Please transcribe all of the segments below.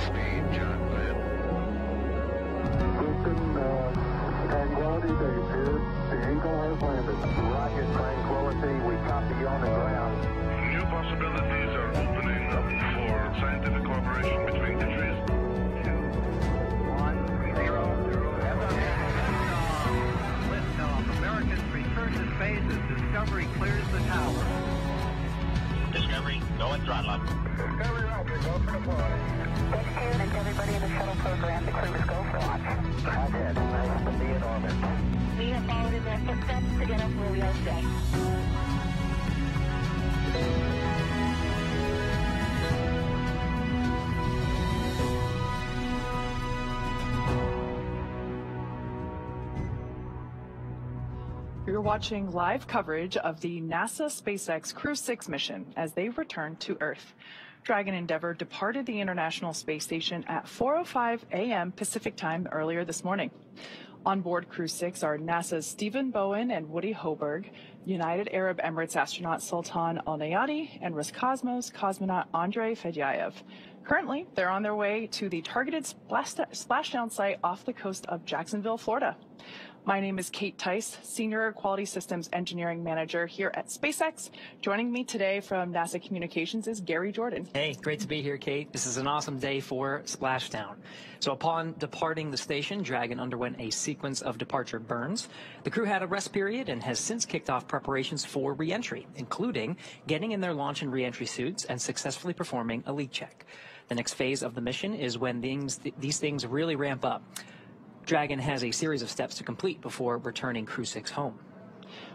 Speed, John Glenn. Tranquility Base here. The Eagle has landed. Roger, Tranquility. We copy you on the ground. New possibilities are opening up for scientific cooperation between countries. 2, 1, 0, 0. Liftoff. Americans return to space as Discovery clears the tower. Discovery, go and throttle up. Discovery Roger, go for the flight. And everybody in the shuttle program, the crew is go for launch. Roger, nice to be in orbit. We have followed in their footsteps to get us where we are today. You're watching live coverage of the NASA SpaceX Crew-6 mission as they return to Earth. Dragon Endeavour departed the International Space Station at 4:05 a.m. Pacific time earlier this morning. On board Crew-6 are NASA's Stephen Bowen and Woody Hoberg, United Arab Emirates astronaut Sultan Al Nayati, and Roscosmos cosmonaut Andrei Fedyaev. Currently, they're on their way to the targeted splashdown site off the coast of Jacksonville, Florida. My name is Kate Tice, Senior Quality Systems Engineering Manager here at SpaceX. Joining me today from NASA Communications is Gary Jordan. Hey, great to be here, Kate. This is an awesome day for splashdown. So upon departing the station, Dragon underwent a sequence of departure burns. The crew had a rest period and has since kicked off preparations for re-entry, including getting in their launch and re-entry suits and successfully performing a leak check. The next phase of the mission is when these things really ramp up. Dragon has a series of steps to complete before returning Crew-6 home.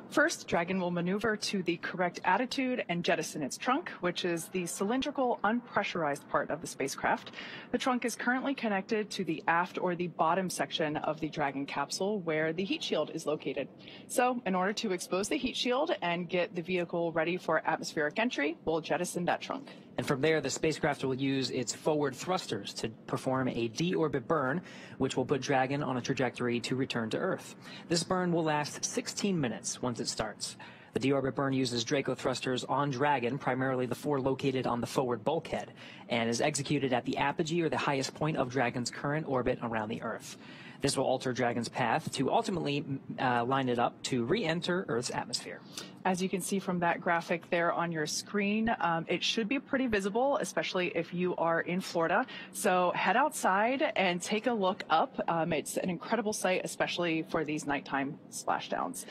First, Dragon will maneuver to the correct attitude and jettison its trunk, which is the cylindrical, unpressurized part of the spacecraft. The trunk is currently connected to the aft or the bottom section of the Dragon capsule where the heat shield is located. So, in order to expose the heat shield and get the vehicle ready for atmospheric entry, we'll jettison that trunk. And from there, the spacecraft will use its forward thrusters to perform a deorbit burn, which will put Dragon on a trajectory to return to Earth. This burn will last 16 minutes once it starts. The deorbit burn uses Draco thrusters on Dragon, primarily the 4 located on the forward bulkhead, and is executed at the apogee or the highest point of Dragon's current orbit around the Earth. This will alter Dragon's path to ultimately line it up to re-enter Earth's atmosphere. As you can see from that graphic there on your screen, it should be pretty visible, especially if you are in Florida. So head outside and take a look up. It's an incredible sight, especially for these nighttime splashdowns.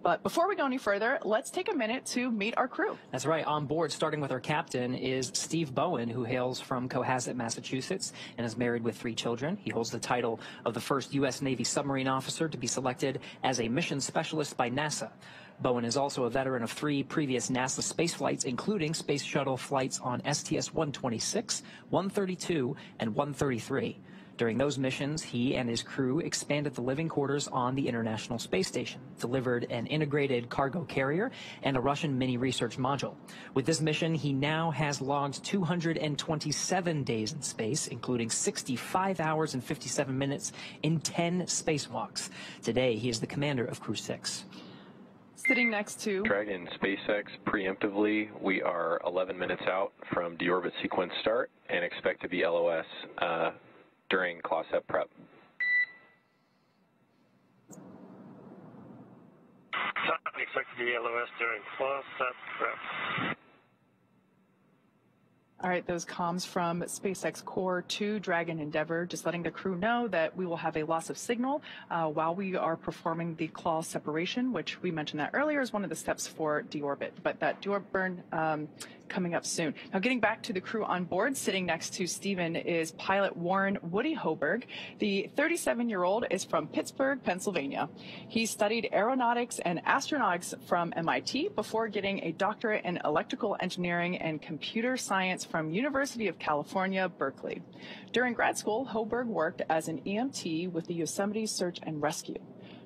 But before we go any further, let's take a minute to meet our crew. That's right. On board, starting with our captain, is Steve Bowen, who hails from Cohasset, Massachusetts, and is married with 3 children. He holds the title of the first U.S. Navy submarine officer to be selected as a mission specialist by NASA. Bowen is also a veteran of 3 previous NASA space flights, including space shuttle flights on STS-126, 132, and 133. During those missions, he and his crew expanded the living quarters on the International Space Station, delivered an integrated cargo carrier, and a Russian mini-research module. With this mission, he now has logged 227 days in space, including 65 hours and 57 minutes in 10 spacewalks. Today, he is the commander of Crew-6. Sitting next to Dragon SpaceX, preemptively, we are 11 minutes out from deorbit sequence start and expect to be LOS during CLOSEP prep. Expect to be LOS during CLOSEP prep. All right, those comms from SpaceX Core to Dragon Endeavour, just letting the crew know that we will have a loss of signal while we are performing the claw separation, which we mentioned that earlier is one of the steps for deorbit, but that deorbit burn coming up soon. Now, getting back to the crew on board, sitting next to Stephen is pilot Warren Woody Hoberg. The 37-year-old is from Pittsburgh, Pennsylvania. He studied aeronautics and astronautics from MIT before getting a doctorate in electrical engineering and computer science from University of California, Berkeley. During grad school, Hoberg worked as an EMT with the Yosemite Search and Rescue.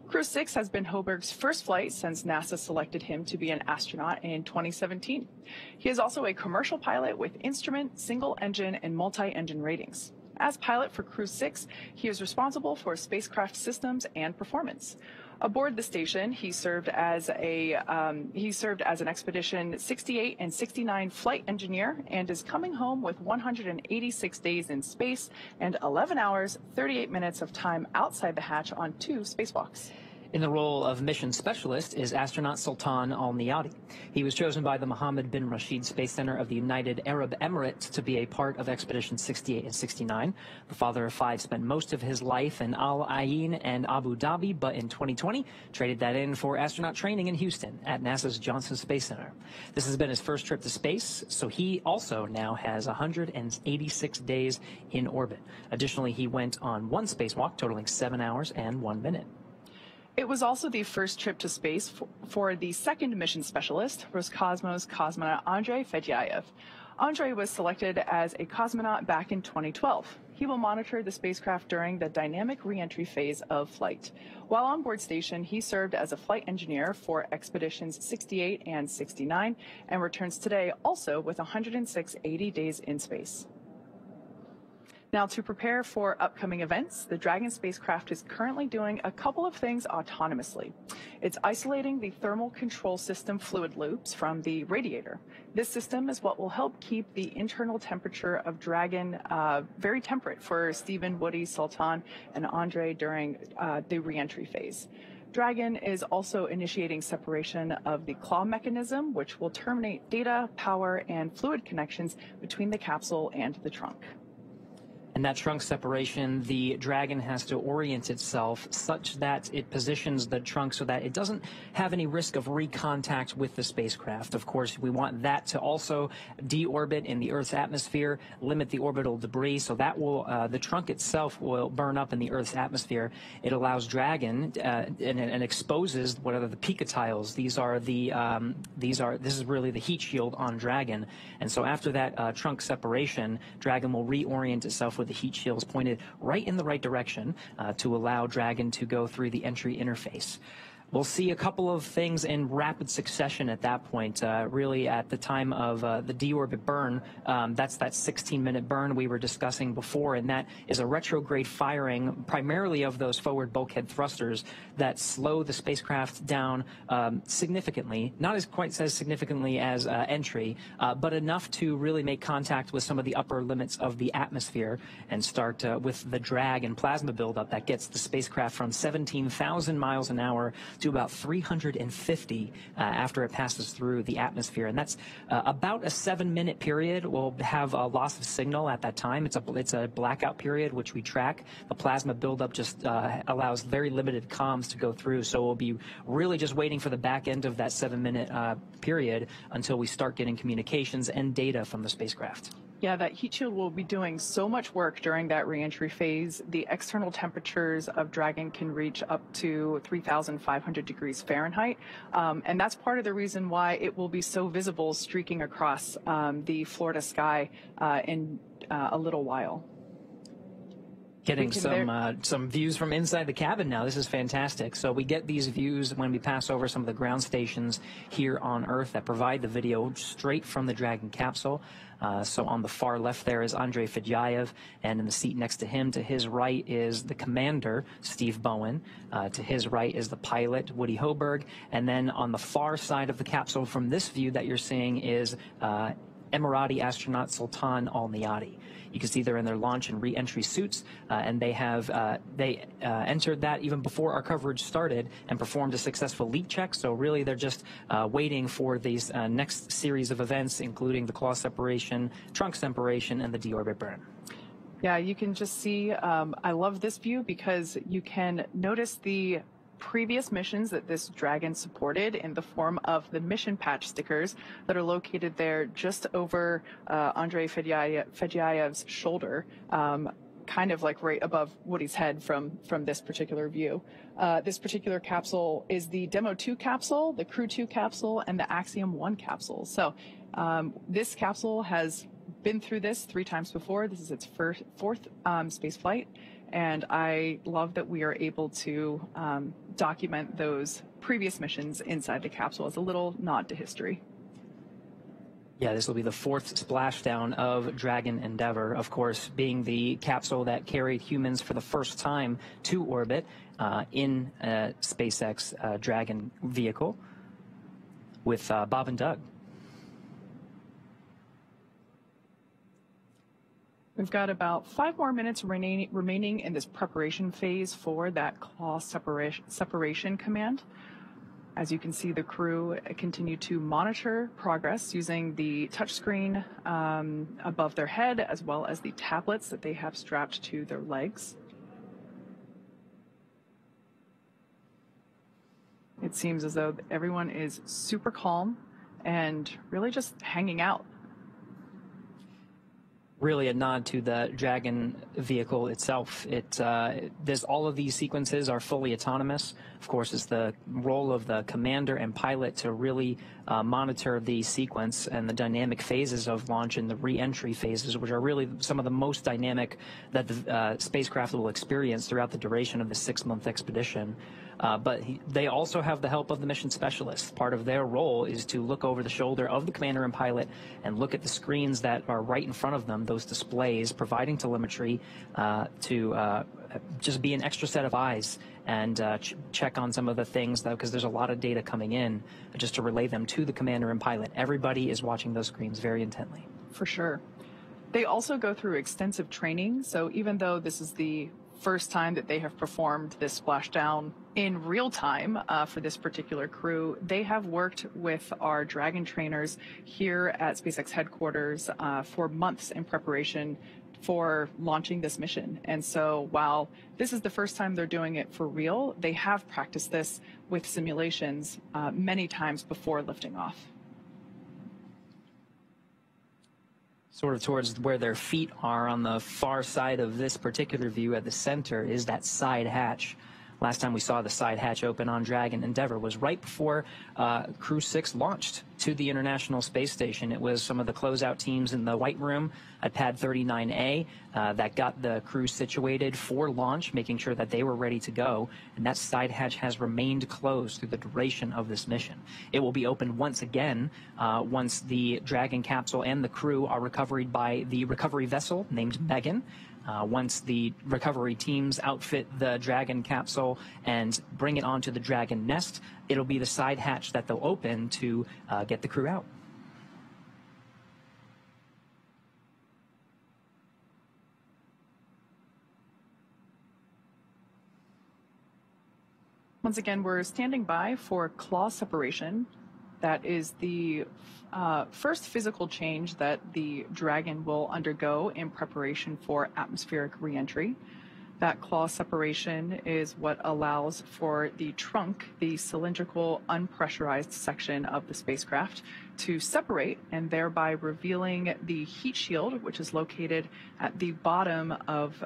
Crew-6 has been Hoberg's first flight since NASA selected him to be an astronaut in 2017. He is also a commercial pilot with instrument, single-engine, and multi-engine ratings. As pilot for Crew-6, he is responsible for spacecraft systems and performance. Aboard the station, he served as an Expedition 68 and 69 flight engineer and is coming home with 186 days in space and 11 hours, 38 minutes of time outside the hatch on 2 spacewalks. In the role of mission specialist is astronaut Sultan Al-Niyadi. He was chosen by the Mohammed bin Rashid Space Center of the United Arab Emirates to be a part of Expedition 68 and 69. The father of 5 spent most of his life in Al Ain and Abu Dhabi, but in 2020 traded that in for astronaut training in Houston at NASA's Johnson Space Center. This has been his first trip to space, so he also now has 186 days in orbit. Additionally, he went on 1 spacewalk, totaling 7 hours and 1 minute. It was also the first trip to space for the second mission specialist, Roscosmos cosmonaut Andrei Fedyaev. Andrei was selected as a cosmonaut back in 2012. He will monitor the spacecraft during the dynamic re-entry phase of flight. While on board station, he served as a flight engineer for Expeditions 68 and 69 and returns today also with 106 80 days in space. Now, to prepare for upcoming events, the Dragon spacecraft is currently doing a couple of things autonomously. It's isolating the thermal control system fluid loops from the radiator. This system is what will help keep the internal temperature of Dragon very temperate for Stephen, Woody, Sultan, and Andre during the re-entry phase. Dragon is also initiating separation of the claw mechanism, which will terminate data, power, and fluid connections between the capsule and the trunk. In that trunk separation, the Dragon has to orient itself such that it positions the trunk so that it doesn't have any risk of recontact with the spacecraft. Of course, we want that to also deorbit in the Earth's atmosphere, limit the orbital debris, so that will the trunk itself will burn up in the Earth's atmosphere. It allows Dragon and exposes what are the picatiles. This is really the heat shield on Dragon, and so after that trunk separation, Dragon will reorient itself with the heat shields pointed right in the right direction to allow Dragon to go through the entry interface. We'll see a couple of things in rapid succession at that point. Really, at the time of the deorbit burn, that's that 16-minute burn we were discussing before, and that is a retrograde firing primarily of those forward bulkhead thrusters that slow the spacecraft down significantly, not as quite as significantly as entry, but enough to really make contact with some of the upper limits of the atmosphere and start with the drag and plasma buildup that gets the spacecraft from 17,000 miles an hour to about 350 after it passes through the atmosphere, and that's about a 7-minute period. We'll have a loss of signal at that time. It's a blackout period which we track. The plasma buildup just allows very limited comms to go through, so we'll be really just waiting for the back end of that 7-minute period until we start getting communications and data from the spacecraft. Yeah, that heat shield will be doing so much work during that reentry phase. The external temperatures of Dragon can reach up to 3,500 degrees Fahrenheit. And that's part of the reason why it will be so visible streaking across the Florida sky in a little while. Getting some views from inside the cabin now. This is fantastic. So we get these views when we pass over some of the ground stations here on Earth that provide the video straight from the Dragon capsule. So on the far left there is Andrei Fedyaev, and in the seat next to him, to his right, is the commander, Steve Bowen. To his right is the pilot, Woody Hoberg. And then on the far side of the capsule from this view that you're seeing is Emirati astronaut Sultan Al-Niyadi. You can see they're in their launch and re-entry suits, and they have entered that even before our coverage started and performed a successful leak check. So really, they're just waiting for these next series of events, including the claw separation, trunk separation, and the deorbit burn. Yeah, you can just see, I love this view because you can notice the previous missions that this Dragon supported in the form of the mission patch stickers that are located there just over Andrei Fedyaev's shoulder, kind of like right above Woody's head from this particular view. This particular capsule is the Demo 2 capsule, the Crew-6 capsule, and the Axiom 1 capsule. So this capsule has been through this 3 times before. This is its fourth space flight. And I love that we are able to document those previous missions inside the capsule as a little nod to history. Yeah, this will be the fourth splashdown of Dragon Endeavour, of course, being the capsule that carried humans for the first time to orbit in a SpaceX Dragon vehicle with Bob and Doug. We've got about 5 more minutes remaining in this preparation phase for that claw separation command. As you can see, the crew continue to monitor progress using the touchscreen above their head, as well as the tablets that they have strapped to their legs. It seems as though everyone is super calm and really just hanging out. Really a nod to the Dragon vehicle itself. There's all of these sequences are fully autonomous. Of course, it's the role of the commander and pilot to really monitor the sequence and the dynamic phases of launch and the re-entry phases, which are really some of the most dynamic that the spacecraft will experience throughout the duration of the 6-month expedition. But they also have the help of the mission specialists. Part of their role is to look over the shoulder of the commander and pilot and look at the screens that are right in front of them, those displays, providing telemetry to just be an extra set of eyes and check on some of the things, though, because there's a lot of data coming in, just to relay them to the commander and pilot. Everybody is watching those screens very intently. For sure. They also go through extensive training, so even though this is the first time that they have performed this splashdown in real time for this particular crew, they have worked with our Dragon trainers here at SpaceX headquarters for months in preparation for launching this mission. And so while this is the first time they're doing it for real, they have practiced this with simulations many times before lifting off. Sort of towards where their feet are on the far side of this particular view at the center is that side hatch. Last time we saw the side hatch open on Dragon Endeavour was right before Crew-6 launched to the International Space Station. It was some of the closeout teams in the White Room at Pad 39A that got the crew situated for launch, making sure that they were ready to go. And that side hatch has remained closed through the duration of this mission. It will be opened once again once the Dragon capsule and the crew are recovered by the recovery vessel named Megan. Once the recovery teams outfit the Dragon capsule and bring it onto the Dragon nest, it'll be the side hatch that they'll open to get the crew out. Once again, we're standing by for claw separation. That is the first physical change that the Dragon will undergo in preparation for atmospheric reentry. That claw separation is what allows for the trunk, the cylindrical, unpressurized section of the spacecraft, to separate and thereby revealing the heat shield, which is located at the bottom of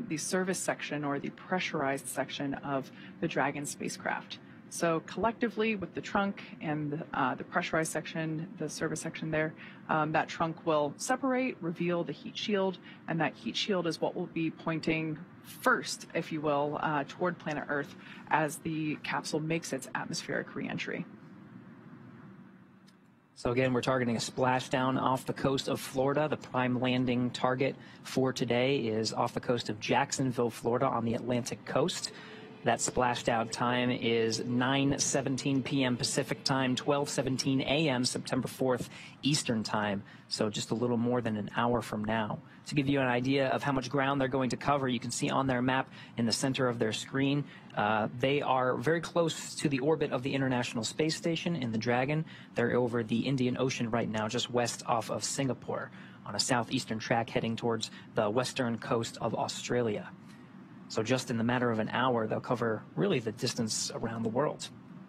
the service section or the pressurized section of the Dragon spacecraft. So collectively, with the trunk and the pressurized section, the service section there, that trunk will separate, reveal the heat shield, and that heat shield is what will be pointing first, if you will, toward planet Earth as the capsule makes its atmospheric reentry. So again, we're targeting a splashdown off the coast of Florida. The prime landing target for today is off the coast of Jacksonville, Florida, on the Atlantic coast. That splashdown time is 9:17 p.m. Pacific time, 12:17 a.m. September 4th Eastern time, so just a little more than an hour from now. To give you an idea of how much ground they're going to cover, you can see on their map in the center of their screen, they are very close to the orbit of the International Space Station in the Dragon. They're over the Indian Ocean right now, just west off of Singapore, on a southeastern track heading towards the western coast of Australia. So just in the matter of an hour, they'll cover really the distance around the world,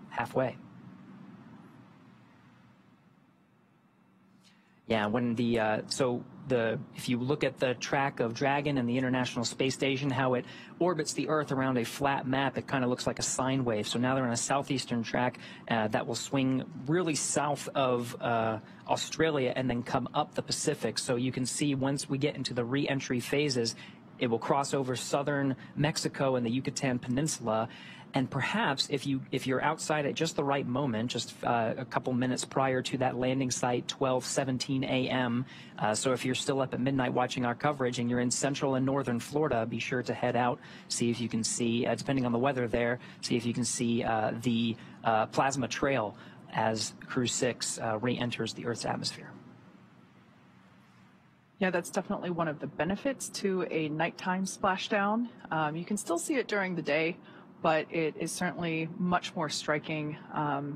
halfway. Yeah, when if you look at the track of Dragon and the International Space Station, how it orbits the Earth around a flat map, it kind of looks like a sine wave. So now they're on a southeastern track that will swing really south of Australia and then come up the Pacific. So you can see once we get into the re-entry phases, It will cross over southern Mexico and the Yucatan Peninsula. And perhaps if you're outside at just the right moment, just a couple minutes prior to that landing site, 12:17 a.m. So if you're still up at midnight watching our coverage and you're in central and northern Florida, be sure to head out, see if you can see, depending on the weather there, see if you can see the plasma trail as Crew-6 re-enters the Earth's atmosphere. Yeah, that's definitely one of the benefits to a nighttime splashdown. You can still see it during the day, but it is certainly much more striking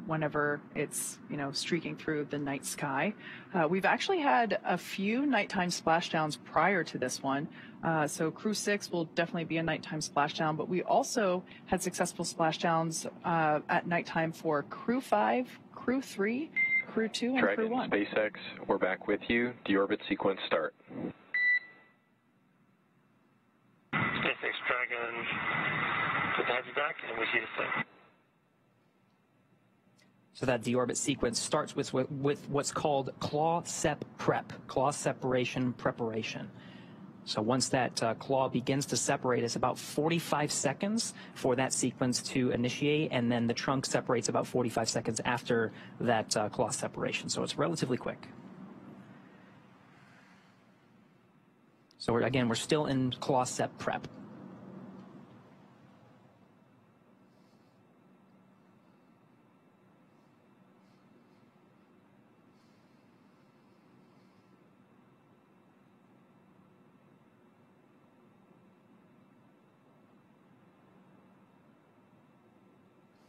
whenever it's, streaking through the night sky. We've actually had a few nighttime splashdowns prior to this one. So Crew-6 will definitely be a nighttime splashdown, but we also had successful splashdowns at nighttime for Crew-5, Crew-3, Crew-2, and Dragon, Crew-1. SpaceX, we're back with you. Deorbit sequence start. SpaceX Dragon, good to have you back, and we see the same. So that deorbit sequence starts with what's called claw prep, claw separation preparation. So once that claw begins to separate, it's about 45 seconds for that sequence to initiate, and then the trunk separates about 45 seconds after that claw separation. So it's relatively quick. So we're still in claw sep prep.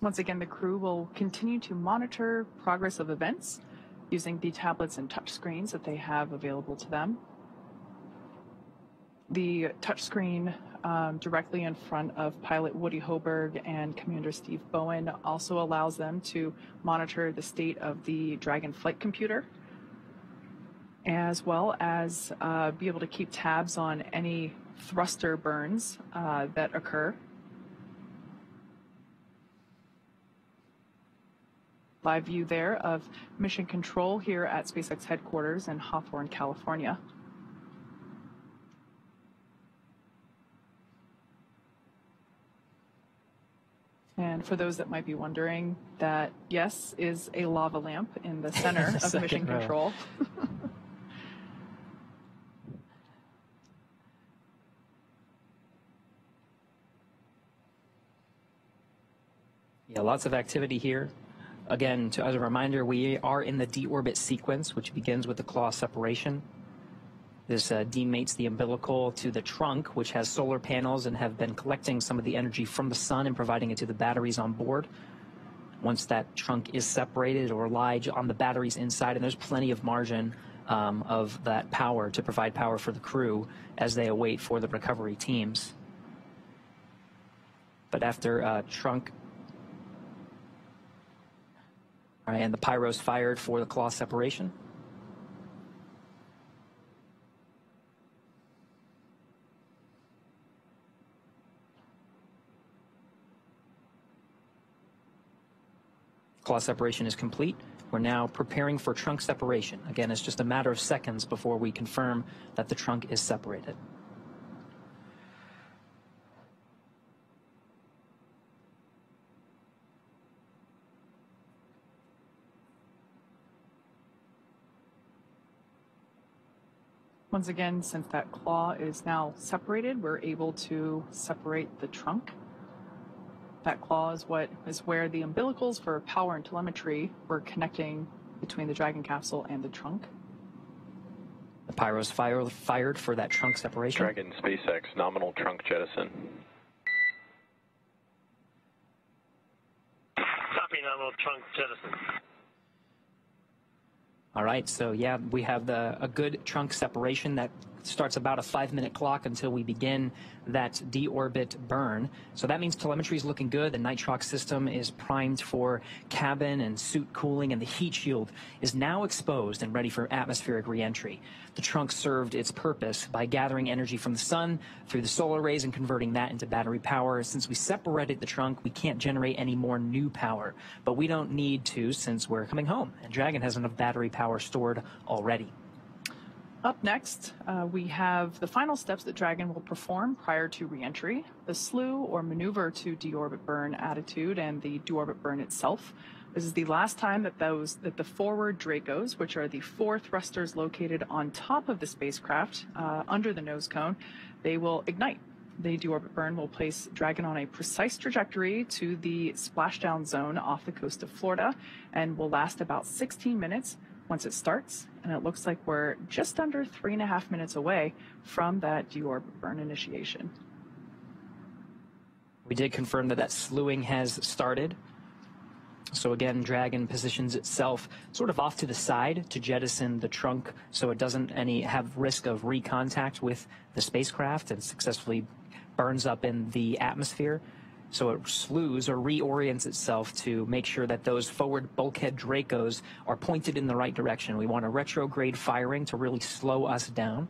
Once again, the crew will continue to monitor progress of events using the tablets and touchscreens that they have available to them. The touchscreen directly in front of pilot Woody Hoberg and Commander Steve Bowen also allows them to monitor the state of the Dragon flight computer, as well as be able to keep tabs on any thruster burns that occur. Live view there of mission control here at SpaceX headquarters in Hawthorne, California. And for those that might be wondering, that, yes, is a lava lamp in the center of mission control. Yeah, lots of activity here. Again, as a reminder, we are in the deorbit sequence, which begins with the claw separation. This demates the umbilical to the trunk, which has solar panels and have been collecting some of the energy from the sun and providing it to the batteries on board. Once that trunk is separated, or lie on the batteries inside, and there's plenty of margin of that power to provide power for the crew as they await for the recovery teams. But after trunk, all right, and the pyro's fired for the claw separation. Claw separation is complete. We're now preparing for trunk separation. Again, it's just a matter of seconds before we confirm that the trunk is separated. Once again, since that claw is now separated, we're able to separate the trunk. That claw is where the umbilicals for power and telemetry were connecting between the Dragon capsule and the trunk. The pyro's fired for that trunk separation. Dragon, SpaceX, nominal trunk jettison. Copy, nominal trunk jettison. All right, so yeah, we have a good trunk separation that starts about a 5-minute clock until we begin that deorbit burn. So that means telemetry is looking good. The nitrox system is primed for cabin and suit cooling, and the heat shield is now exposed and ready for atmospheric reentry. The trunk served its purpose by gathering energy from the sun through the solar rays and converting that into battery power. Since we separated the trunk, we can't generate any more new power, but we don't need to since we're coming home, and Dragon has enough battery power stored already. Up next, we have the final steps that Dragon will perform prior to reentry, the slew or maneuver to deorbit burn attitude and the deorbit burn itself. This is the last time that the forward Dracos, which are the 4 thrusters located on top of the spacecraft under the nose cone, they will ignite. The deorbit burn will place Dragon on a precise trajectory to the splashdown zone off the coast of Florida and will last about 16 minutes once it starts. And it looks like we're just under 3.5 minutes away from that deorbit burn initiation. We did confirm that slewing has started. So again, Dragon positions itself sort of off to the side to jettison the trunk so it doesn't have risk of recontact with the spacecraft and successfully burns up in the atmosphere. So it slews or reorients itself to make sure that those forward bulkhead Dracos are pointed in the right direction. We want a retrograde firing to really slow us down.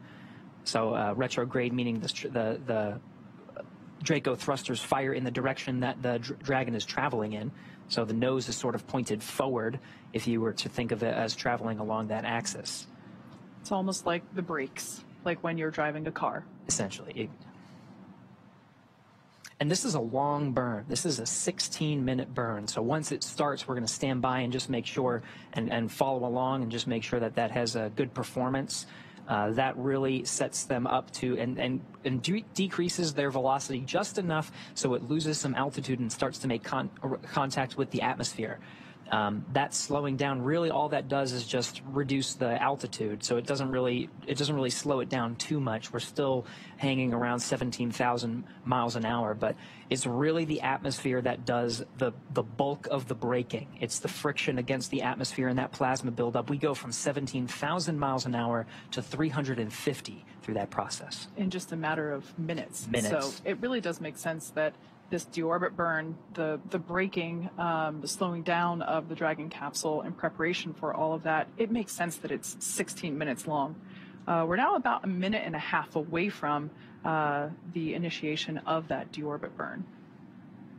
So retrograde meaning the Draco thrusters fire in the direction that the Dragon is traveling in. So the nose is sort of pointed forward if you were to think of it as traveling along that axis. It's almost like the brakes, like when you're driving a car. Essentially. And this is a long burn. This is a 16-minute burn. So once it starts, we're going to stand by and just make sure and follow along and just make sure that that has a good performance. That really sets them up to and decreases their velocity just enough so it loses some altitude and starts to make contact with the atmosphere. That slowing down, really all that does is just reduce the altitude, so it doesn't really slow it down too much. We're still hanging around 17,000 miles an hour, but it's really the atmosphere that does the bulk of the braking. It's the friction against the atmosphere and that plasma buildup. We go from 17,000 miles an hour to 350 through that process. In just a matter of minutes. Minutes. So it really does make sense that this deorbit burn, the braking, the slowing down of the Dragon capsule in preparation for all of that, it makes sense that it's 16 minutes long. We're now about 1.5 minutes away from the initiation of that deorbit burn.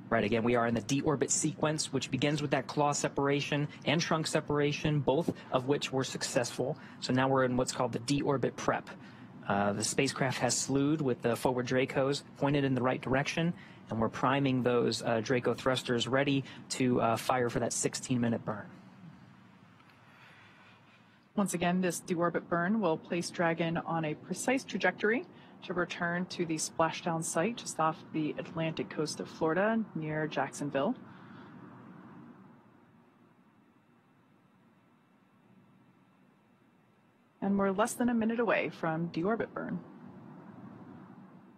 Right, again, we are in the deorbit sequence, which begins with that claw separation and trunk separation, both of which were successful. So now we're in what's called the deorbit prep. The spacecraft has slewed with the forward Dracos pointed in the right direction, and we're priming those Draco thrusters ready to fire for that 16-minute burn. Once again, this deorbit burn will place Dragon on a precise trajectory to return to the splashdown site just off the Atlantic coast of Florida near Jacksonville. And we're less than 1 minute away from deorbit burn.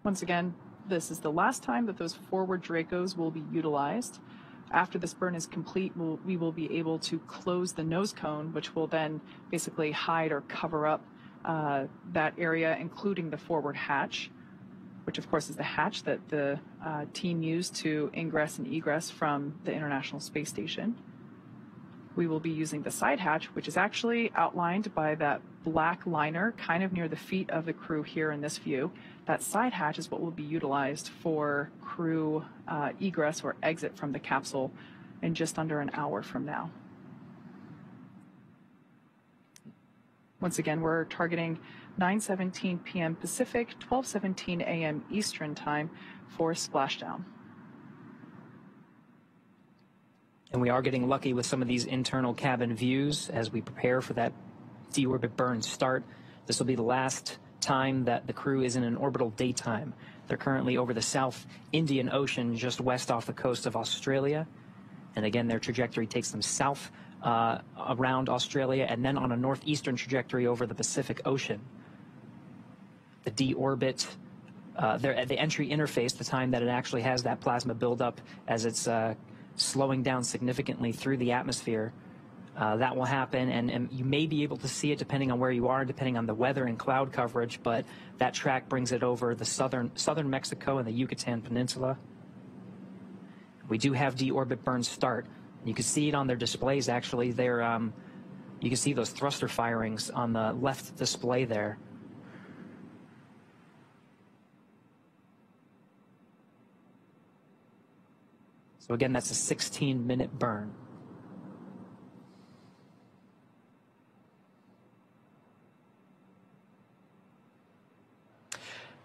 Once again, this is the last time that those forward Dracos will be utilized. After this burn is complete, we will be able to close the nose cone, which will then basically hide or cover up that area, including the forward hatch, which of course is the hatch that the team used to ingress and egress from the International Space Station. We will be using the side hatch, which is actually outlined by that black liner kind of near the feet of the crew here in this view. That side hatch is what will be utilized for crew egress or exit from the capsule in just under an hour from now. Once again, we're targeting 9:17 p.m. Pacific, 12:17 a.m. Eastern Time for splashdown. And we are getting lucky with some of these internal cabin views as we prepare for that deorbit burn start. This will be the last time that the crew is in an orbital daytime. They're currently over the South Indian Ocean, just west off the coast of Australia. And again, their trajectory takes them south around Australia and then on a northeastern trajectory over the Pacific Ocean. The deorbit, the entry interface, the time that it actually has that plasma buildup as it's slowing down significantly through the atmosphere. That will happen, and you may be able to see it depending on where you are, depending on the weather and cloud coverage, but that track brings it over the southern Mexico and the Yucatan Peninsula. We do have deorbit burn start. You can see it on their displays, actually. They're, you can see those thruster firings on the left display there. So again, that's a 16-minute burn.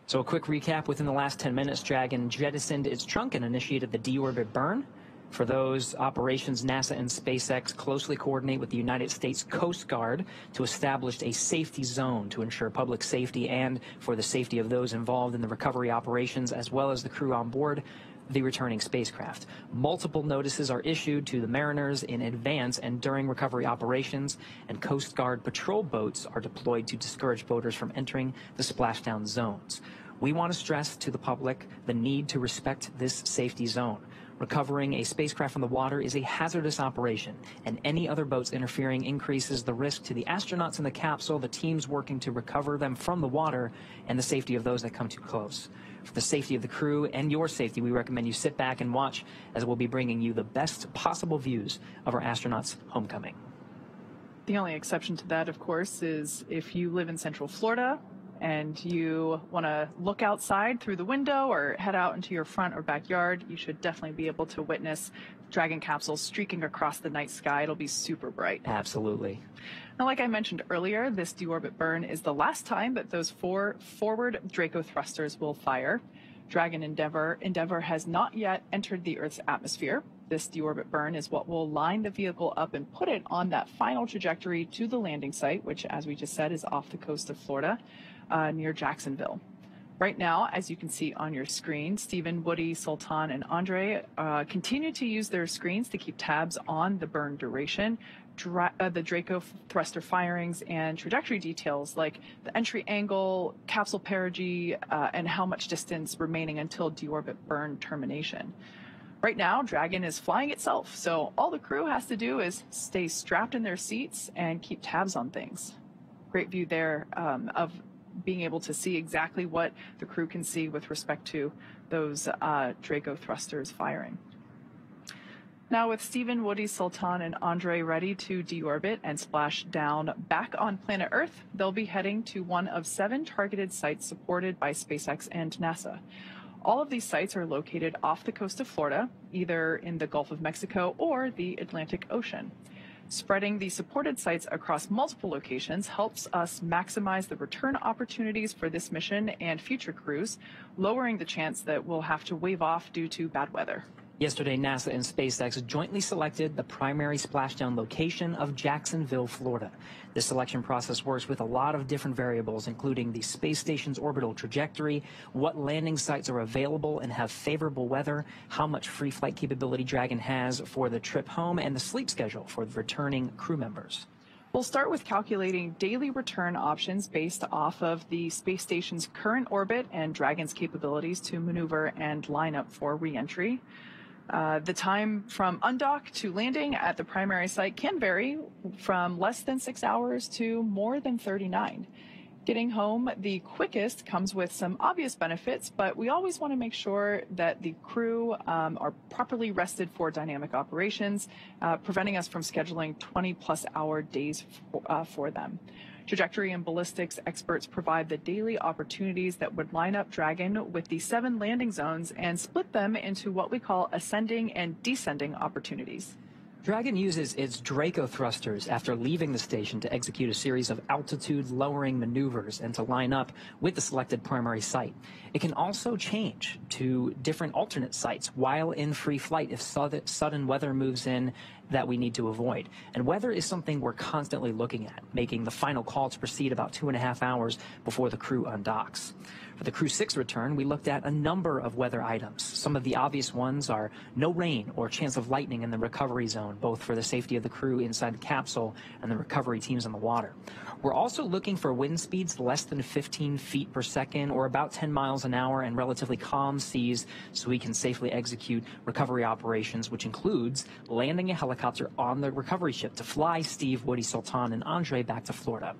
So a quick recap: within the last 10 minutes, Dragon jettisoned its trunk and initiated the deorbit burn. For those operations, NASA and SpaceX closely coordinate with the United States Coast Guard to establish a safety zone to ensure public safety and for the safety of those involved in the recovery operations, as well as the crew on board the returning spacecraft. Multiple notices are issued to the mariners in advance and during recovery operations, and Coast Guard patrol boats are deployed to discourage boaters from entering the splashdown zones. We want to stress to the public the need to respect this safety zone. Recovering a spacecraft from the water is a hazardous operation, and any other boats interfering increases the risk to the astronauts in the capsule, the teams working to recover them from the water, and the safety of those that come too close. For the safety of the crew and your safety, we recommend you sit back and watch, as we'll be bringing you the best possible views of our astronauts' homecoming. The only exception to that, of course, is if you live in Central Florida and you want to look outside through the window or head out into your front or backyard, you should definitely be able to witness Dragon capsules streaking across the night sky. It'll be super bright. Absolutely. Now, like I mentioned earlier, this deorbit burn is the last time that those 4 forward Draco thrusters will fire. Dragon Endeavour has not yet entered the Earth's atmosphere. This deorbit burn is what will line the vehicle up and put it on that final trajectory to the landing site, which, as we just said, is off the coast of Florida, near Jacksonville. Right now, as you can see on your screen, Stephen, Woody, Sultan, and Andre continue to use their screens to keep tabs on the burn duration, the Draco thruster firings, and trajectory details like the entry angle, capsule perigee, and how much distance remaining until deorbit burn termination. Right now, Dragon is flying itself, so all the crew has to do is stay strapped in their seats and keep tabs on things. Great view there of being able to see exactly what the crew can see with respect to those Draco thrusters firing. Now, with Stephen, Woody, Sultan, and Andre ready to deorbit and splash down back on planet Earth, they'll be heading to one of 7 targeted sites supported by SpaceX and NASA. All of these sites are located off the coast of Florida, either in the Gulf of Mexico or the Atlantic Ocean. Spreading the supported sites across multiple locations helps us maximize the return opportunities for this mission and future crews, lowering the chance that we'll have to wave off due to bad weather. Yesterday, NASA and SpaceX jointly selected the primary splashdown location of Jacksonville, Florida. This selection process works with a lot of different variables, including the space station's orbital trajectory, what landing sites are available and have favorable weather, how much free flight capability Dragon has for the trip home, and the sleep schedule for the returning crew members. We'll start with calculating daily return options based off of the space station's current orbit and Dragon's capabilities to maneuver and line up for re-entry. The time from undock to landing at the primary site can vary from less than 6 hours to more than 39. Getting home the quickest comes with some obvious benefits, but we always want to make sure that the crew are properly rested for dynamic operations, preventing us from scheduling 20-plus hour days for them. Trajectory and ballistics experts provide the daily opportunities that would line up Dragon with the 7 landing zones and split them into what we call ascending and descending opportunities. Dragon uses its Draco thrusters after leaving the station to execute a series of altitude-lowering maneuvers and to line up with the selected primary site. It can also change to different alternate sites while in free flight if sudden weather moves in that we need to avoid. And weather is something we're constantly looking at, making the final call to proceed about 2.5 hours before the crew undocks. For the Crew-6 return, we looked at a number of weather items. Some of the obvious ones are no rain or chance of lightning in the recovery zone, both for the safety of the crew inside the capsule and the recovery teams on the water. We're also looking for wind speeds less than 15 feet per second or about 10 miles an hour and relatively calm seas so we can safely execute recovery operations, which includes landing a helicopter on the recovery ship to fly Steve, Woody, Sultan, and Andre back to Florida.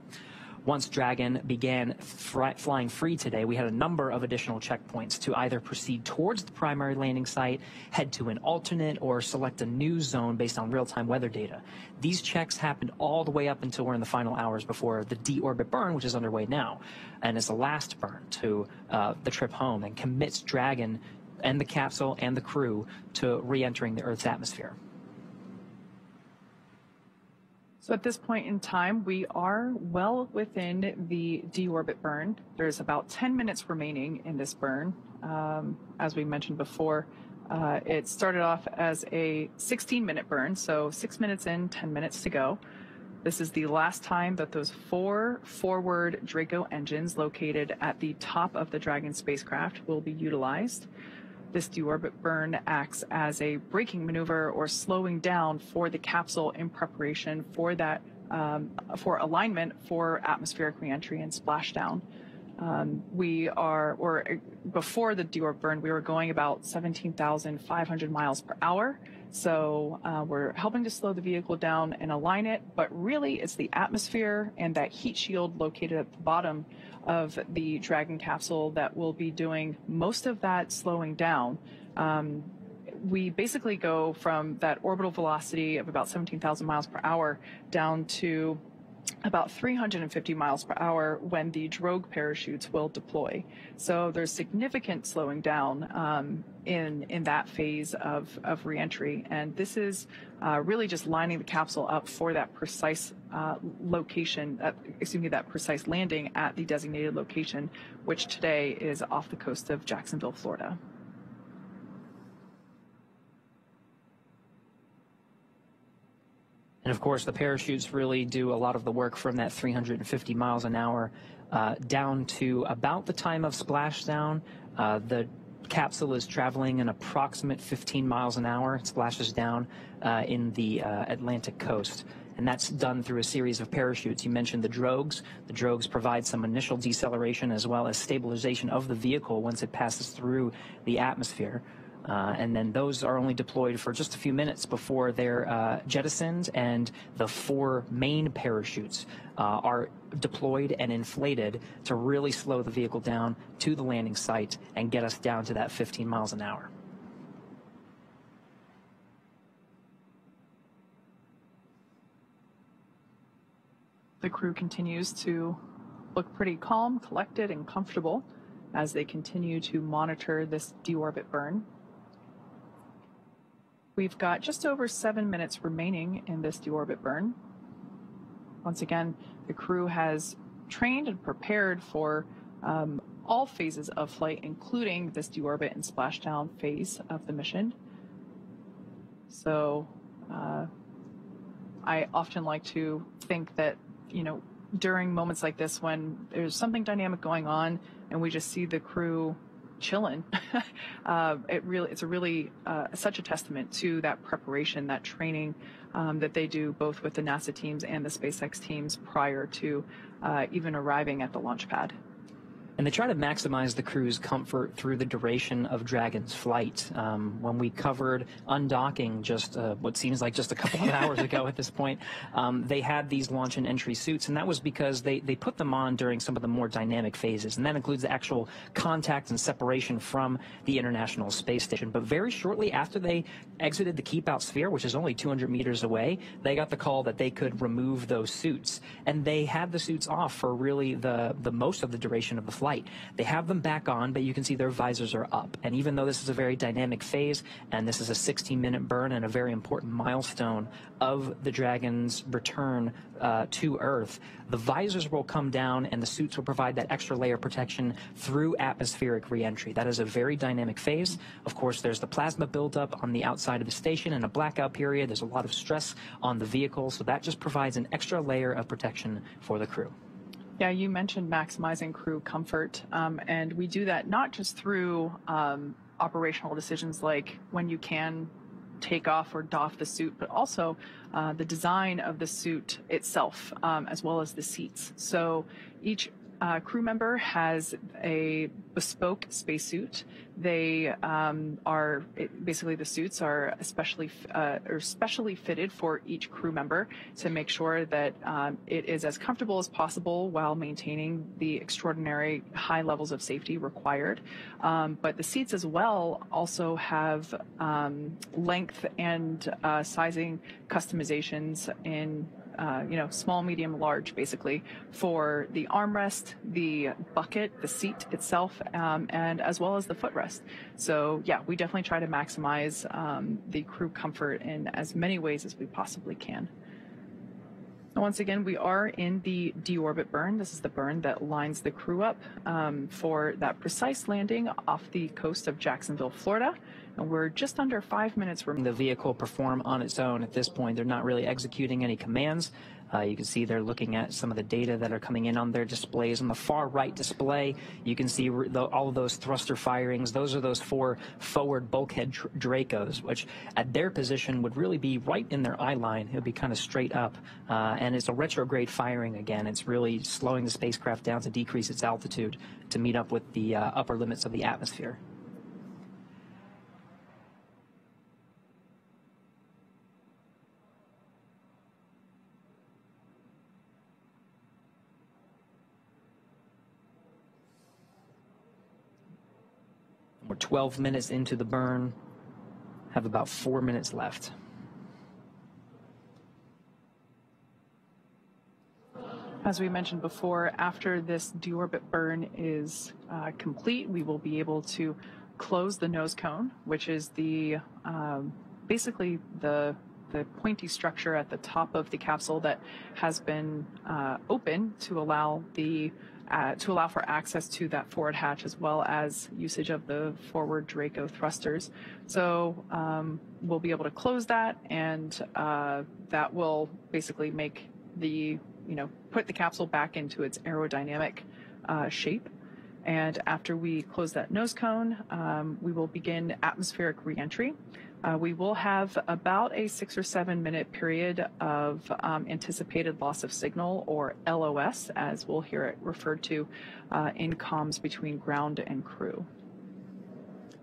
Once Dragon began flying free today, we had a number of additional checkpoints to either proceed towards the primary landing site, head to an alternate, or select a new zone based on real-time weather data. These checks happened all the way up until we're in the final hours before the deorbit burn, which is underway now, and is the last burn to the trip home and commits Dragon and the capsule and the crew to re-entering the Earth's atmosphere. So at this point in time, we are well within the deorbit burn. There's about 10 minutes remaining in this burn. As we mentioned before, it started off as a 16-minute burn, so 6 minutes in, 10 minutes to go. This is the last time that those 4 forward Draco engines located at the top of the Dragon spacecraft will be utilized. This deorbit burn acts as a braking maneuver or slowing down for the capsule in preparation for that, for alignment for atmospheric reentry and splashdown. Before the deorbit burn, we were going about 17,500 miles per hour. So we're helping to slow the vehicle down and align it, but really it's the atmosphere and that heat shield located at the bottom of the Dragon capsule that will be doing most of that slowing down. We basically go from that orbital velocity of about 17,000 miles per hour down to about 350 miles per hour when the drogue parachutes will deploy. So there's significant slowing down in that phase of reentry, and this is really just lining the capsule up for that precise that precise landing at the designated location, which today is off the coast of Jacksonville, Florida. And of course, the parachutes really do a lot of the work from that 350 miles an hour down to about the time of splashdown. The capsule is traveling an approximate 15 miles an hour. It splashes down in the Atlantic coast. And that's done through a series of parachutes. You mentioned the drogues. The drogues provide some initial deceleration as well as stabilization of the vehicle once it passes through the atmosphere. And then those are only deployed for just a few minutes before they're jettisoned, and the 4 main parachutes are deployed and inflated to really slow the vehicle down to the landing site and get us down to that 15 miles an hour. The crew continues to look pretty calm, collected, and comfortable as they continue to monitor this deorbit burn. We've got just over 7 minutes remaining in this deorbit burn. Once again, the crew has trained and prepared for all phases of flight, including this deorbit and splashdown phase of the mission. So I often like to think that, during moments like this when there's something dynamic going on and we just see the crew chilling, it's such a testament to that preparation, that training that they do both with the NASA teams and the SpaceX teams prior to even arriving at the launch pad. And they try to maximize the crew's comfort through the duration of Dragon's flight. When we covered undocking just what seems like just a couple of hours ago at this point, they had these launch and entry suits, and that was because they put them on during some of the more dynamic phases, and that includes the actual contact and separation from the International Space Station. But very shortly after they exited the keep-out sphere, which is only 200 meters away, they got the call that they could remove those suits, and they had the suits off for really the most of the duration of the flight. They have them back on, but you can see their visors are up. And even though this is a very dynamic phase, and this is a 16-minute burn and a very important milestone of the Dragon's return to Earth, the visors will come down and the suits will provide that extra layer of protection through atmospheric reentry. That is a very dynamic phase. Of course, there's the plasma buildup on the outside of the station and a blackout period. There's a lot of stress on the vehicle, so that just provides an extra layer of protection for the crew. Yeah, you mentioned maximizing crew comfort, and we do that not just through operational decisions like when you can take off or doff the suit, but also the design of the suit itself, as well as the seats. So each crew member has a bespoke spacesuit. They basically the suits are specially fitted for each crew member to make sure that it is as comfortable as possible while maintaining the extraordinary high levels of safety required. But the seats as well also have length and sizing customizations in small, medium, large, basically, for the armrest, the bucket, the seat itself, and as well as the footrest. So, yeah, we definitely try to maximize the crew comfort in as many ways as we possibly can. Once again, we are in the deorbit burn. This is the burn that lines the crew up for that precise landing off the coast of Jacksonville, Florida. And we're just under 5 minutes from the vehicle perform on its own at this point. They're not really executing any commands. You can see they're looking at some of the data that are coming in on their displays. On the far right display, you can see all of those thruster firings. Those are those 4 forward bulkhead Dracos, which at their position would really be right in their eye line. It would be kind of straight up. And it's a retrograde firing again. It's really slowing the spacecraft down to decrease its altitude to meet up with the upper limits of the atmosphere. We're 12 minutes into the burn, have about 4 minutes left. As we mentioned before, after this deorbit burn is complete, we will be able to close the nose cone, which is the basically the pointy structure at the top of the capsule that has been open to allow for access to that forward hatch, as well as usage of the forward Draco thrusters. So we'll be able to close that, and that will basically make put the capsule back into its aerodynamic shape. And after we close that nose cone, we will begin atmospheric reentry. We will have about a 6 or 7 minute period of anticipated loss of signal, or LOS, as we'll hear it referred to in comms between ground and crew.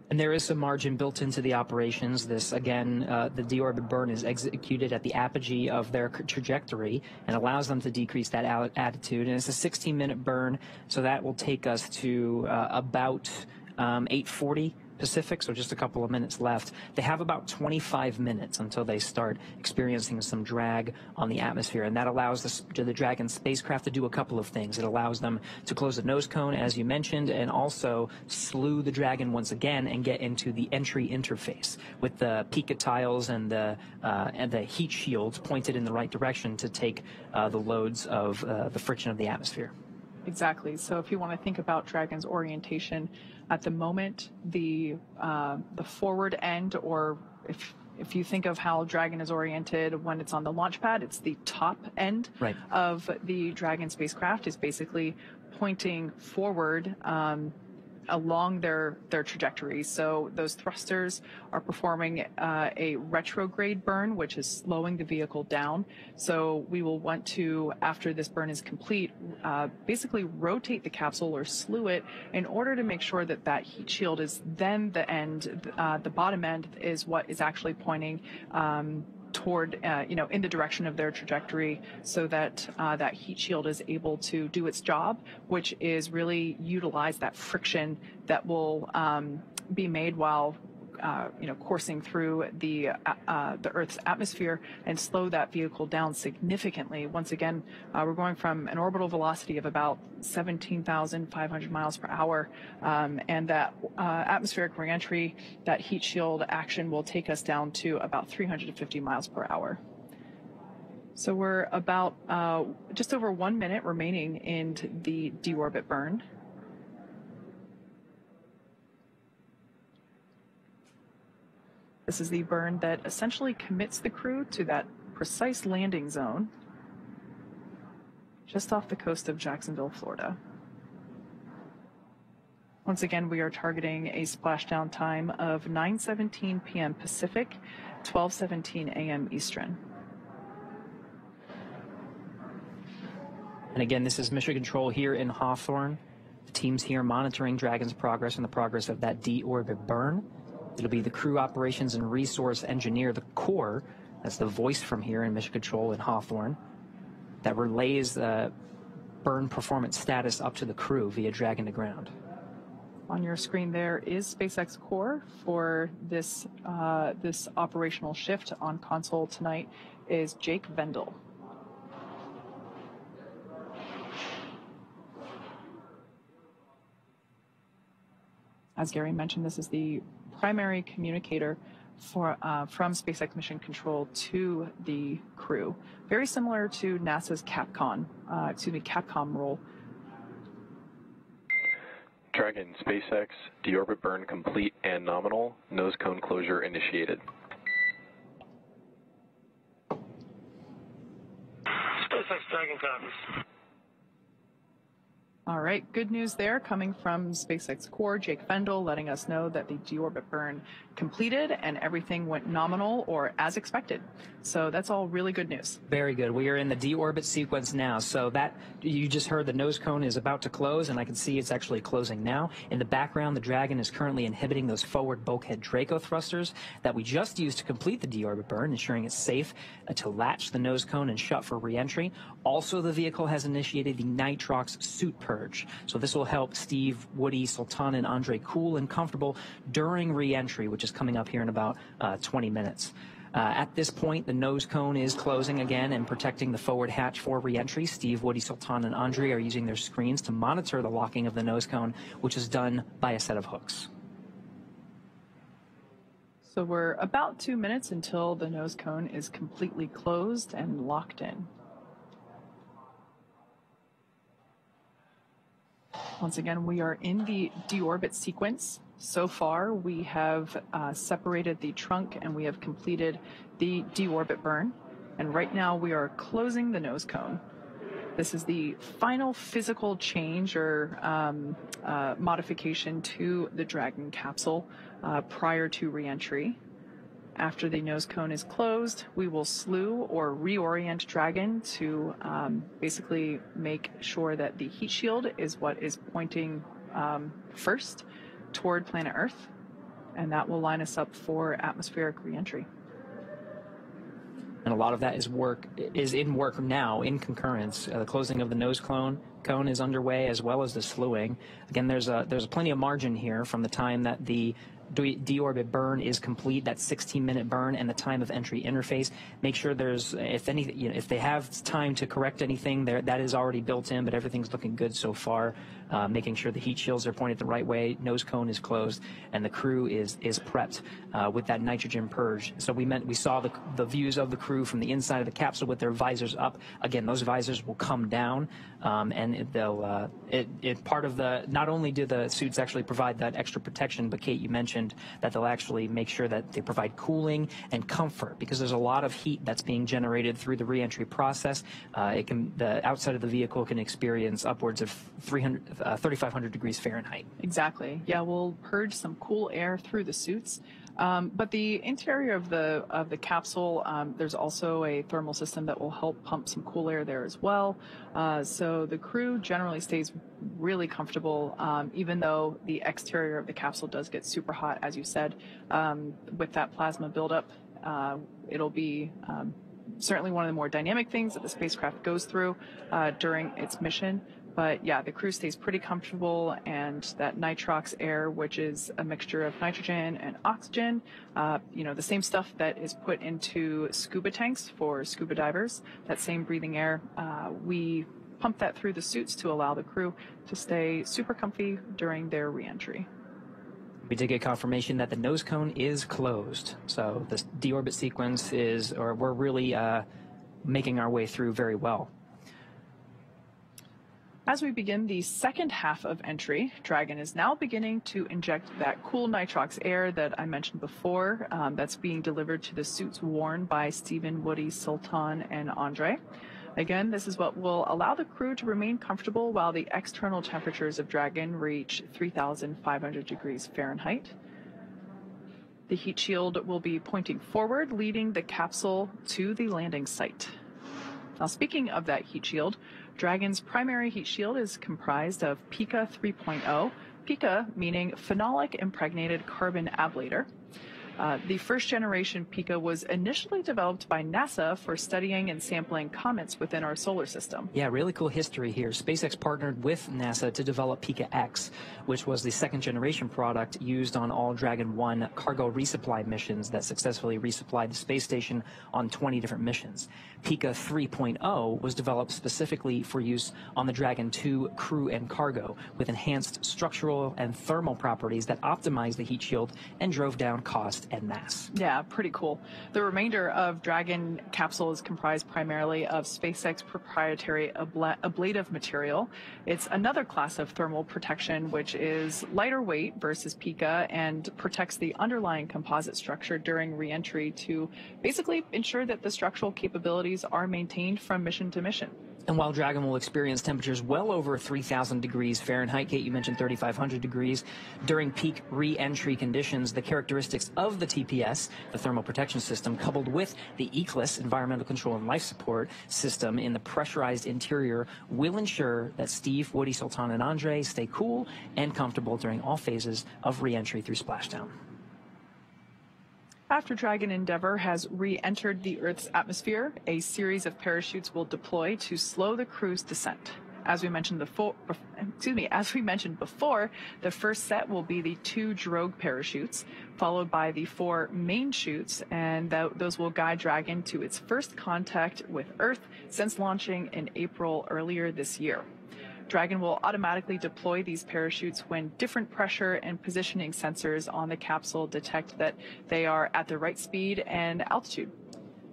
And there is some margin built into the operations. This, again, the deorbit burn is executed at the apogee of their trajectory and allows them to decrease that altitude. And it's a 16-minute burn, so that will take us to about 8:40 Pacific, so just a couple of minutes left. They have about 25 minutes until they start experiencing some drag on the atmosphere, and that allows the Dragon spacecraft to do a couple of things. It allows them to close the nose cone, as you mentioned, and also slew the Dragon once again and get into the entry interface with the pica tiles and the heat shields pointed in the right direction to take the loads of the friction of the atmosphere. Exactly. So if you want to think about Dragon's orientation at the moment, the forward end, or if you think of how Dragon is oriented when it's on the launch pad, it's the top end of the Dragon spacecraft is basically pointing forward along their trajectory. So those thrusters are performing a retrograde burn, which is slowing the vehicle down. So we will want to, after this burn is complete, basically rotate the capsule or slew it in order to make sure that that heat shield is then the end, the bottom end is what is actually pointing toward, in the direction of their trajectory, so that that heat shield is able to do its job, which is really utilize that friction that will be made while coursing through the Earth's atmosphere and slow that vehicle down significantly. Once again, we're going from an orbital velocity of about 17,500 miles per hour, and that atmospheric reentry, that heat shield action will take us down to about 350 miles per hour. So we're about just over 1 minute remaining in the deorbit burn. This is the burn that essentially commits the crew to that precise landing zone just off the coast of Jacksonville, Florida. Once again, we are targeting a splashdown time of 9:17 p.m. Pacific, 12:17 a.m. Eastern. And again, this is Mission Control here in Hawthorne. The team's here monitoring Dragon's progress and the progress of that deorbit burn. It'll be the Crew Operations and Resource Engineer, the core, that's the voice from here in Mission Control in Hawthorne, that relays the burn performance status up to the crew via Dragon to ground. On your screen there is SpaceX core for this this operational shift. On console tonight is Jake Vendel. As Gary mentioned, this is the primary communicator from SpaceX Mission Control to the crew, very similar to NASA's Capcom role. Dragon, SpaceX, deorbit burn complete and nominal. Nose cone closure initiated. SpaceX Dragon copies. All right, good news there coming from SpaceX Core, Jake Fendel, letting us know that the deorbit burn completed and everything went nominal or as expected. So that's all really good news. Very good. We are in the deorbit sequence now. So that you just heard the nose cone is about to close, and I can see it's actually closing now. In the background, the Dragon is currently inhibiting those forward bulkhead Draco thrusters that we just used to complete the deorbit burn, ensuring it's safe to latch the nose cone and shut for reentry. Also, the vehicle has initiated the nitrox suit purge. So this will help Steve, Woody, Sultan, and Andre cool and comfortable during reentry, which is coming up here in about 20 minutes. At this point, the nose cone is closing again and protecting the forward hatch for reentry. Steve, Woody, Sultan, and Andre are using their screens to monitor the locking of the nose cone, which is done by a set of hooks. So we're about 2 minutes until the nose cone is completely closed and locked in. Once again, we are in the deorbit sequence. So far, we have separated the trunk and we have completed the deorbit burn. And right now, we are closing the nose cone. This is the final physical change or modification to the Dragon capsule prior to reentry. After the nose cone is closed, we will slew or reorient Dragon to basically make sure that the heat shield is what is pointing first toward planet Earth, and that will line us up for atmospheric reentry. And a lot of that is in work now in concurrence. The closing of the nose cone is underway, as well as the slewing. Again, there's plenty of margin here from the time that the deorbit burn is complete, that 16-minute burn, and the time of entry interface. Make sure there's, if they have time to correct anything, that is already built in, but everything's looking good so far. Making sure the heat shields are pointed the right way, nose cone is closed, and the crew is prepped with that nitrogen purge. So we saw the views of the crew from the inside of the capsule with their visors up. Again, those visors will come down, and they'll part of the, not only do the suits actually provide that extra protection, but Kate, you mentioned that they'll actually make sure that they provide cooling and comfort, because there's a lot of heat that's being generated through the reentry process. The outside of the vehicle can experience upwards of 3,500 degrees Fahrenheit. Exactly. Yeah, we'll purge some cool air through the suits. But the interior of the capsule, there's also a thermal system that will help pump some cool air there as well. So the crew generally stays really comfortable, even though the exterior of the capsule does get super hot, as you said. With that plasma buildup, it'll be certainly one of the more dynamic things that the spacecraft goes through during its mission. But yeah, the crew stays pretty comfortable, and that nitrox air, which is a mixture of nitrogen and oxygen, the same stuff that is put into scuba tanks for scuba divers, that same breathing air, we pump that through the suits to allow the crew to stay super comfy during their reentry. We did get confirmation that the nose cone is closed. So the deorbit sequence we're really making our way through very well. As we begin the second half of entry, Dragon is now beginning to inject that cool nitrox air that I mentioned before, that's being delivered to the suits worn by Stephen, Woody, Sultan, and Andre. Again, this is what will allow the crew to remain comfortable while the external temperatures of Dragon reach 3,500 degrees Fahrenheit. The heat shield will be pointing forward, leading the capsule to the landing site. Now, speaking of that heat shield, Dragon's primary heat shield is comprised of Pica 3.0, Pica meaning phenolic impregnated carbon ablator. The first generation Pica was initially developed by NASA for studying and sampling comets within our solar system. Yeah, really cool history here. SpaceX partnered with NASA to develop Pica X, which was the second generation product used on all Dragon 1 cargo resupply missions that successfully resupplied the space station on 20 different missions. Pica 3.0 was developed specifically for use on the Dragon 2 crew and cargo, with enhanced structural and thermal properties that optimized the heat shield and drove down cost cost en masse. Yeah, pretty cool. The remainder of Dragon capsule is comprised primarily of SpaceX proprietary ablative material. It's another class of thermal protection, which is lighter weight versus Pika and protects the underlying composite structure during reentry to basically ensure that the structural capabilities are maintained from mission to mission. And while Dragon will experience temperatures well over 3,000 degrees Fahrenheit, Kate, you mentioned 3,500 degrees, during peak re-entry conditions, the characteristics of the TPS, the thermal protection system, coupled with the ECLIS, environmental control and life support system in the pressurized interior, will ensure that Steve, Woody, Sultan, and Andre stay cool and comfortable during all phases of re-entry through splashdown. After Dragon Endeavour has re-entered the Earth's atmosphere, a series of parachutes will deploy to slow the crew's descent. As we mentioned before, the first set will be the 2 drogue parachutes, followed by the 4 main chutes, and those will guide Dragon to its first contact with Earth since launching in April earlier this year. Dragon will automatically deploy these parachutes when different pressure and positioning sensors on the capsule detect that they are at the right speed and altitude.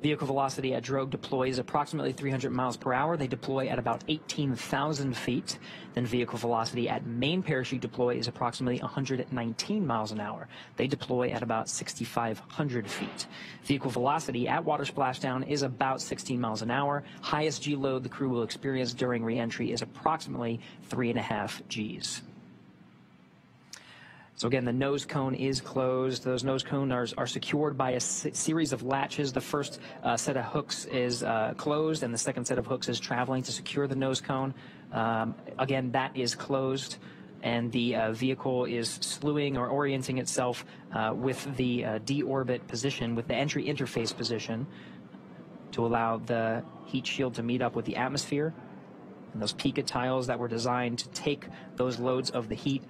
Vehicle velocity at drogue deploy is approximately 300 miles per hour. They deploy at about 18,000 feet. Then vehicle velocity at main parachute deploy is approximately 119 miles an hour. They deploy at about 6,500 feet. Vehicle velocity at water splashdown is about 16 miles an hour. Highest G load the crew will experience during re-entry is approximately 3.5 Gs. So again, the nose cone is closed. Those nose cones are secured by a series of latches. The first set of hooks is closed, and the second set of hooks is traveling to secure the nose cone. Again, that is closed, and the vehicle is slewing or orienting itself with the deorbit position, with the entry interface position, to allow the heat shield to meet up with the atmosphere. And those Pika tiles that were designed to take those loads of the heat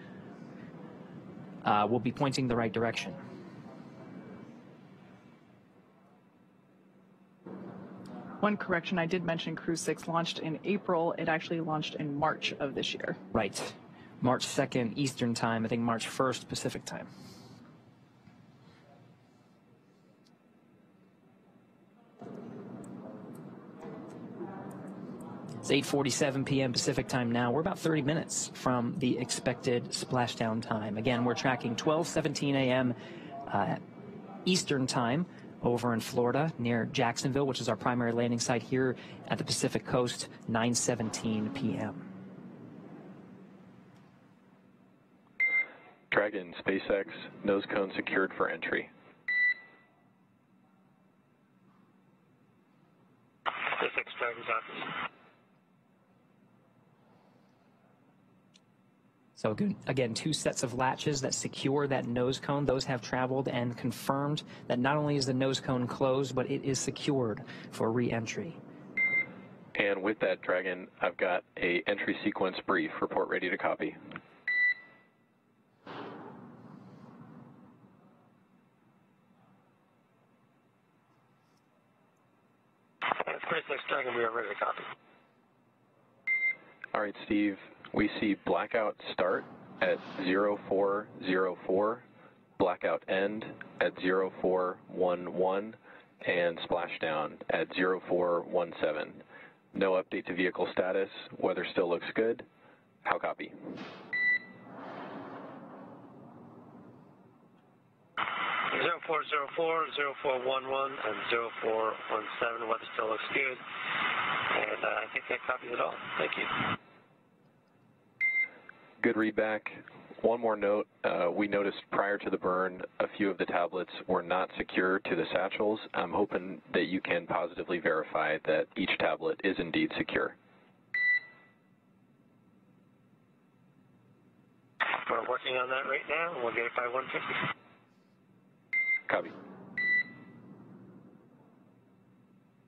will be pointing the right direction. One correction, I did mention Crew-6 launched in April. It actually launched in March of this year. Right. March 2nd Eastern Time, I think March 1st Pacific Time. It's 8:47 p.m. Pacific Time now. We're about 30 minutes from the expected splashdown time. Again, we're tracking 12:17 a.m. Eastern Time over in Florida near Jacksonville, which is our primary landing site here at the Pacific Coast, 9:17 p.m. Dragon, SpaceX, nose cone secured for entry. SpaceX Dragon's office. So again, 2 sets of latches that secure that nose cone. Those have traveled and confirmed that not only is the nose cone closed, but it is secured for re-entry. And with that, Dragon, I've got a entry sequence brief. Report ready to copy. SpaceX Dragon, we are ready to copy. All right, Steve. We see blackout start at 0404, blackout end at 0411, and splashdown at 0417. No update to vehicle status. Weather still looks good. How copy? Zero 0404, 0411, and 0417. Weather still looks good. And I think that copies it all. Thank you. Good readback. One more note, we noticed prior to the burn a few of the tablets were not secure to the satchels. I'm hoping that you can positively verify that each tablet is indeed secure. We're working on that right now, and we'll get it by 150. Copy.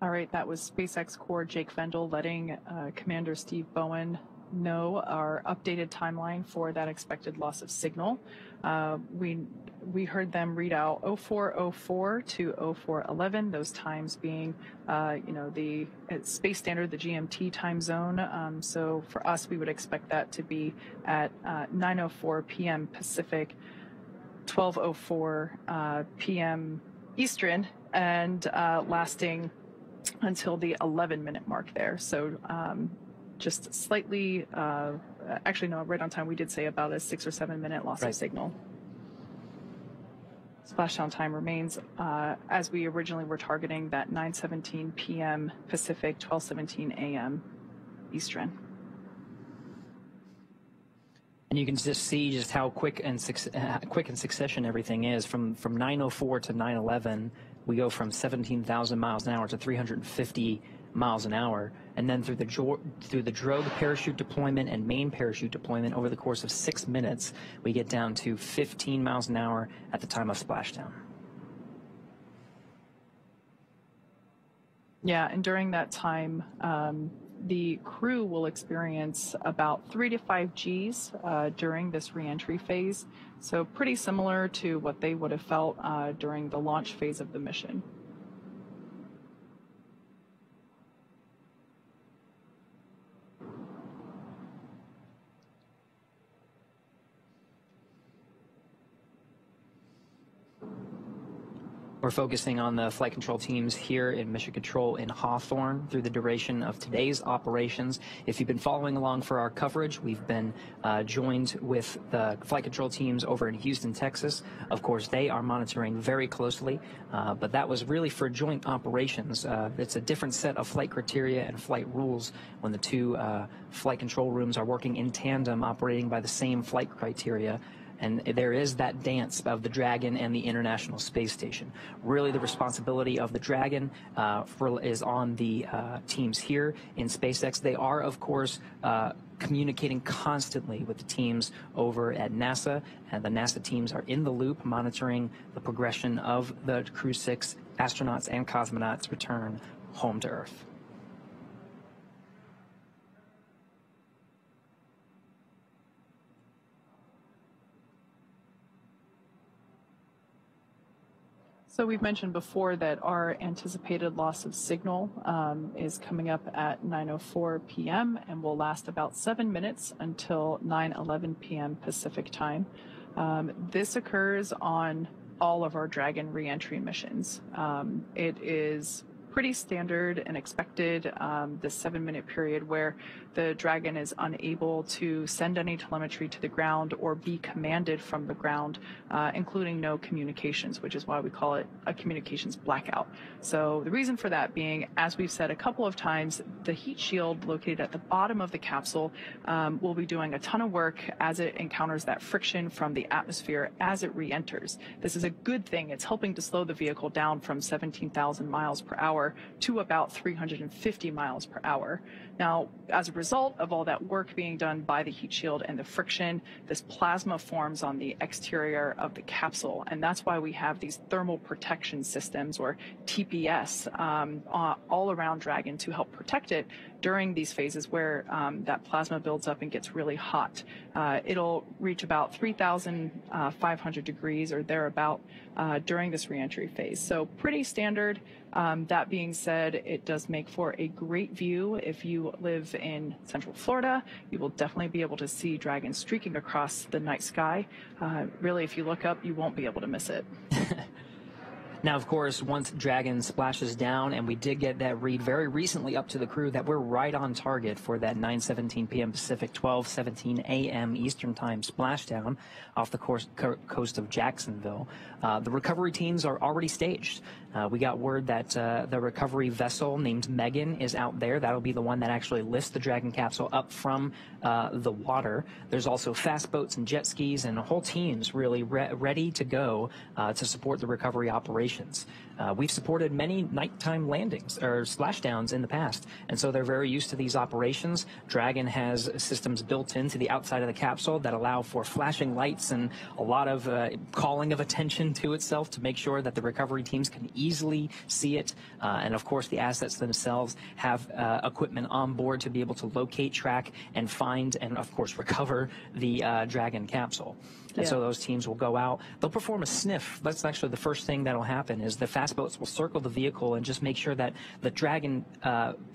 All right, that was SpaceX Core Jake Vendel letting Commander Steve Bowen know our updated timeline for that expected loss of signal. We heard them read out 0404 to 0411, those times being, the space standard, the GMT time zone. So for us, we would expect that to be at 9:04 p.m. Pacific. 12:04 p.m. Eastern, and lasting until the 11-minute mark there. So just slightly, actually no, right on time. We did say about a 6 or 7 minute loss of signal. Splashdown time remains as we originally were targeting, that 9:17 p.m. Pacific, 12:17 a.m. Eastern. And you can just see just how quick in succession everything is. From 9:04 to 9:11, we go from 17,000 miles an hour to 350 miles an hour, and then through the drogue parachute deployment and main parachute deployment over the course of 6 minutes, we get down to 15 miles an hour at the time of splashdown. Yeah, and during that time, the crew will experience about 3 to 5 Gs during this reentry phase. So pretty similar to what they would have felt during the launch phase of the mission. We're focusing on the flight control teams here in Mission Control in Hawthorne through the duration of today's operations. If you've been following along for our coverage, we've been joined with the flight control teams over in Houston, Texas. Of course, they are monitoring very closely, but that was really for joint operations. It's a different set of flight criteria and flight rules when the two flight control rooms are working in tandem, operating by the same flight criteria. And there is that dance of the Dragon and the International Space Station. Really, the responsibility of the Dragon is on the teams here in SpaceX. They are, of course, communicating constantly with the teams over at NASA, and the NASA teams are in the loop monitoring the progression of the Crew-6 astronauts and cosmonauts' return home to Earth. So we've mentioned before that our anticipated loss of signal is coming up at 9:04 p.m. and will last about 7 minutes until 9:11 p.m. Pacific time. This occurs on all of our Dragon reentry missions. It is pretty standard and expected, this 7-minute period where the Dragon is unable to send any telemetry to the ground or be commanded from the ground, including no communications, which is why we call it a communications blackout. So the reason for that being, as we've said a couple of times, the heat shield located at the bottom of the capsule will be doing a ton of work as it encounters that friction from the atmosphere as it re-enters. This is a good thing. It's helping to slow the vehicle down from 17,000 miles per hour to about 350 miles per hour. Now, as a result of all that work being done by the heat shield and the friction, this plasma forms on the exterior of the capsule, and that's why we have these thermal protection systems, or TPS, all around Dragon to help protect it during these phases where that plasma builds up and gets really hot. It'll reach about 3,500 degrees or thereabout during this reentry phase. So pretty standard. That being said, it does make for a great view. If you live in Central Florida, you will definitely be able to see Dragon streaking across the night sky. Really, if you look up, you won't be able to miss it. Now, of course, once Dragon splashes down, and we did get that read very recently up to the crew that we're right on target for that 9:17 p.m. Pacific, 12:17 a.m. Eastern Time splashdown off the coast of Jacksonville. The recovery teams are already staged. We got word that the recovery vessel named Megan is out there. That'll be the one that actually lifts the Dragon capsule up from the water. There's also fast boats and jet skis and whole teams really ready to go to support the recovery operations. We've supported many nighttime landings or splashdowns in the past, and so they're very used to these operations. Dragon has systems built into the outside of the capsule that allow for flashing lights and a lot of calling of attention to itself to make sure that the recovery teams can easily see it. And of course, the assets themselves have equipment on board to be able to locate, track, and find, and of course, recover the Dragon capsule. And so those teams will go out. They'll perform a sniff. That's actually the first thing that'll happen is the fast fast boats will circle the vehicle and just make sure that the Dragon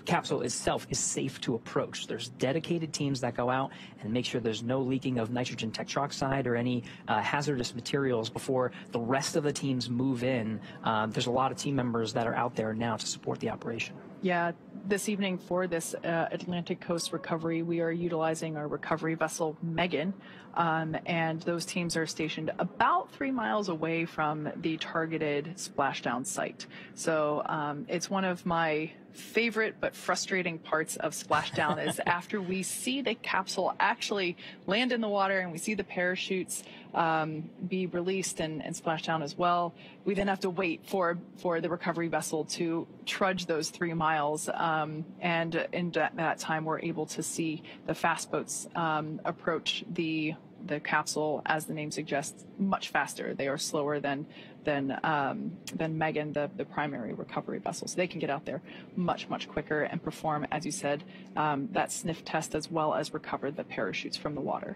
capsule itself is safe to approach. There's dedicated teams that go out and make sure there's no leaking of nitrogen tetroxide or any hazardous materials before the rest of the teams move in. There's a lot of team members that are out there now to support the operation. Yeah, this evening for this Atlantic Coast recovery, we are utilizing our recovery vessel Megan, and those teams are stationed about 3 miles away from the targeted splashdown site. So it's one of my favorite but frustrating parts of splashdown is after we see the capsule actually land in the water and we see the parachutes be released and splash down as well, we then have to wait for the recovery vessel to trudge those 3 miles, and in that time we're able to see the fast boats approach the capsule, as the name suggests, much faster. They are slower than Megan, the primary recovery vessel. So they can get out there much quicker and perform, as you said, that sniff test as well as recover the parachutes from the water.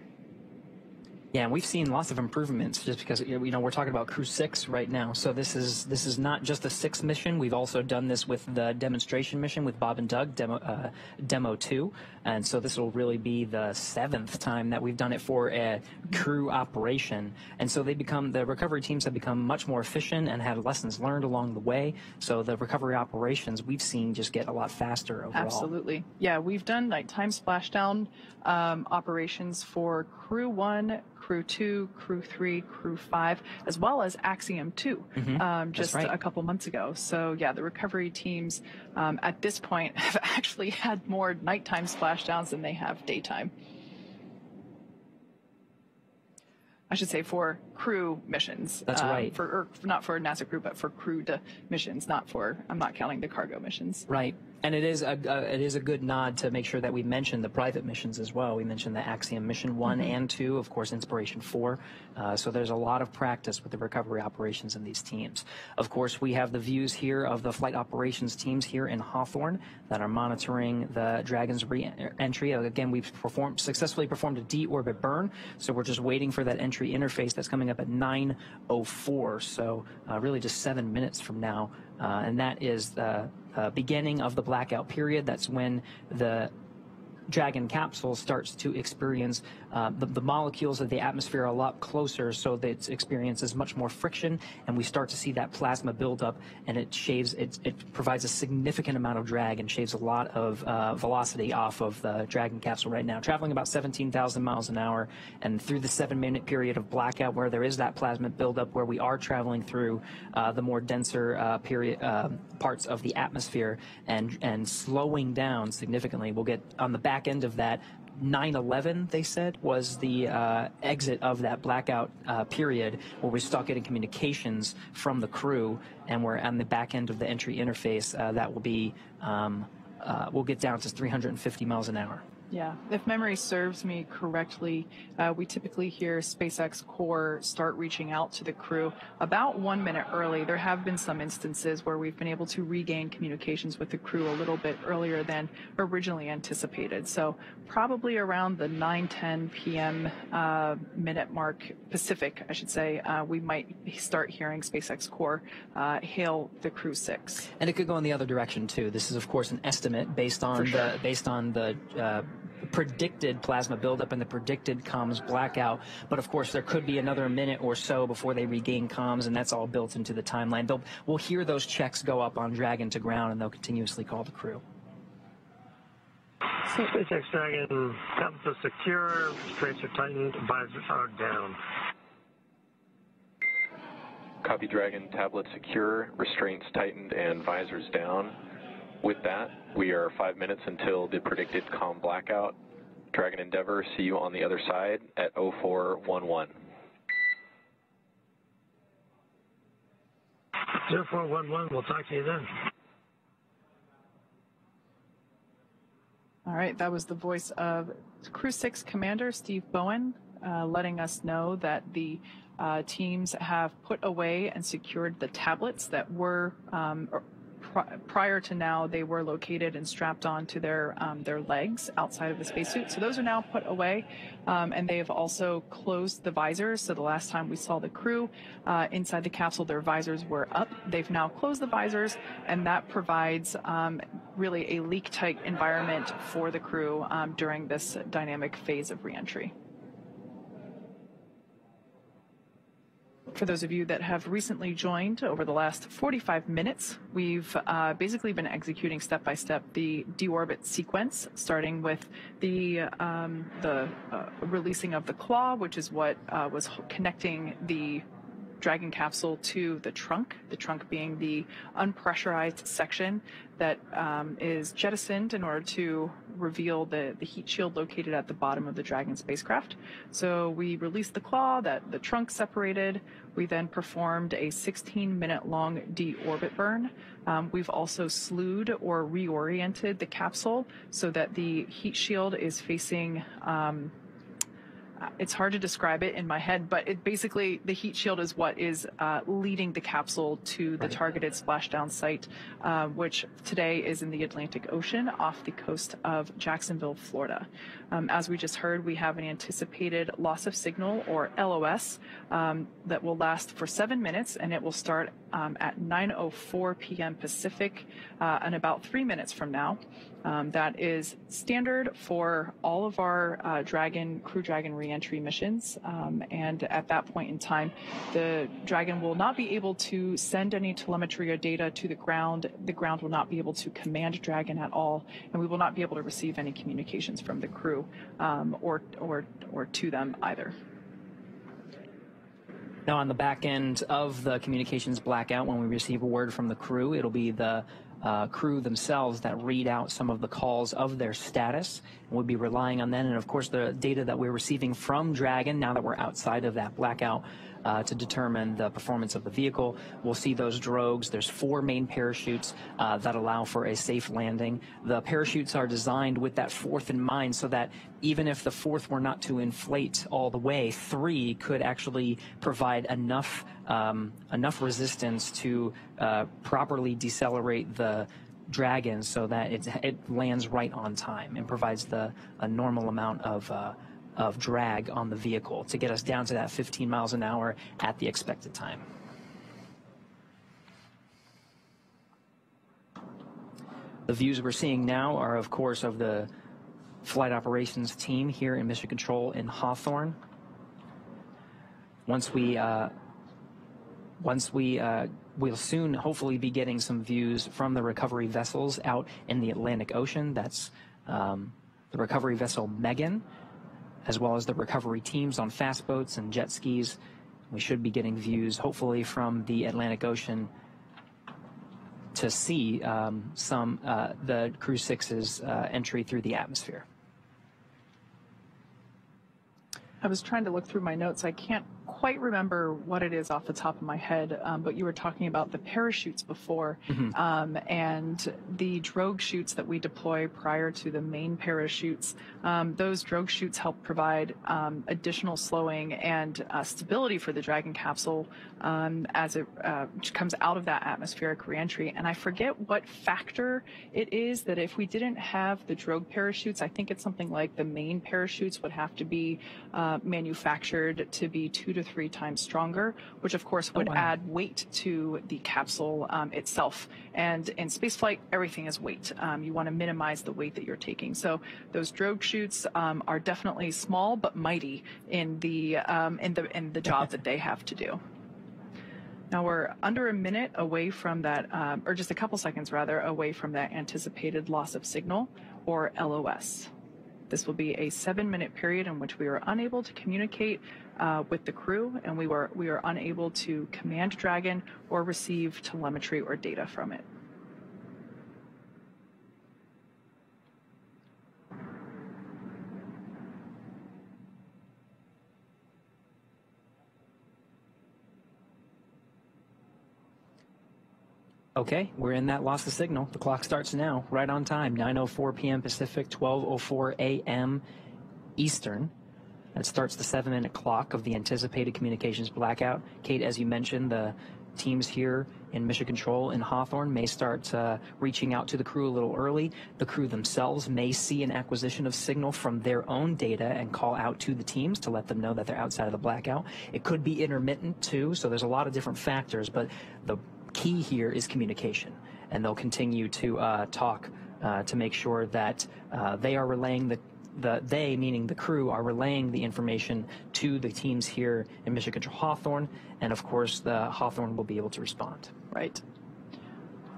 Yeah, and we've seen lots of improvements just because, you know, we're talking about Crew-6 right now. So this is not just a 6 mission. We've also done this with the demonstration mission with Bob and Doug, Demo 2. And so this will really be the 7th time that we've done it for a crew operation. And so the recovery teams have become much more efficient and had lessons learned along the way. So the recovery operations we've seen just get a lot faster overall. Absolutely. Yeah, we've done nighttime splashdown operations for Crew 1, Crew 2, Crew 3, Crew 5, as well as Axiom 2, just a couple months ago. So yeah, the recovery teams at this point have actually had more nighttime splashdowns than they have daytime. I should say for crew missions. That's right. Not for NASA crew, but for crewed missions, I'm not counting the cargo missions. Right. And it is a good nod to make sure that we mention the private missions as well. We mentioned the Axiom mission 1 and 2, of course, Inspiration 4. So there's a lot of practice with the recovery operations in these teams. Of course, we have the views here of the flight operations teams here in Hawthorne that are monitoring the Dragon's re-entry. Again, we've successfully performed a deorbit burn, so we're just waiting for that entry interface that's coming up at 9:04. So really just 7 minutes from now, and that is the beginning of the blackout period. That's when the Dragon capsule starts to experience the molecules of the atmosphere a lot closer, so that it experiences much more friction, and we start to see that plasma build up, and it provides a significant amount of drag and shaves a lot of velocity off of the Dragon capsule right now, traveling about 17,000 miles an hour. And through the 7-minute period of blackout, where there is that plasma buildup, where we are traveling through the more denser parts of the atmosphere and slowing down significantly, we'll get on the back end of that. 9/11, they said, was the exit of that blackout period, where we start getting communications from the crew, and we're on the back end of the entry interface. That will be, we'll get down to 350 miles an hour. Yeah, if memory serves me correctly, we typically hear SpaceX Core start reaching out to the crew about 1 minute early. There have been some instances where we've been able to regain communications with the crew a little bit earlier than originally anticipated. So probably around the 9:10 p.m. Minute mark, Pacific, I should say, we might start hearing SpaceX Core hail the Crew-6. And it could go in the other direction too. This is, of course, an estimate based on the predicted plasma buildup and the predicted comms blackout. But of course, there could be another minute or so before they regain comms, and that's all built into the timeline. We'll hear those checks go up on Dragon to ground, and they'll continuously call the crew. SpaceX Dragon, compass is secure, restraints are tightened, visors are down. Copy, Dragon, tablet secure, restraints tightened, and visors down. With that, we are 5 minutes until the predicted comm blackout. Dragon Endeavour, see you on the other side at 0411. 0411, we'll talk to you then. All right, that was the voice of Crew-6 Commander Steve Bowen, letting us know that the teams have put away and secured the tablets that were prior to now, they were located and strapped onto their legs outside of the spacesuit. So those are now put away, and they have also closed the visors. So the last time we saw the crew inside the capsule, their visors were up. They've now closed the visors, and that provides really a leak-tight environment for the crew during this dynamic phase of reentry. For those of you that have recently joined over the last 45 minutes, we've basically been executing step-by-step the deorbit sequence, starting with the releasing of the claw, which is what was connecting the Dragon capsule to the trunk being the unpressurized section that is jettisoned in order to reveal the heat shield located at the bottom of the Dragon spacecraft. So we released the claw, the trunk separated. We then performed a 16-minute long deorbit burn. We've also slewed or reoriented the capsule so that the heat shield is facing it's hard to describe it in my head, but it basically, the heat shield is what is leading the capsule to the targeted splashdown site, which today is in the Atlantic Ocean off the coast of Jacksonville, Florida. As we just heard, we have an anticipated loss of signal, or LOS, that will last for 7 minutes, and it will start at 9:04 p.m. Pacific in about 3 minutes from now. That is standard for all of our Crew Dragon reentry missions, and at that point in time, the Dragon will not be able to send any telemetry or data to the ground. The ground will not be able to command Dragon at all, and we will not be able to receive any communications from the crew or to them either. Now, on the back end of the communications blackout, when we receive a word from the crew, it'll be the crew themselves that read out some of the calls of their status, and we'll be relying on that. And of course, the data that we're receiving from Dragon, now that we're outside of that blackout, to determine the performance of the vehicle. We'll see those drogues. There's 4 main parachutes that allow for a safe landing. The parachutes are designed with that 4th in mind, so that even if the 4th were not to inflate all the way, 3 could actually provide enough resistance to properly decelerate the Dragon so that it lands right on time and provides a normal amount of drag on the vehicle to get us down to that 15 miles an hour at the expected time. The views we're seeing now are, of course, of the flight operations team here in Mission Control in Hawthorne. We'll soon hopefully be getting some views from the recovery vessels out in the Atlantic Ocean. That's the recovery vessel Megan, as well as the recovery teams on fast boats and jet skis. We should be getting views, hopefully, from the Atlantic Ocean to see the Crew-6's entry through the atmosphere. I was trying to look through my notes. I can't quite remember what it is off the top of my head, but you were talking about the parachutes before, and the drogue chutes that we deploy prior to the main parachutes. Those drogue chutes help provide additional slowing and stability for the Dragon capsule as it comes out of that atmospheric reentry. And I forget what factor it is that if we didn't have the drogue parachutes, I think it's something like the main parachutes would have to be manufactured to be 2 to 3 times stronger, which of course would add weight to the capsule itself. And in spaceflight, everything is weight. You want to minimize the weight that you're taking. So those drogue chutes are definitely small but mighty in the job that they have to do. Now we're under a minute away from that, or just a couple seconds rather, away from that anticipated loss of signal, or LOS. This will be a 7-minute period in which we are unable to communicate with the crew, and we are unable to command Dragon or receive telemetry or data from it. Okay, we're in that loss of signal. The clock starts now, right on time, 9:04 p.m. Pacific, 12:04 a.m. Eastern. That starts the 7-minute clock of the anticipated communications blackout. Kate, as you mentioned, the teams here in Mission Control in Hawthorne may start reaching out to the crew a little early. The crew themselves may see an acquisition of signal from their own data and call out to the teams to let them know that they're outside of the blackout. It could be intermittent too, so there's a lot of different factors, but the key here is communication, and they'll continue to talk to make sure that they are relaying they, meaning the crew, are relaying the information to the teams here in Mission Control Hawthorne, and of course the Hawthorne will be able to respond. Right.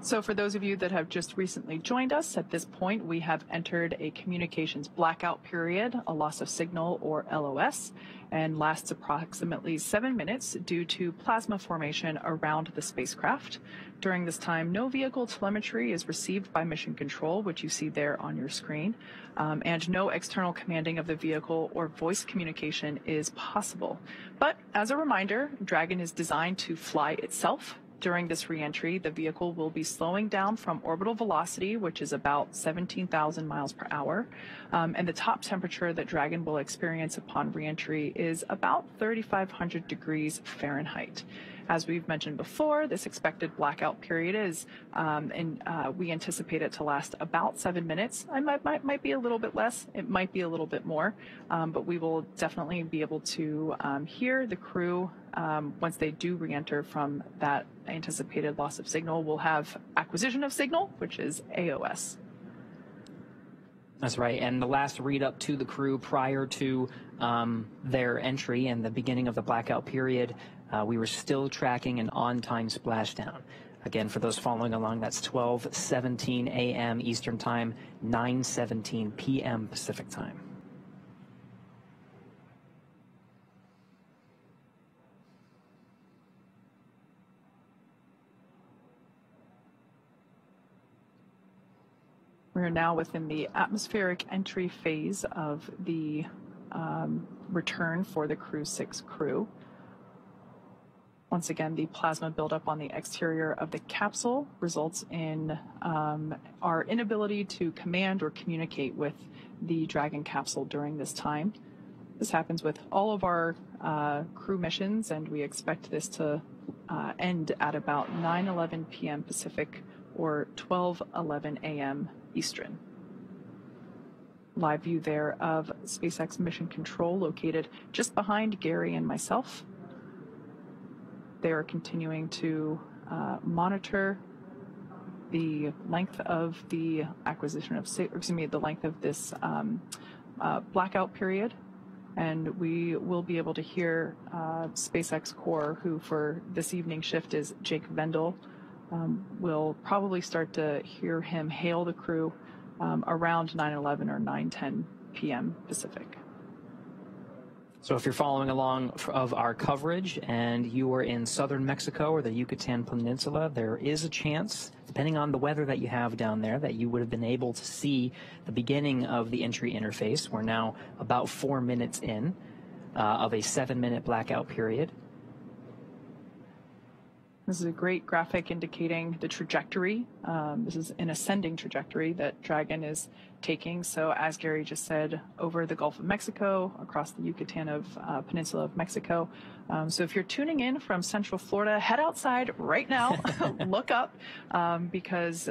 So for those of you that have just recently joined us, at this point we have entered a communications blackout period, a loss of signal or LOS, and lasts approximately 7 minutes due to plasma formation around the spacecraft. During this time, no vehicle telemetry is received by Mission Control, which you see there on your screen, and no external commanding of the vehicle or voice communication is possible. But as a reminder, Dragon is designed to fly itself. During this reentry, the vehicle will be slowing down from orbital velocity, which is about 17,000 miles per hour, and the top temperature that Dragon will experience upon reentry is about 3,500 degrees Fahrenheit. As we've mentioned before, this expected blackout period is, we anticipate it to last about 7 minutes. It might be a little bit less, it might be a little bit more, but we will definitely be able to hear the crew once they do re-enter from that anticipated loss of signal. We'll have acquisition of signal, which is AOS. That's right, and the last read up to the crew prior to their entry and the beginning of the blackout period, we were still tracking an on-time splashdown. Again, for those following along, that's 12:17 a.m. Eastern Time, 9:17 p.m. Pacific Time. We're now within the atmospheric entry phase of the return for the Crew-6 crew. Once again, the plasma buildup on the exterior of the capsule results in our inability to command or communicate with the Dragon capsule during this time. This happens with all of our crew missions, and we expect this to end at about 9:11 p.m. Pacific or 12:11 a.m. Eastern. Live view there of SpaceX Mission Control located just behind Gary and myself. They are continuing to monitor the length of the acquisition of, the length of this blackout period, and we will be able to hear SpaceX Core, who for this evening shift is Jake Vendel. We'll probably start to hear him hail the crew around 9:11 or 9:10 p.m. Pacific. So if you're following along of our coverage and you are in southern Mexico or the Yucatan Peninsula, there is a chance, depending on the weather that you have down there, that you would have been able to see the beginning of the entry interface. We're now about 4 minutes in of a 7-minute blackout period. This is a great graphic indicating the trajectory. This is an ascending trajectory that Dragon is taking. So as Gary just said, over the Gulf of Mexico, across the Yucatan Peninsula of Mexico. So if you're tuning in from Central Florida, head outside right now, look up, because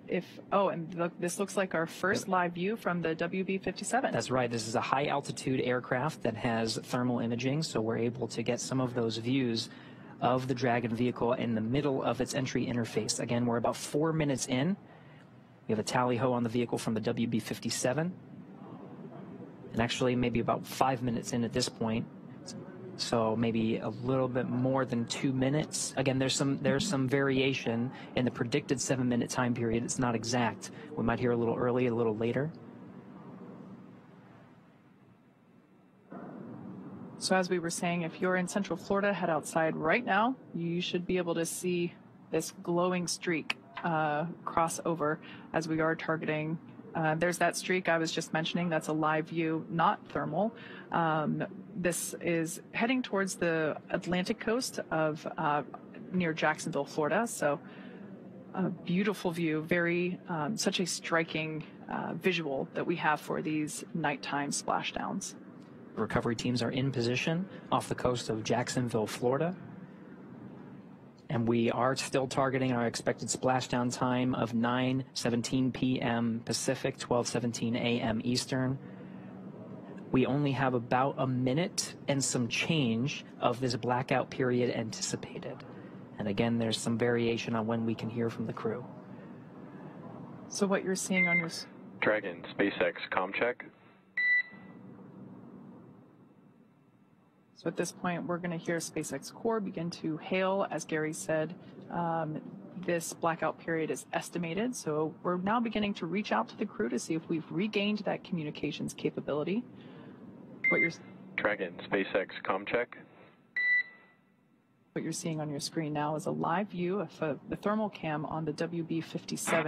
this looks like our first live view from the WB-57. That's right. This is a high altitude aircraft that has thermal imaging, so we're able to get some of those views of the Dragon vehicle in the middle of its entry interface. Again, we're about 4 minutes in. We have a tally-ho on the vehicle from the WB-57. And actually maybe about 5 minutes in at this point. So maybe a little bit more than 2 minutes. Again, there's some variation in the predicted 7-minute time period. It's not exact. We might hear a little early, a little later. So as we were saying, if you're in Central Florida, head outside right now. You should be able to see this glowing streak cross over as we are targeting. There's that streak I was just mentioning. That's a live view, not thermal. This is heading towards the Atlantic coast of near Jacksonville, Florida. So a beautiful view, such a striking visual that we have for these nighttime splashdowns. Recovery teams are in position off the coast of Jacksonville, Florida. And we are still targeting our expected splashdown time of 9:17 p.m. Pacific, 12:17 a.m. Eastern. We only have about a minute and some change of this blackout period anticipated. And again, there's some variation on when we can hear from the crew. So what you're seeing on your... Dragon, SpaceX, comm check. So at this point, we're going to hear SpaceX Core begin to hail. As Gary said, this blackout period is estimated. So we're now beginning to reach out to the crew to see if we've regained that communications capability. Dragon, SpaceX, comm check. What you're seeing on your screen now is a live view of the thermal cam on the WB-57.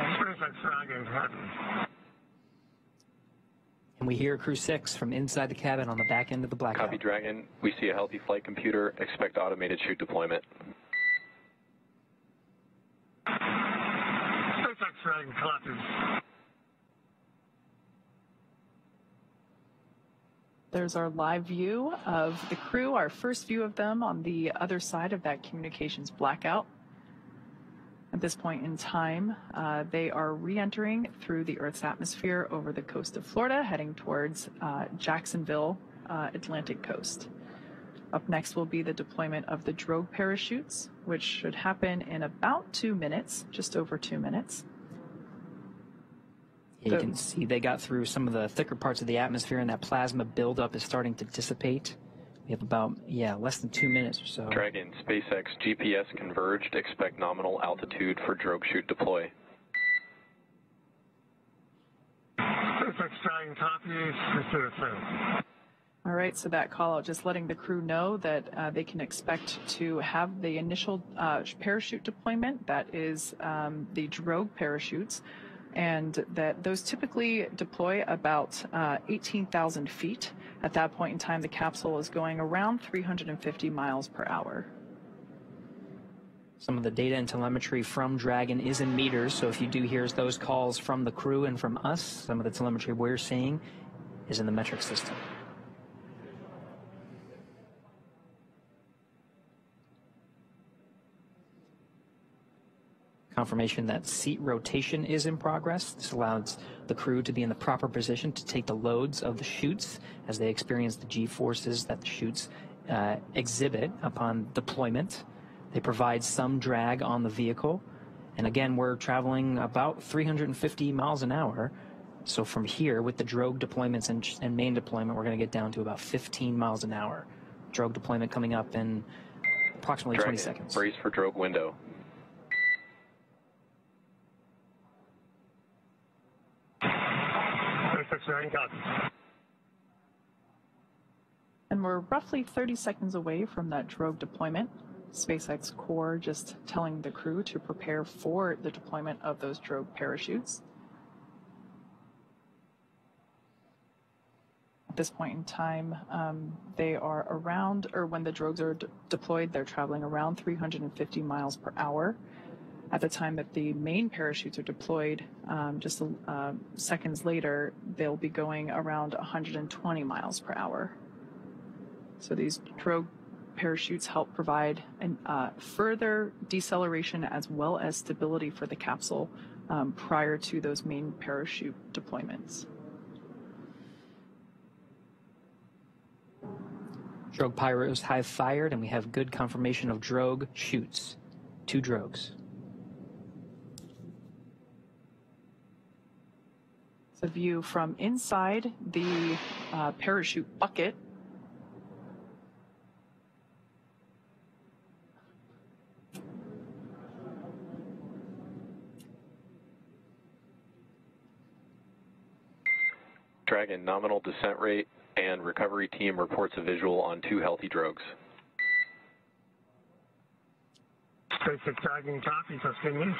And we hear Crew-6 from inside the cabin on the back end of the blackout. Copy, Dragon. We see a healthy flight computer. Expect automated chute deployment. SpaceX Dragon, copy. There's our live view of the crew, our first view of them on the other side of that communications blackout. At this point in time, they are re-entering through the Earth's atmosphere over the coast of Florida, heading towards Jacksonville, Atlantic coast. Up next will be the deployment of the drogue parachutes, which should happen in about 2 minutes, just over 2 minutes. You can see they got through some of the thicker parts of the atmosphere, and that plasma buildup is starting to dissipate. We have about, less than 2 minutes or so. Dragon, SpaceX, GPS converged. Expect nominal altitude for drogue chute deploy. SpaceX Dragon, copy. All right, so that call out just letting the crew know that they can expect to have the initial parachute deployment, that is the drogue parachutes, and that those typically deploy about 18,000 feet. At that point in time, the capsule is going around 350 miles per hour. Some of the data and telemetry from Dragon is in meters, so if you do hear those calls from the crew and from us, some of the telemetry we're seeing is in the metric system. Confirmation that seat rotation is in progress. This allows the crew to be in the proper position to take the loads of the chutes as they experience the G-forces that the chutes exhibit upon deployment. They provide some drag on the vehicle. And again, we're traveling about 350 miles an hour. So from here, with the drogue deployments and main deployment, we're going to get down to about 15 miles an hour. Drogue deployment coming up in approximately 20 seconds. Brace for drogue window. And we're roughly 30 seconds away from that drogue deployment. SpaceX Core just telling the crew to prepare for the deployment of those drogue parachutes. At this point in time, they are around, or when the drogues are deployed, they're traveling around 350 miles per hour. At the time that the main parachutes are deployed, just seconds later, they'll be going around 120 miles per hour. So these drogue parachutes help provide further deceleration as well as stability for the capsule prior to those main parachute deployments. Drogue pyros have fired, and we have good confirmation of drogue chutes. 2 drogues. It's a view from inside the parachute bucket. Dragon, nominal descent rate and recovery team reports a visual on 2 healthy drogues. SpaceX Dragon, copy. That's good news.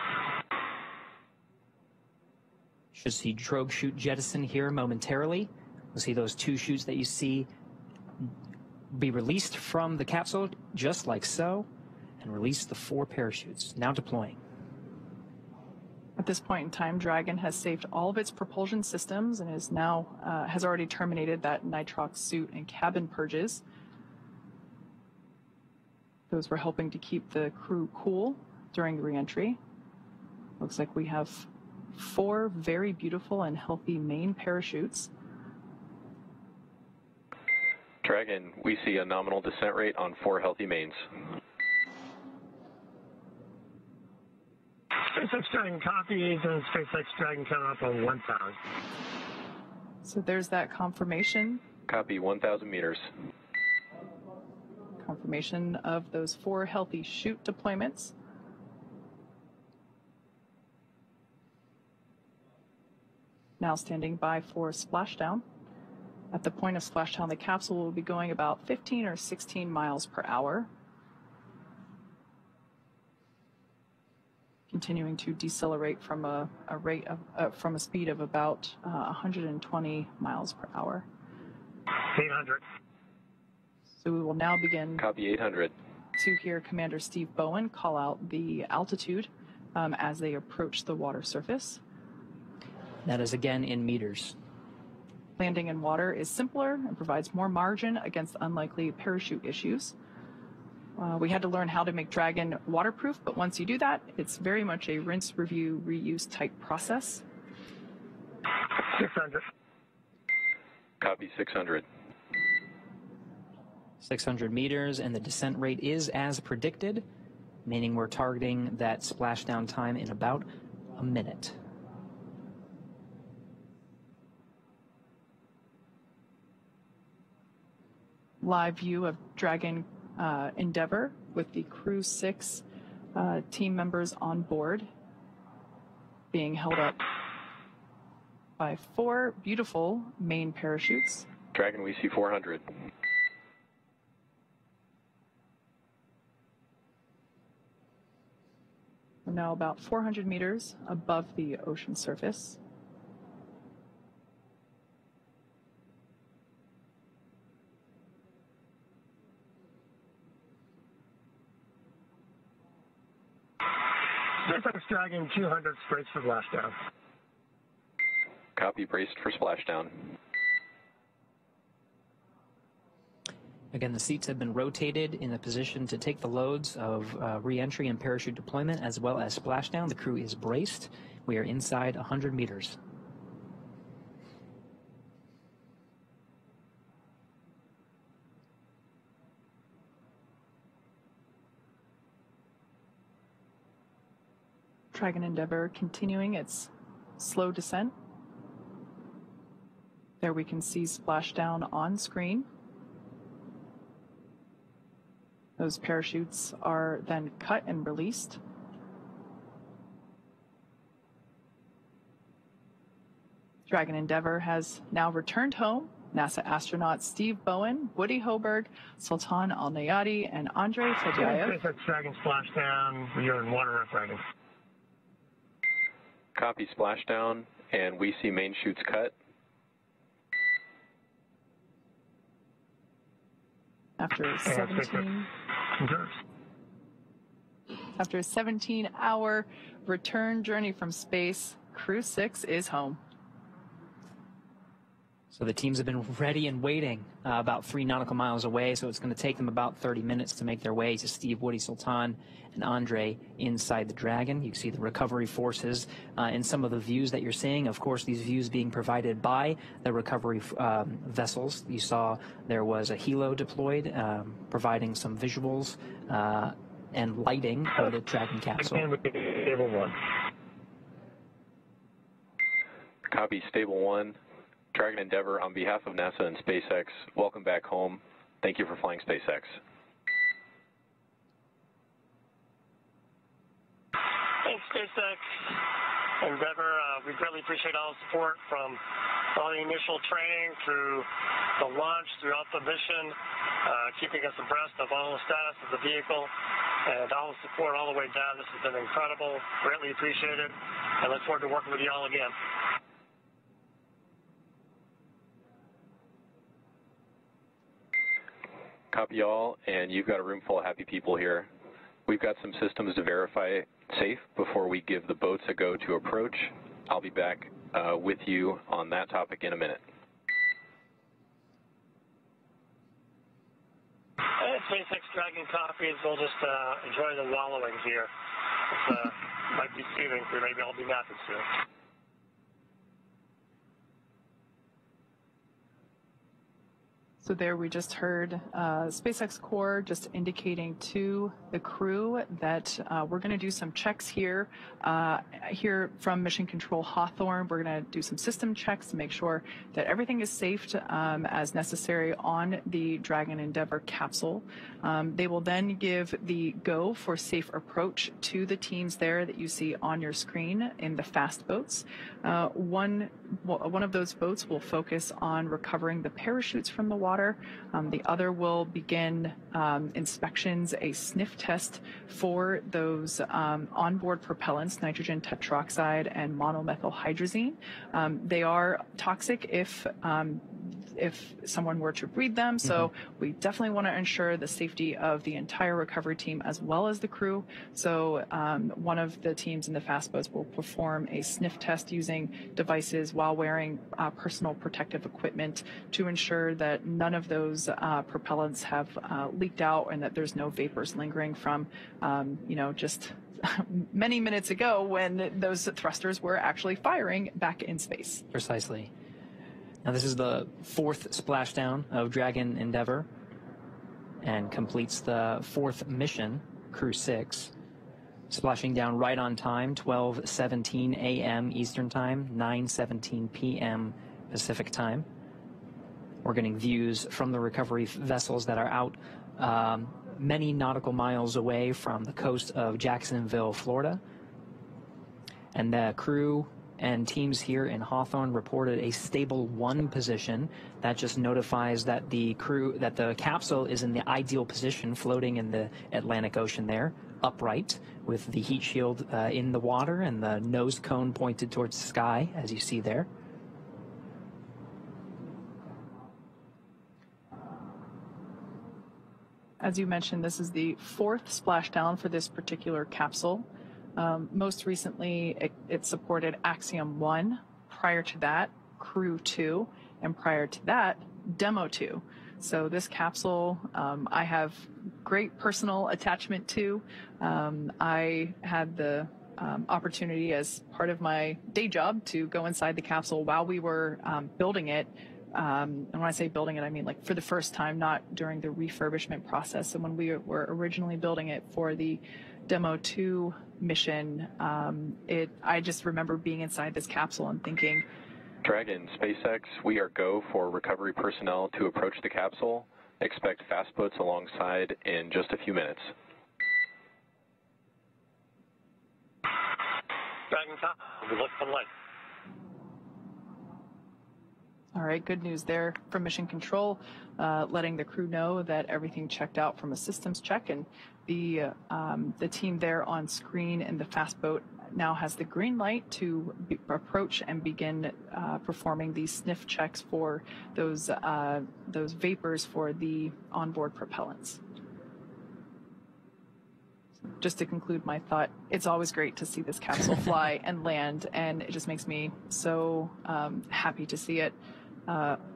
Should see drogue chute jettison here momentarily. We'll see those 2 chutes that you see be released from the capsule, just like so, and release the 4 parachutes, now deploying. At this point in time, Dragon has saved all of its propulsion systems and is now has already terminated that nitrox suit and cabin purges. Those were helping to keep the crew cool during the reentry. Looks like we have 4 very beautiful and healthy main parachutes. Dragon, we see a nominal descent rate on 4 healthy mains. SpaceX Dragon copies, and SpaceX Dragon coming up on 1,000. So there's that confirmation. Copy, 1,000 meters. Confirmation of those 4 healthy chute deployments. Now standing by for splashdown. At the point of splashdown, the capsule will be going about 15 or 16 miles per hour. Continuing to decelerate from a speed of about 120 miles per hour. 800. So we will now begin. Copy, 800. To hear Commander Steve Bowen call out the altitude as they approach the water surface. That is again in meters. Landing in water is simpler and provides more margin against unlikely parachute issues. We had to learn how to make Dragon waterproof, but once you do that, it's very much a rinse, review, reuse type process. 600. Copy, 600. 600 meters, and the descent rate is as predicted, meaning we're targeting that splashdown time in about a minute. Live view of Dragon Endeavour with the Crew-6 team members on board, being held up by 4 beautiful main parachutes. Dragon, we see 400. We're now about 400 meters above the ocean surface. SpaceX Dragon 200 braced for splashdown. Copy, braced for splashdown. Again, the seats have been rotated in a position to take the loads of re-entry and parachute deployment as well as splashdown. The crew is braced. We are inside 100 meters. Dragon Endeavour continuing its slow descent. There we can see splashdown on screen. Those parachutes are then cut and released. Dragon Endeavour has now returned home. NASA astronauts Steve Bowen, Woody Hoberg, Sultan Al-Nayati, and Andrei Fedyaev. SpaceX Dragon splashdown. You're in water, Dragon. Copy, splashdown, and we see main chutes cut. After a 17-hour return journey from space, Crew-6 is home. So the teams have been ready and waiting about 3 nautical miles away, so it's going to take them about 30 minutes to make their way to Steve, Woody, Sultan, and Andre inside the Dragon. You can see the recovery forces in some of the views that you're seeing. Of course, these views being provided by the recovery vessels. You saw there was a helo deployed, providing some visuals and lighting of the Dragon capsule. Stable 1. Copy, stable 1. Dragon Endeavour, on behalf of NASA and SpaceX, welcome back home. Thank you for flying SpaceX. Thanks, SpaceX Endeavour. We greatly appreciate all the support from all the initial training through the launch, throughout the mission, keeping us abreast of all the status of the vehicle, and all the support all the way down. This has been incredible. Greatly appreciated. I look forward to working with you all again. Copy all, and you've got a room full of happy people here. We've got some systems to verify safe before we give the boats a go to approach. I'll be back with you on that topic in a minute. get SpaceX Dragon copies, we'll just enjoy the wallowing here. It might be soothing. Maybe I'll be napping soon. So there we just heard SpaceX Core just indicating to the crew that we're going to do some checks here. Here from Mission Control Hawthorne, we're going to do some system checks to make sure that everything is safe as necessary on the Dragon Endeavour capsule. They will then give the go for safe approach to the teams there that you see on your screen in the fast boats. One of those boats will focus on recovering the parachutes from the water. The other will begin inspections, a sniff test for those onboard propellants, nitrogen tetroxide and monomethylhydrazine. They are toxic if someone were to breathe them, so we definitely want to ensure the safety of the entire recovery team as well as the crew. So one of the teams in the fast boats will perform a sniff test using devices while wearing personal protective equipment to ensure that none of those propellants have leaked out and that there's no vapors lingering from, just many minutes ago when those thrusters were actually firing back in space. Precisely. Now this is the fourth splashdown of Dragon Endeavour and completes the fourth mission, Crew-6, splashing down right on time, 12:17 a.m. Eastern Time, 9:17 p.m. Pacific Time. We're getting views from the recovery vessels that are out many nautical miles away from the coast of Jacksonville, Florida. And the crew and teams here in Hawthorne reported a stable 1 position. That just notifies that the capsule is in the ideal position, floating in the Atlantic Ocean there, upright, with the heat shield in the water and the nose cone pointed towards the sky, as you see there. As you mentioned, this is the 4th splashdown for this particular capsule. Most recently, it supported Axiom 1. Prior to that, Crew-2. And prior to that, Demo-2. So this capsule, I have great personal attachment to. I had the opportunity as part of my day job to go inside the capsule while we were building it. And when I say building it, I mean like for the first time, not during the refurbishment process. And when we were originally building it for the Demo-2 mission, I just remember being inside this capsule and thinking, Dragon, SpaceX, we are go for recovery personnel to approach the capsule. Expect fast boats alongside in just a few minutes. Dragon top, we look for light. All right, good news there from Mission Control, letting the crew know that everything checked out from a systems check, and the team there on screen in the fast boat now has the green light to approach and begin performing these sniff checks for those vapors for the onboard propellants. Just to conclude my thought, it's always great to see this capsule fly and land, and it just makes me so happy to see it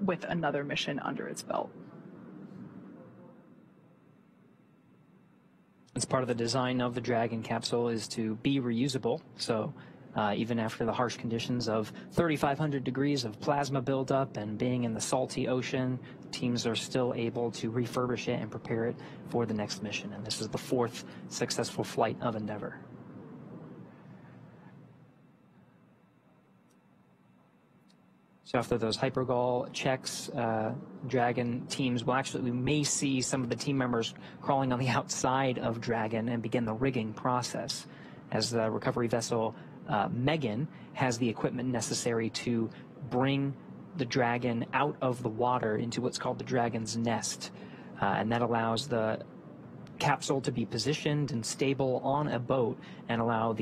with another mission under its belt. It's part of the design of the Dragon capsule is to be reusable. So even after the harsh conditions of 3,500 degrees of plasma buildup and being in the salty ocean, teams are still able to refurbish it and prepare it for the next mission. And this is the 4th successful flight of Endeavour. So after those hypergol checks, Dragon teams will we may see some of the team members crawling on the outside of Dragon and begin the rigging process as the recovery vessel Megan has the equipment necessary to bring the Dragon out of the water into what's called the Dragon's nest. And that allows the capsule to be positioned and stable on a boat and allow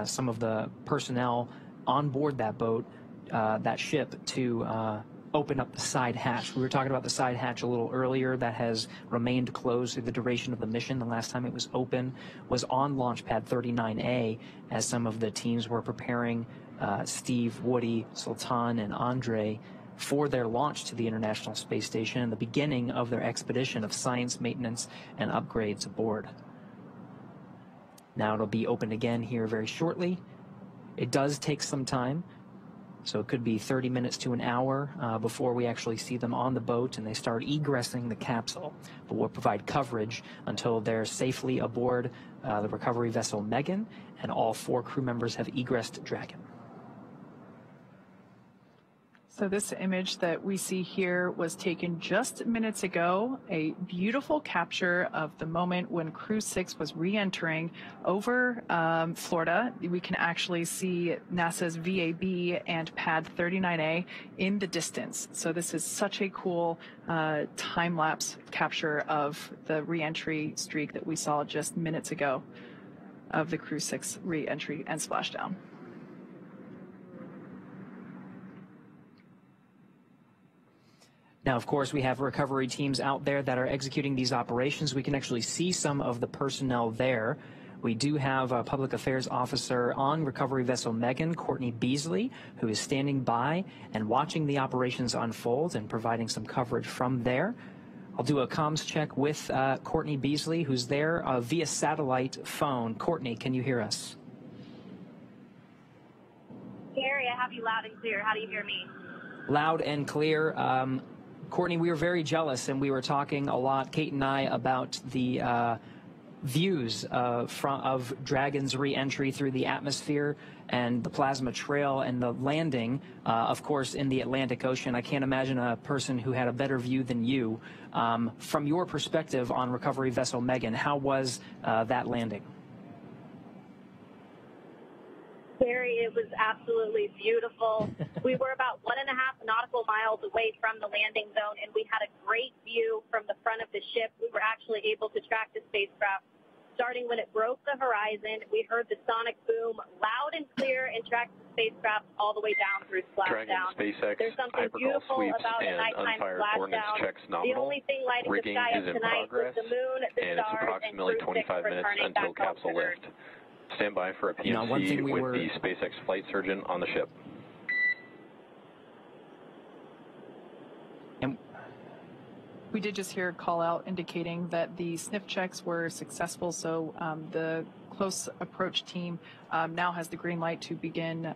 some of the personnel on board that boat, that ship, to open up the side hatch. We were talking about the side hatch a little earlier. That has remained closed through the duration of the mission. The last time it was open was on Launch Pad 39A as some of the teams were preparing Steve, Woody, Sultan, and Andre for their launch to the International Space Station and the beginning of their expedition of science, maintenance, and upgrades aboard. Now it'll be opened again here very shortly. It does take some time, so it could be 30 minutes to an hour before we actually see them on the boat and they start egressing the capsule. But we'll provide coverage until they're safely aboard the recovery vessel Megan, and all 4 crew members have egressed Dragon. So this image that we see here was taken just minutes ago, a beautiful capture of the moment when Crew-6 was re-entering over Florida. We can actually see NASA's VAB and Pad 39A in the distance. So this is such a cool time-lapse capture of the re-entry streak that we saw just minutes ago of the Crew-6 re-entry and splashdown. Now, of course, we have recovery teams out there that are executing these operations. We can actually see some of the personnel there. We do have a public affairs officer on recovery vessel Megan, Courtney Beasley, who is standing by and watching the operations unfold and providing some coverage from there. I'll do a comms check with Courtney Beasley, who's there via satellite phone. Courtney, can you hear us? Gary, I have you loud and clear. How do you hear me? Loud and clear. Courtney, we were very jealous, and we were talking a lot, Kate and I, about the views of Dragon's re-entry through the atmosphere and the plasma trail and the landing, of course, in the Atlantic Ocean. I can't imagine a person who had a better view than you. From your perspective on recovery vessel Megan, how was that landing? Gary, it was absolutely beautiful. We were about 1.5 nautical miles away from the landing zone, and we had a great view from the front of the ship. We were actually able to track the spacecraft. Starting when it broke the horizon, we heard the sonic boom loud and clear and tracked the spacecraft all the way down through splashdown. SpaceX, There's something beautiful about a nighttime splashdown. The only thing lighting the sky up tonight was the moon, the stars, and Crew-6 returning back home to Earth. Stand by for a PMC with the SpaceX flight surgeon on the ship. And we did just hear a call out indicating that the sniff checks were successful, so the close approach team now has the green light to begin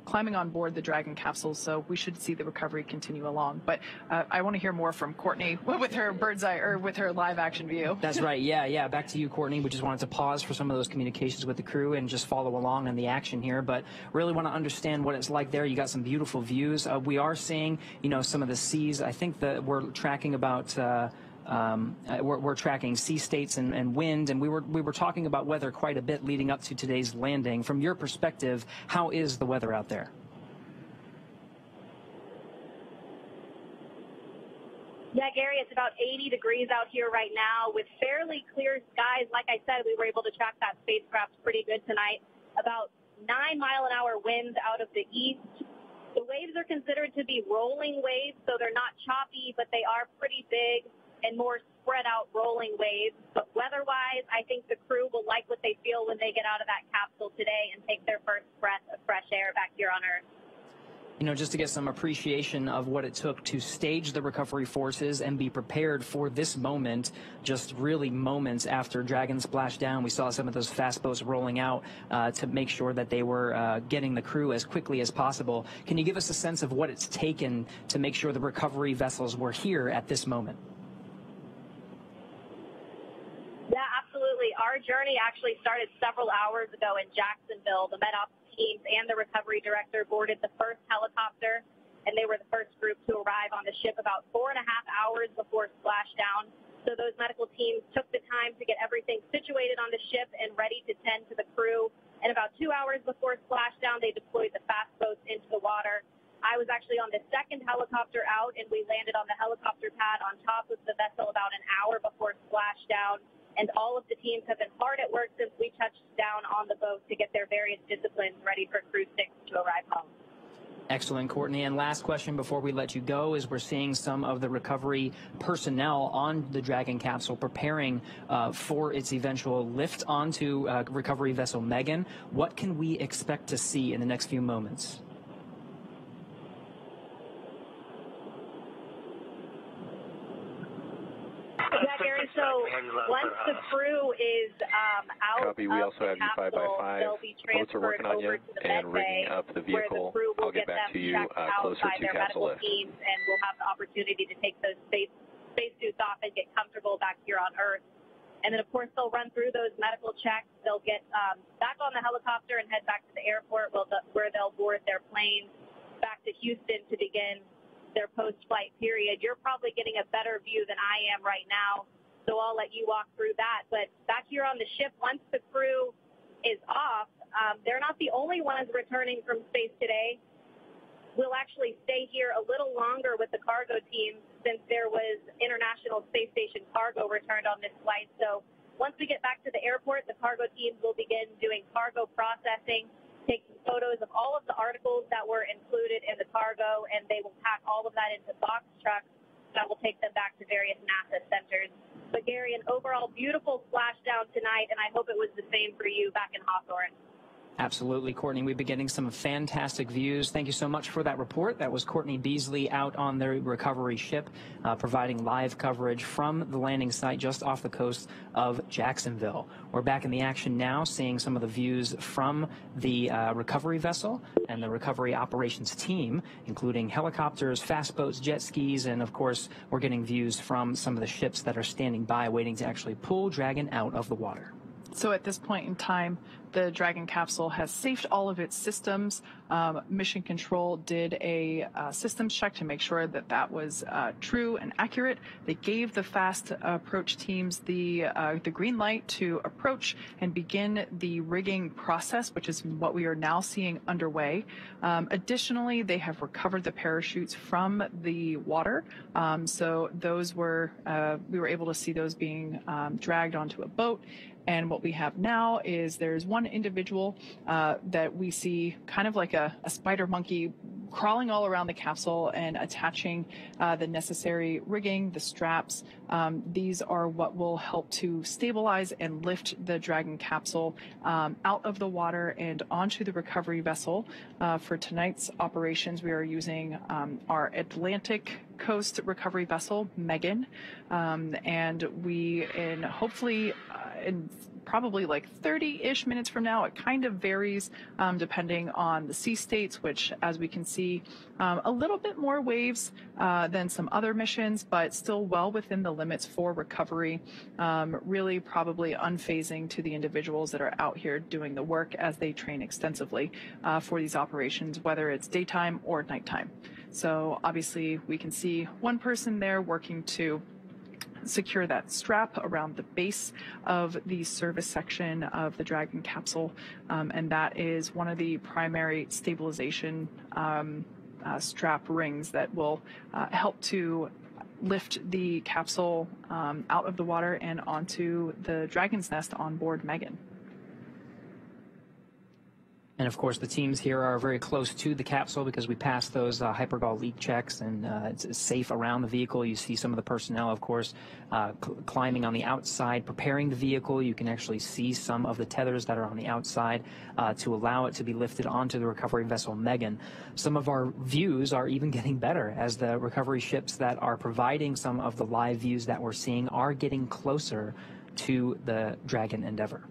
climbing on board the Dragon capsule, so we should see the recovery continue along. But I want to hear more from Courtney with her bird's eye, or with her live action view. That's right. Yeah. Back to you, Courtney. We just wanted to pause for some of those communications with the crew and just follow along on the action here, but really want to understand what it's like there. You got some beautiful views. We are seeing, some of the seas. I think that we're tracking about we're tracking sea states and wind, and we were talking about weather quite a bit leading up to today's landing. From your perspective, how is the weather out there? Yeah, Gary, it's about 80 degrees out here right now with fairly clear skies. Like I said, we were able to track that spacecraft pretty good tonight. About 9-mile-an-hour winds out of the east. The waves are considered to be rolling waves, so they're not choppy, but they are pretty big and more spread out rolling waves. But weather-wise, I think the crew will like what they feel when they get out of that capsule today and take their first breath of fresh air back here on Earth. Just to get some appreciation of what it took to stage the recovery forces and be prepared for this moment, just really moments after Dragon splashed down. We saw some of those fast boats rolling out to make sure that they were getting the crew as quickly as possible. Can you give us a sense of what it's taken to make sure the recovery vessels were here at this moment? Yeah, absolutely. Our journey actually started several hours ago in Jacksonville. The MedOps teams and the recovery director boarded the first helicopter, and they were the first group to arrive on the ship about 4.5 hours before splashdown. So those medical teams took the time to get everything situated on the ship and ready to tend to the crew. And about 2 hours before splashdown, they deployed the fast boats into the water. I was actually on the second helicopter out, and we landed on the helicopter pad on top of the vessel about an hour before splashdown. And all of the teams have been hard at work since we touched down on the boat to get their various disciplines ready for Crew-6 to arrive home. Excellent, Courtney. And last question before we let you go is we're seeing some of the recovery personnel on the Dragon capsule preparing for its eventual lift onto recovery vessel Megan. What can we expect to see in the next few moments? so once the crew is out Copy. We also have you 5 by 5. they'll be Boats are working on you and rigging up the vehicle. I'll get back to you closer to capsule lift. Teams, and we'll have the opportunity to take those space suits off and get comfortable back here on Earth. And then, of course, they'll run through those medical checks. They'll get back on the helicopter and head back to the airport where they'll board their plane back to Houston to begin their post-flight period. You're probably getting a better view than I am right now, so I'll let you walk through that. But back here on the ship, once the crew is off, they're not the only ones returning from space today. We'll actually stay here a little longer with the cargo team since there was International Space Station cargo returned on this flight. So once we get back to the airport, the cargo teams will begin doing cargo processing, taking photos of all of the articles that were included in the cargo, and they will pack all of that into box trucks that will take them back to various NASA centers. But Gary, an overall beautiful splashdown tonight, and I hope it was the same for you back in Hawthorne. Absolutely, Courtney. We've been getting some fantastic views. Thank you so much for that report. That was Courtney Beasley out on the recovery ship, providing live coverage from the landing site just off the coast of Jacksonville. We're back in the action now, seeing some of the views from the recovery vessel and the recovery operations team, including helicopters, fast boats, jet skis, and of course, we're getting views from some of the ships that are standing by, waiting to actually pull Dragon out of the water. So at this point in time, the Dragon capsule has safed all of its systems. Mission Control did a systems check to make sure that that was true and accurate. They gave the fast approach teams the green light to approach and begin the rigging process, which is what we are now seeing underway. Additionally, they have recovered the parachutes from the water. So those were, we were able to see those being dragged onto a boat. And what we have now is there's one individual that we see kind of like a spider monkey crawling all around the capsule and attaching the necessary rigging, the straps. These are what will help to stabilize and lift the Dragon capsule out of the water and onto the recovery vessel. For tonight's operations, we are using our Atlantic Coast recovery vessel, Megan, and we, in hopefully in probably like 30-ish minutes from now, it kind of varies depending on the sea states, which, as we can see, a little bit more waves than some other missions, but still well within the limits for recovery, really probably unfazing to the individuals that are out here doing the work as they train extensively for these operations, whether it's daytime or nighttime. So obviously we can see one person there working to secure that strap around the base of the service section of the Dragon capsule, and that is one of the primary stabilization strap rings that will help to lift the capsule out of the water and onto the Dragon's nest on board Megan. And of course, the teams here are very close to the capsule because we passed those hypergol leak checks, and it's safe around the vehicle. You see some of the personnel, of course, climbing on the outside, preparing the vehicle. You can actually see some of the tethers that are on the outside to allow it to be lifted onto the recovery vessel Megan. Some of our views are even getting better as the recovery ships that are providing some of the live views that we're seeing are getting closer to the Dragon Endeavor.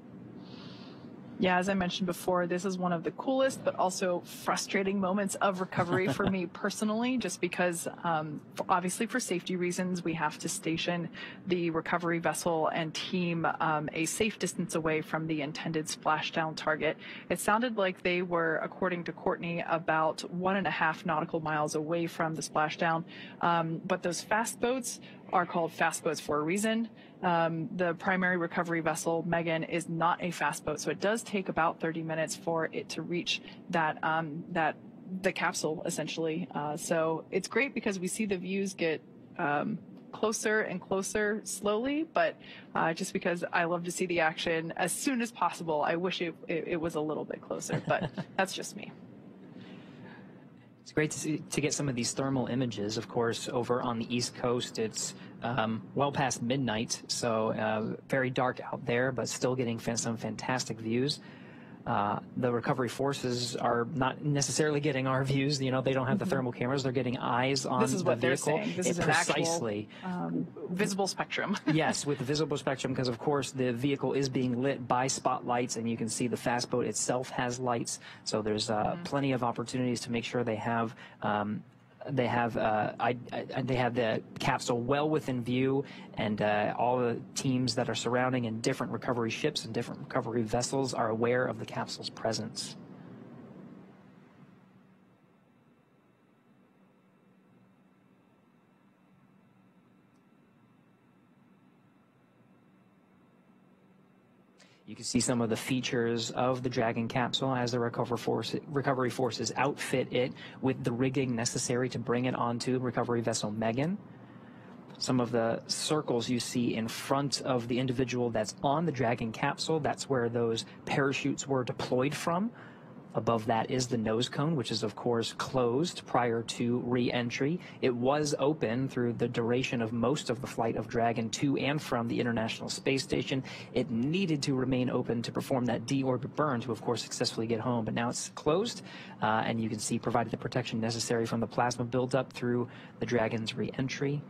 Yeah, as I mentioned before, this is one of the coolest but also frustrating moments of recovery for me personally, just because obviously for safety reasons, we have to station the recovery vessel and team a safe distance away from the intended splashdown target. It sounded like they were, according to Courtney, about 1.5 nautical miles away from the splashdown, but those fast boats are called fast boats for a reason. The primary recovery vessel, Megan, is not a fast boat, so it does take about 30 minutes for it to reach that the capsule, essentially. So it's great because we see the views get closer and closer slowly, but just because I love to see the action as soon as possible, I wish it was a little bit closer, but that's just me. It's great to get some of these thermal images. Of course, over on the East Coast, it's well past midnight, so very dark out there, but still getting some fantastic views. The recovery forces are not necessarily getting our views. You know, they don't have the thermal cameras. They're getting eyes on the vehicle. This is what they're saying. This is an precisely actual visible spectrum. Yes, with the visible spectrum, because of course the vehicle is being lit by spotlights, and you can see the fast boat itself has lights. So there's plenty of opportunities to make sure they have the capsule well within view, and all the teams that are surrounding in different recovery ships and different recovery vessels are aware of the capsule's presence. You can see some of the features of the Dragon capsule as the recovery forces outfit it with the rigging necessary to bring it onto recovery vessel Megan. Some of the circles you see in front of the individual that's on the Dragon capsule, that's where those parachutes were deployed from. Above that is the nose cone, which is, of course, closed prior to re-entry. It was open through the duration of most of the flight of Dragon to and from the International Space Station. It needed to remain open to perform that deorbit burn to, of course, successfully get home. But now it's closed, and you can see provided the protection necessary from the plasma buildup through the Dragon's re-entry.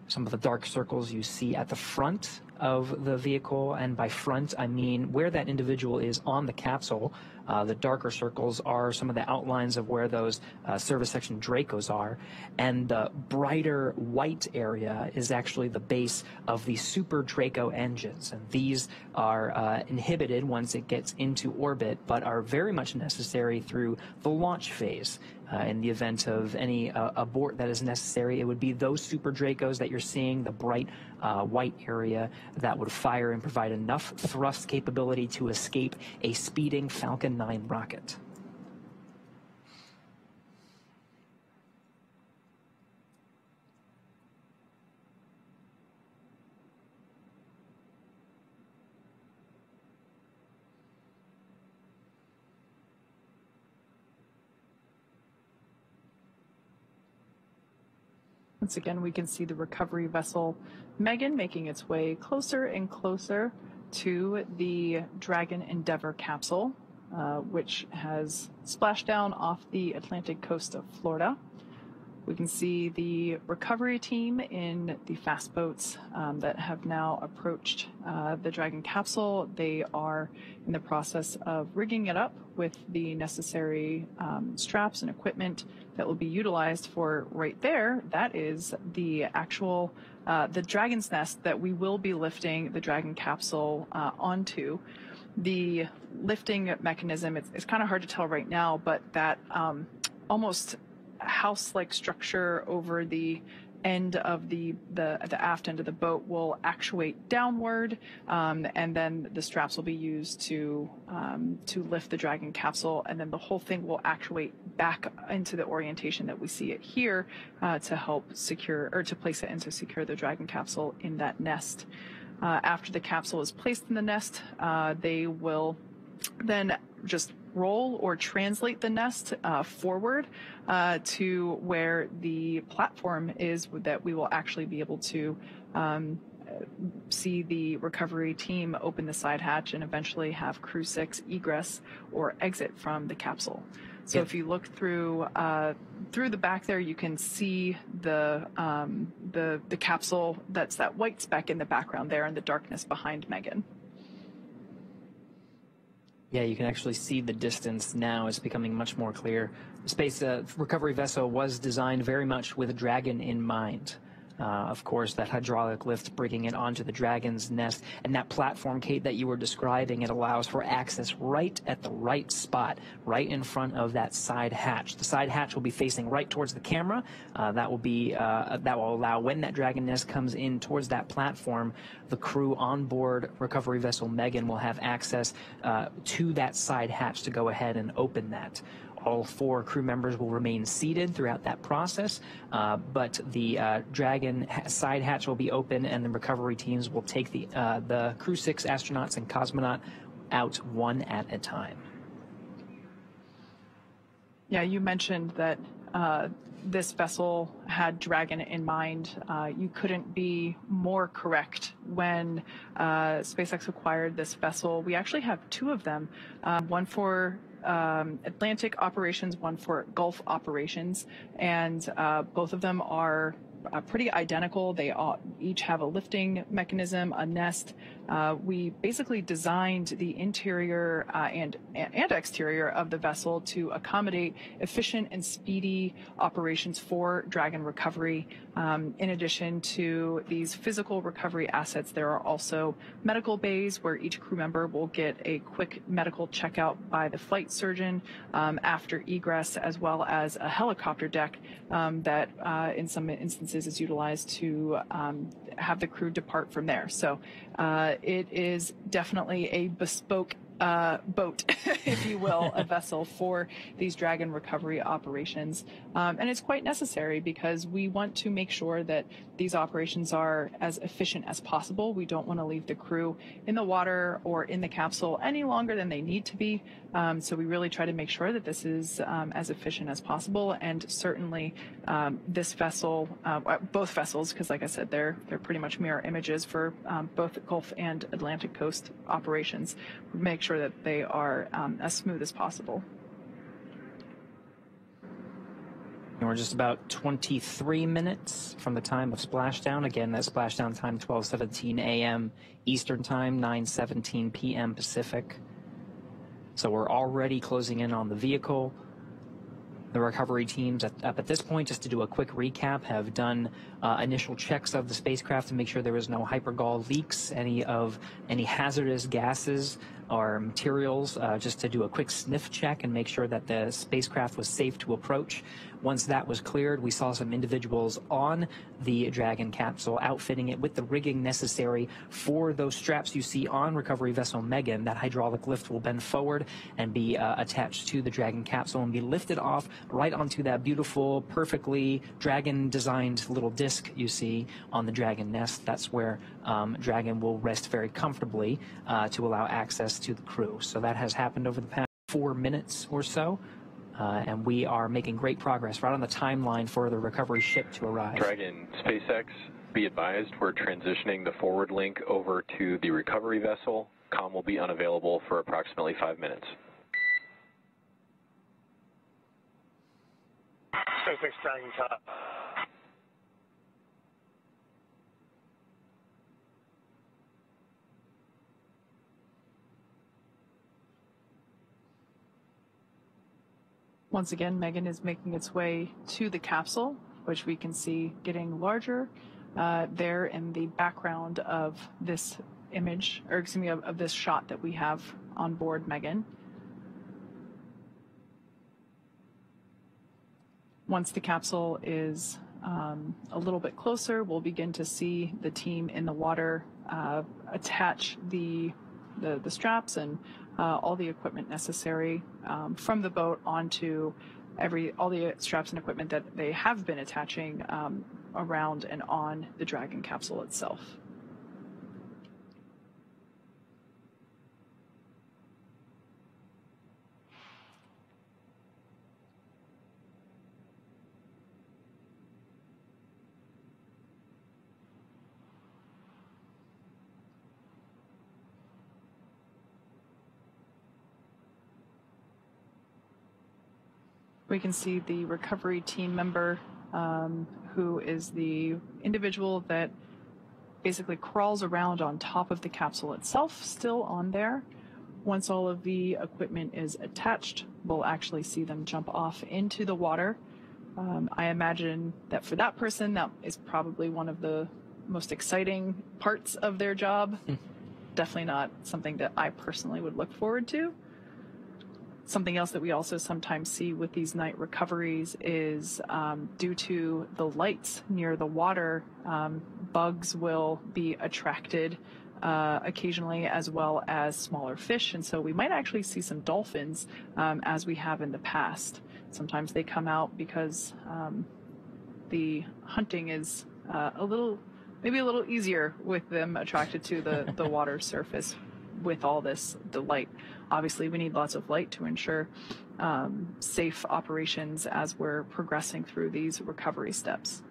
Some of the dark circles you see at the front of the vehicle, and by front I mean where that individual is on the capsule. The darker circles are some of the outlines of where those service section Dracos are, and the brighter white area is actually the base of the Super Draco engines, and these are inhibited once it gets into orbit, but are very much necessary through the launch phase. In the event of any abort that is necessary, it would be those Super Dracos that you're seeing, the bright white area, that would fire and provide enough thrust capability to escape a speeding Falcon 9 rocket. Once again, we can see the recovery vessel Megan making its way closer and closer to the Dragon Endeavour capsule, which has splashed down off the Atlantic coast of Florida. We can see the recovery team in the fast boats that have now approached the Dragon capsule. They are in the process of rigging it up with the necessary straps and equipment that will be utilized for right there. That is the actual, the Dragon's nest that we will be lifting the Dragon capsule onto. The lifting mechanism, it's kind of hard to tell right now, but that almost house-like structure over the end of the aft end of the boat will actuate downward, and then the straps will be used to lift the Dragon capsule, and then the whole thing will actuate back into the orientation that we see it here to help secure, or to place it and to secure the Dragon capsule in that nest. After the capsule is placed in the nest, they will then just roll or translate the nest forward to where the platform is that we will actually be able to see the recovery team open the side hatch and eventually have Crew-6 egress or exit from the capsule. So if you look through the back there, you can see the capsule. That's that white speck in the background there in the darkness behind Megan. Yeah, you can actually see the distance now. It's becoming much more clear. The space recovery vessel was designed very much with a Dragon in mind. Of course, that hydraulic lift bringing it onto the Dragon's nest, and that platform, Kate, that you were describing, it allows for access right at the right spot, right in front of that side hatch. The side hatch will be facing right towards the camera. That will allow, when that Dragon nest comes in towards that platform, the crew on board recovery vessel Megan will have access to that side hatch to go ahead and open that. All 4 crew members will remain seated throughout that process, but the Dragon side hatch will be open, and the recovery teams will take the Crew-6 astronauts and cosmonaut out one at a time. Yeah, you mentioned that this vessel had Dragon in mind. You couldn't be more correct. When SpaceX acquired this vessel, we actually have two of them, one for Atlantic operations, one for Gulf operations, and both of them are pretty identical. They all each have a lifting mechanism, a nest. We basically designed the interior and exterior of the vessel to accommodate efficient and speedy operations for Dragon recovery. In addition to these physical recovery assets, there are also medical bays where each crew member will get a quick medical checkout by the flight surgeon after egress, as well as a helicopter deck that in some instances is utilized to have the crew depart from there. So it is definitely a bespoke boat, if you will, a vessel for these Dragon recovery operations. And it's quite necessary because we want to make sure that these operations are as efficient as possible. We don't want to leave the crew in the water or in the capsule any longer than they need to be. So we really try to make sure that this is as efficient as possible. And certainly this vessel, both vessels, because like I said, they're pretty much mirror images for both Gulf and Atlantic coast operations. We make sure that they are as smooth as possible. And we're just about 23 minutes from the time of splashdown. Again, that splashdown time, 12:17 a.m. Eastern Time, 9:17 p.m. Pacific. So we're already closing in on the vehicle. The recovery teams up at this point, just to do a quick recap, have done initial checks of the spacecraft to make sure there was no hypergol leaks, any hazardous gases or materials, just to do a quick sniff check and make sure that the spacecraft was safe to approach. Once that was cleared, we saw some individuals on the Dragon capsule outfitting it with the rigging necessary for those straps you see on recovery vessel Megan. That hydraulic lift will bend forward and be attached to the Dragon capsule and be lifted off right onto that beautiful, perfectly Dragon-designed little disc you see on the Dragon nest. That's where Dragon will rest very comfortably to allow access to the crew. So that has happened over the past 4 minutes or so. And we are making great progress right on the timeline for the recovery ship to arrive. Dragon, SpaceX, be advised, we're transitioning the forward link over to the recovery vessel. Comm will be unavailable for approximately 5 minutes. SpaceX Dragon top. Once again, Megan is making its way to the capsule, which we can see getting larger there in the background of this image, or excuse me, of this shot that we have on board Megan. Once the capsule is a little bit closer, we'll begin to see the team in the water attach the straps and all the equipment necessary from the boat onto all the straps and equipment that they have been attaching around and on the Dragon capsule itself. We can see the recovery team member who is the individual that basically crawls around on top of the capsule itself, still on there. Once all of the equipment is attached, we'll actually see them jump off into the water. I imagine that for that person, that is probably one of the most exciting parts of their job. Definitely not something that I personally would look forward to. Something else that we also sometimes see with these night recoveries is due to the lights near the water, bugs will be attracted occasionally, as well as smaller fish. And so we might actually see some dolphins as we have in the past. Sometimes they come out because the hunting is maybe a little easier with them attracted to the water surface. with all this, the light. Obviously, we need lots of light to ensure safe operations as we're progressing through these recovery steps.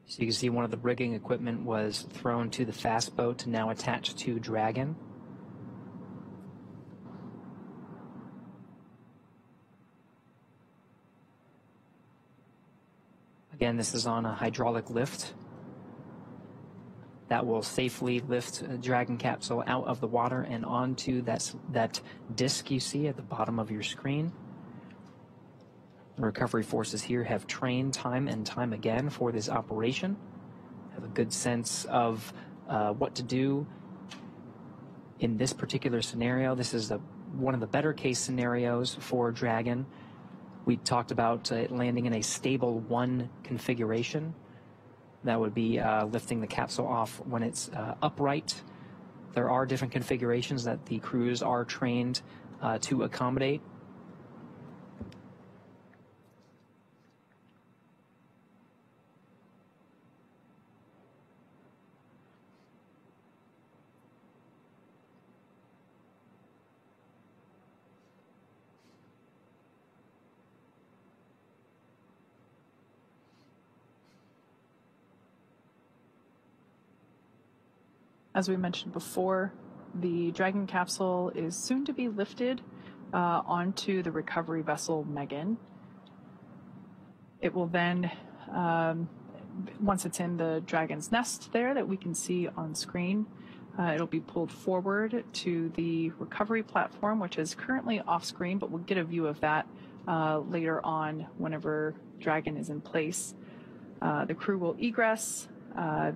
So you can see one of the rigging equipment was thrown to the fast boat, now attached to Dragon. Again, this is on a hydraulic lift that will safely lift a Dragon capsule out of the water and onto that disc you see at the bottom of your screen. The recovery forces here have trained time and time again for this operation, have a good sense of what to do in this particular scenario. This is one of the better case scenarios for Dragon. We talked about it landing in a stable 1 configuration. That would be lifting the capsule off when it's upright. There are different configurations that the crews are trained to accommodate. As we mentioned before, the Dragon capsule is soon to be lifted onto the recovery vessel Megan. It will then, once it's in the Dragon's nest there that we can see on screen, it'll be pulled forward to the recovery platform, which is currently off screen, but we'll get a view of that later on whenever Dragon is in place. The crew will egress.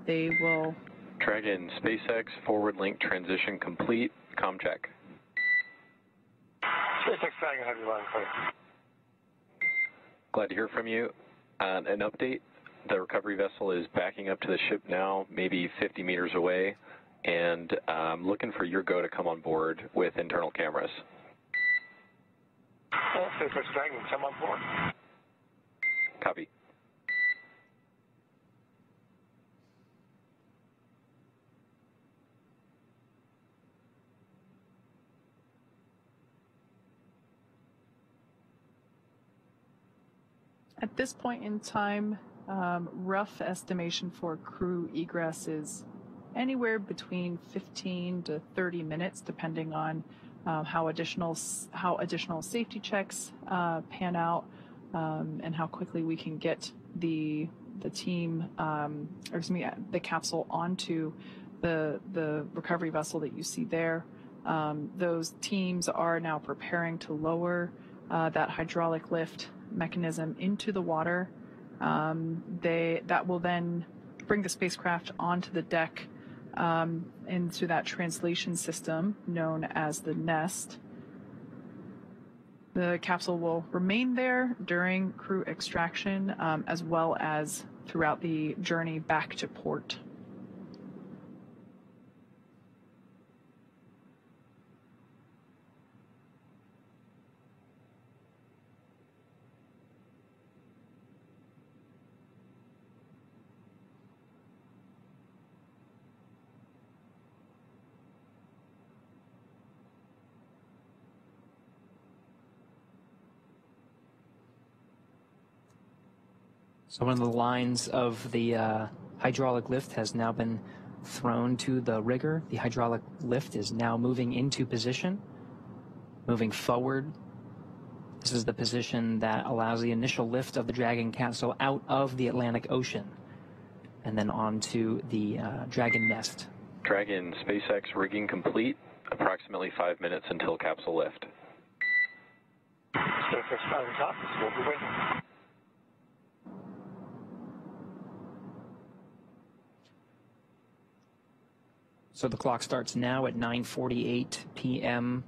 They will... Dragon, SpaceX, forward link transition complete. Com check. SpaceX Dragon, have you line clear? Glad to hear from you. An update, the recovery vessel is backing up to the ship now, maybe 50 meters away, and looking for your go to come on board with internal cameras. SpaceX Dragon, come on board. Copy. At this point in time, rough estimation for crew egress is anywhere between 15 to 30 minutes, depending on how additional safety checks pan out and how quickly we can get the team, the capsule onto the recovery vessel that you see there. Those teams are now preparing to lower that hydraulic lift mechanism into the water. That will then bring the spacecraft onto the deck into that translation system known as the nest. The capsule will remain there during crew extraction as well as throughout the journey back to port. So one of the lines of the hydraulic lift has now been thrown to the rigger. The hydraulic lift is now moving into position, moving forward. This is the position that allows the initial lift of the Dragon capsule out of the Atlantic Ocean and then onto the Dragon nest. Dragon, SpaceX rigging complete. Approximately 5 minutes until capsule lift. SpaceX Dragon top, we'll be waiting. So the clock starts now at 9:48 p.m.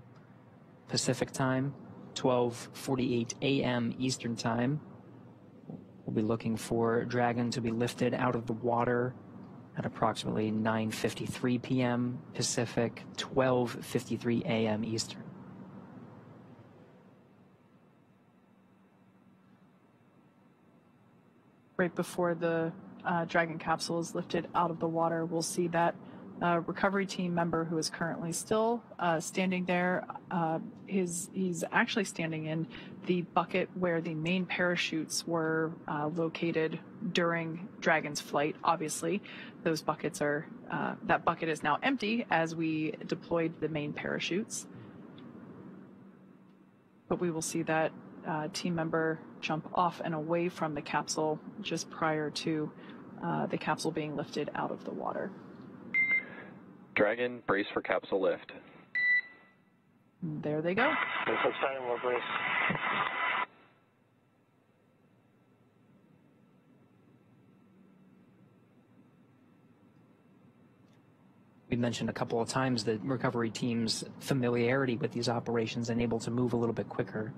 Pacific time, 12:48 a.m. Eastern time. We'll be looking for Dragon to be lifted out of the water at approximately 9:53 p.m. Pacific, 12:53 a.m. Eastern. right before the Dragon capsule is lifted out of the water, we'll see that recovery team member who is currently still standing there. He's actually standing in the bucket where the main parachutes were located during Dragon's flight. Obviously, those buckets are that bucket is now empty as we deployed the main parachutes. But we will see that team member jump off and away from the capsule just prior to the capsule being lifted out of the water. Dragon, brace for capsule lift. There they go. This is exciting, we'll brace. We mentioned a couple of times the recovery team's familiarity with these operations and able to move a little bit quicker.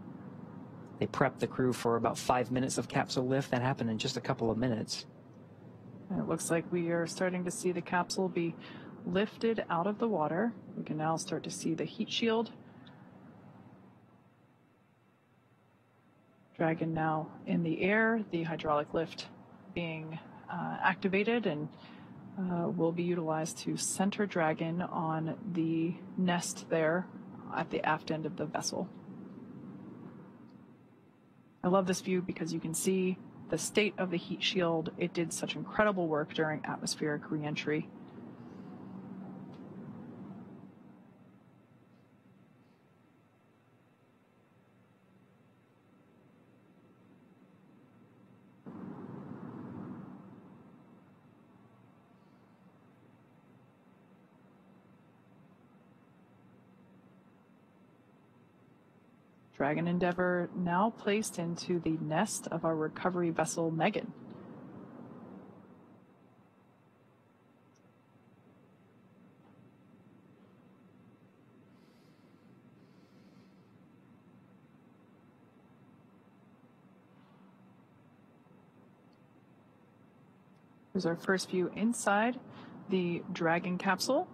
They prepped the crew for about 5 minutes of capsule lift. That happened in just a couple of minutes. And it looks like we are starting to see the capsule be lifted out of the water. We can now start to see the heat shield. Dragon now in the air, the hydraulic lift being activated and will be utilized to center Dragon on the nest there at the aft end of the vessel. I love this view because you can see the state of the heat shield. It did such incredible work during atmospheric re-entry. Dragon Endeavour now placed into the nest of our recovery vessel, Megan. Here's our first view inside the Dragon capsule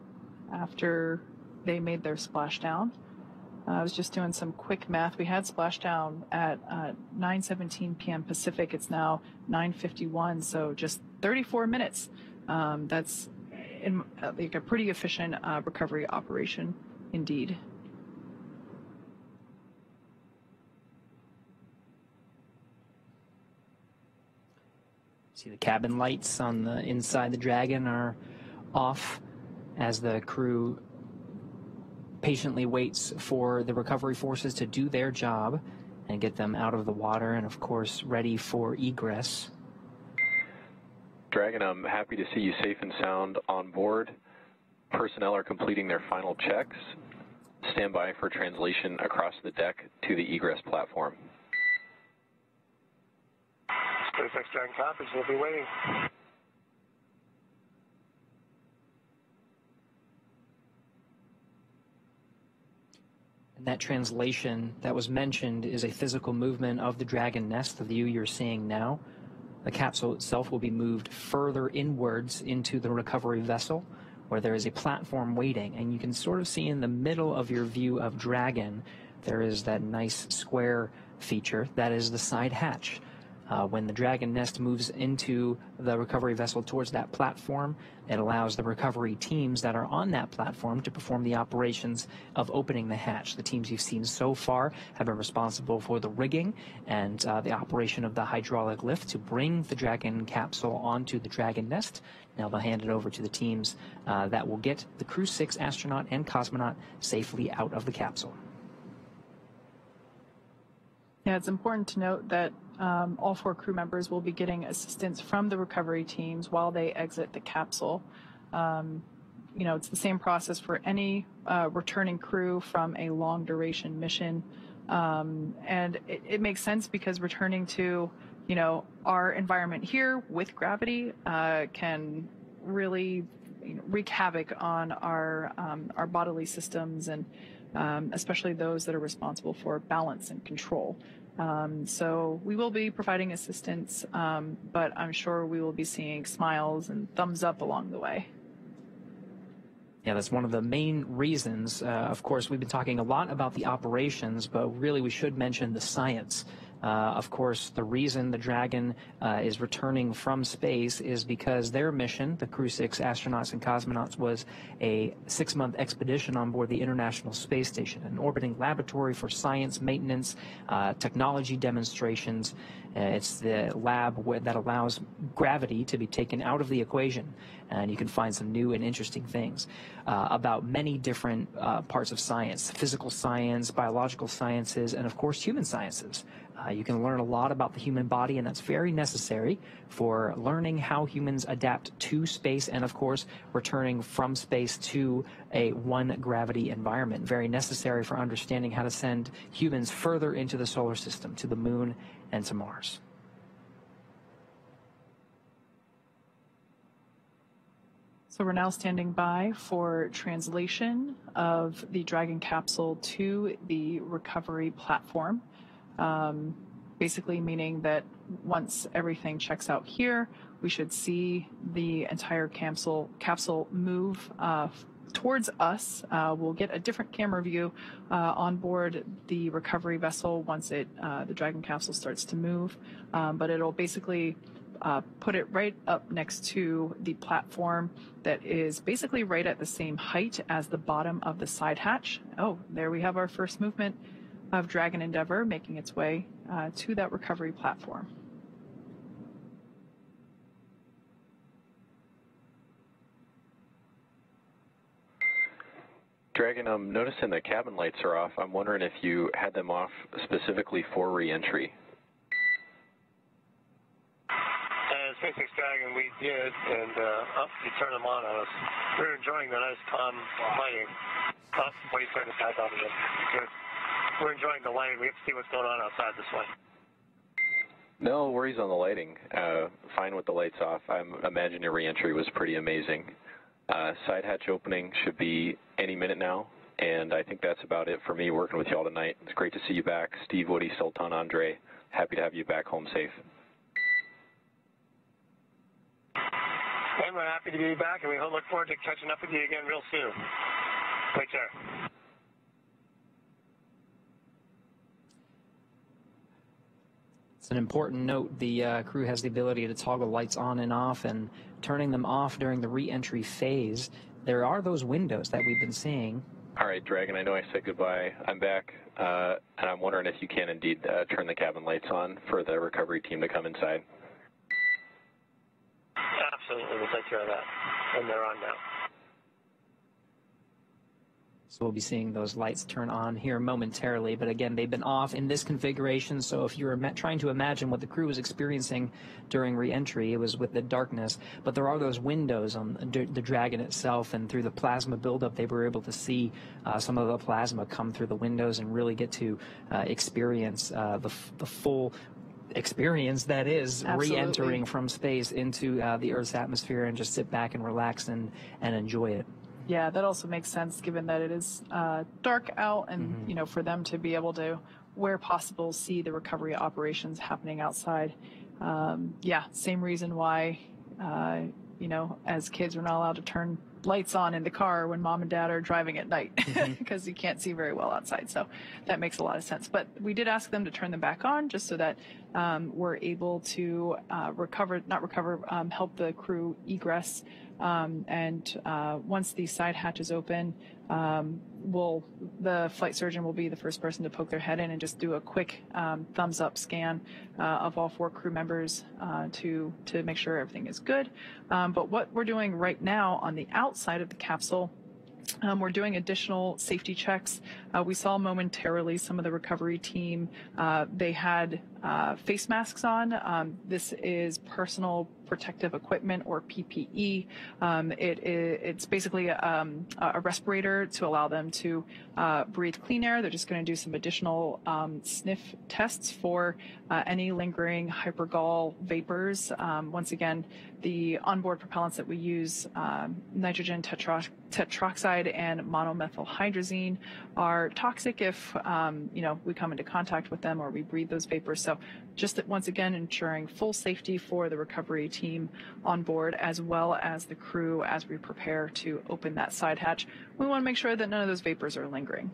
after they made their splashdown. I was just doing some quick math. We had splashdown at 9:17 p.m. Pacific. It's now 9:51, so just 34 minutes. That's like a pretty efficient recovery operation indeed. See the cabin lights on the inside the Dragon are off as the crew patiently waits for the recovery forces to do their job and get them out of the water and, of course, ready for egress. Dragon, I'm happy to see you safe and sound on board. Personnel are completing their final checks. Stand by for translation across the deck to the egress platform. SpaceX Dragon copies, we'll be waiting. That translation that was mentioned is a physical movement of the Dragon nest, the view you're seeing now. The capsule itself will be moved further inwards into the recovery vessel, where there is a platform waiting, and you can sort of see in the middle of your view of Dragon, there is that nice square feature that is the side hatch. When the Dragon nest moves into the recovery vessel towards that platform, it allows the recovery teams that are on that platform to perform the operations of opening the hatch. The teams you've seen so far have been responsible for the rigging and the operation of the hydraulic lift to bring the Dragon capsule onto the Dragon nest. Now they'll hand it over to the teams that will get the Crew-6 astronaut and cosmonaut safely out of the capsule. Yeah, it's important to note that all 4 crew members will be getting assistance from the recovery teams while they exit the capsule. You know, it's the same process for any returning crew from a long duration mission. And it makes sense because returning to, you know, our environment here with gravity can really wreak havoc on our bodily systems and especially those that are responsible for balance and control. So we will be providing assistance, but I'm sure we will be seeing smiles and thumbs up along the way. Yeah, that's one of the main reasons. Of course, we've been talking a lot about the operations, but really we should mention the science Of course, the reason the Dragon is returning from space is because their mission, the Crew-6 astronauts and cosmonauts, was a 6-month expedition on board the International Space Station, an orbiting laboratory for science, maintenance, technology demonstrations. It's the lab that allows gravity to be taken out of the equation, and you can find some new and interesting things about many different parts of science: physical science, biological sciences, and of course human sciences. You can learn a lot about the human body, and that's very necessary for learning how humans adapt to space and, of course, returning from space to a one-gravity environment. Very necessary for understanding how to send humans further into the solar system, to the moon and to Mars. So we're now standing by for translation of the Dragon capsule to the recovery platform. Basically meaning that once everything checks out here, we should see the entire capsule move towards us. We'll get a different camera view on board the recovery vessel once the Dragon capsule starts to move, but it'll basically put it right up next to the platform that is basically right at the same height as the bottom of the side hatch. Oh, there we have our first movement of Dragon Endeavour making its way to that recovery platform. Dragon, I'm noticing the cabin lights are off. I'm wondering if you had them off specifically for re-entry. SpaceX Dragon, we did, and you turn them on us. We're enjoying the nice calm lighting. What do you turn the back off again? Good. We're enjoying the lighting. We have to see what's going on outside this way. No worries on the lighting. Fine with the lights off. I imagine your re-entry was pretty amazing. Side hatch opening should be any minute now, and I think that's about it for me working with you all tonight. It's great to see you back. Steve, Woody, Sultan, Andre, happy to have you back home safe. And we're happy to be back, and we look forward to catching up with you again real soon. Take care. It's an important note. The crew has the ability to toggle lights on and off, and turning them off during the re-entry phase. There are those windows that we've been seeing. All right, Dragon, I know I said goodbye. I'm back, and I'm wondering if you can indeed turn the cabin lights on for the recovery team to come inside. Absolutely, we'll take care of that. And they're on now. So we'll be seeing those lights turn on here momentarily, but again, they've been off in this configuration, so if you're trying to imagine what the crew was experiencing during re-entry, it was with the darkness, but there are those windows on the Dragon itself, and through the plasma buildup, they were able to see some of the plasma come through the windows and really get to experience the full experience that is re-entering from space into the Earth's atmosphere, and just sit back and relax and enjoy it. Yeah, that also makes sense given that it is dark out, and you know, for them to be able to, where possible, see the recovery operations happening outside. Yeah, same reason why you know, as kids we're not allowed to turn lights on in the car when mom and dad are driving at night because you can't see very well outside. So that makes a lot of sense. But we did ask them to turn them back on just so that we're able to help the crew egress. And once the side hatches open, the flight surgeon will be the first person to poke their head in and just do a quick thumbs up scan of all 4 crew members to make sure everything is good. But what we're doing right now on the outside of the capsule, we're doing additional safety checks. We saw momentarily some of the recovery team, they had face masks on. This is personal protective equipment, or PPE. It's basically a respirator to allow them to breathe clean air. They're just going to do some additional sniff tests for any lingering hypergol vapors. Once again, the onboard propellants that we use, nitrogen tetroxide and monomethylhydrazine, are toxic if you know, we come into contact with them or we breathe those vapors. So just that, once again, ensuring full safety for the recovery team on board, as well as the crew as we prepare to open that side hatch. We want to make sure that none of those vapors are lingering.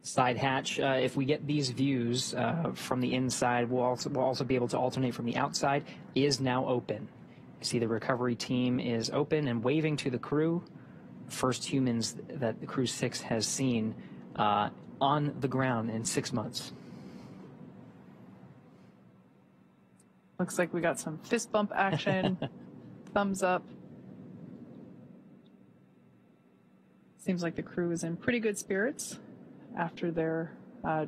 Side hatch, if we get these views from the inside, we'll also be able to alternate from the outside, is now open. You see the recovery team is open and waving to the crew. First humans that the Crew-6 has seen on the ground in 6 months. Looks like we got some fist bump action, thumbs up. Seems like the crew is in pretty good spirits after their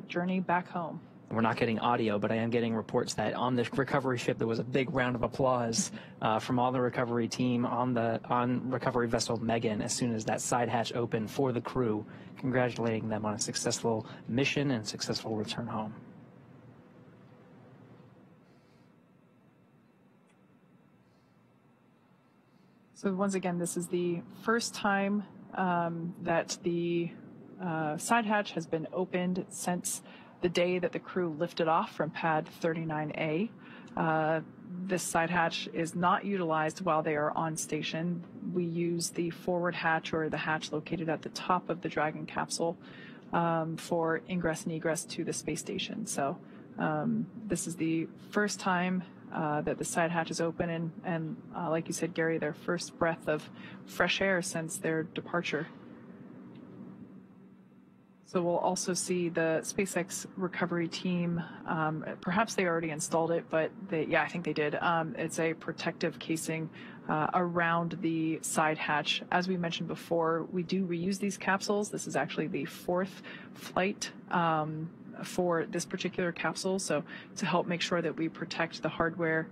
journey back home. We're not getting audio, but I am getting reports that on the recovery ship there was a big round of applause from all the recovery team on recovery vessel Megan as soon as that side hatch opened for the crew, congratulating them on a successful mission and successful return home. So once again, this is the first time that the side hatch has been opened since the day that the crew lifted off from pad 39A. This side hatch is not utilized while they are on station. We use the forward hatch, or the hatch located at the top of the Dragon capsule, for ingress and egress to the space station. So this is the first time that the side hatch is open, and like you said, Gary, their first breath of fresh air since their departure. So we'll also see the SpaceX recovery team, perhaps they already installed it, but I think they did. It's a protective casing around the side hatch. As we mentioned before, we do reuse these capsules. This is actually the 4th flight for this particular capsule, so to help make sure that we protect the hardware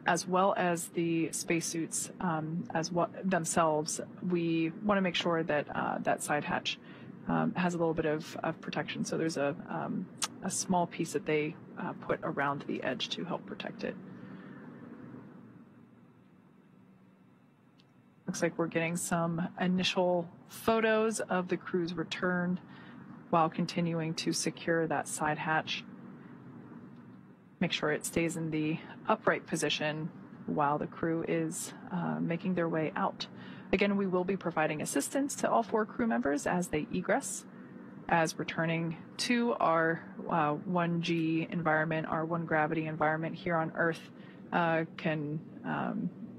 as well as the spacesuits themselves, we want to make sure that that side hatch has a little bit of protection. So there's a small piece that they put around the edge to help protect it. Looks like we're getting some initial photos of the crew's return while continuing to secure that side hatch. Make sure it stays in the upright position while the crew is making their way out. Again, we will be providing assistance to all 4 crew members as they egress, as returning to our 1G environment, our 1 gravity environment here on Earth can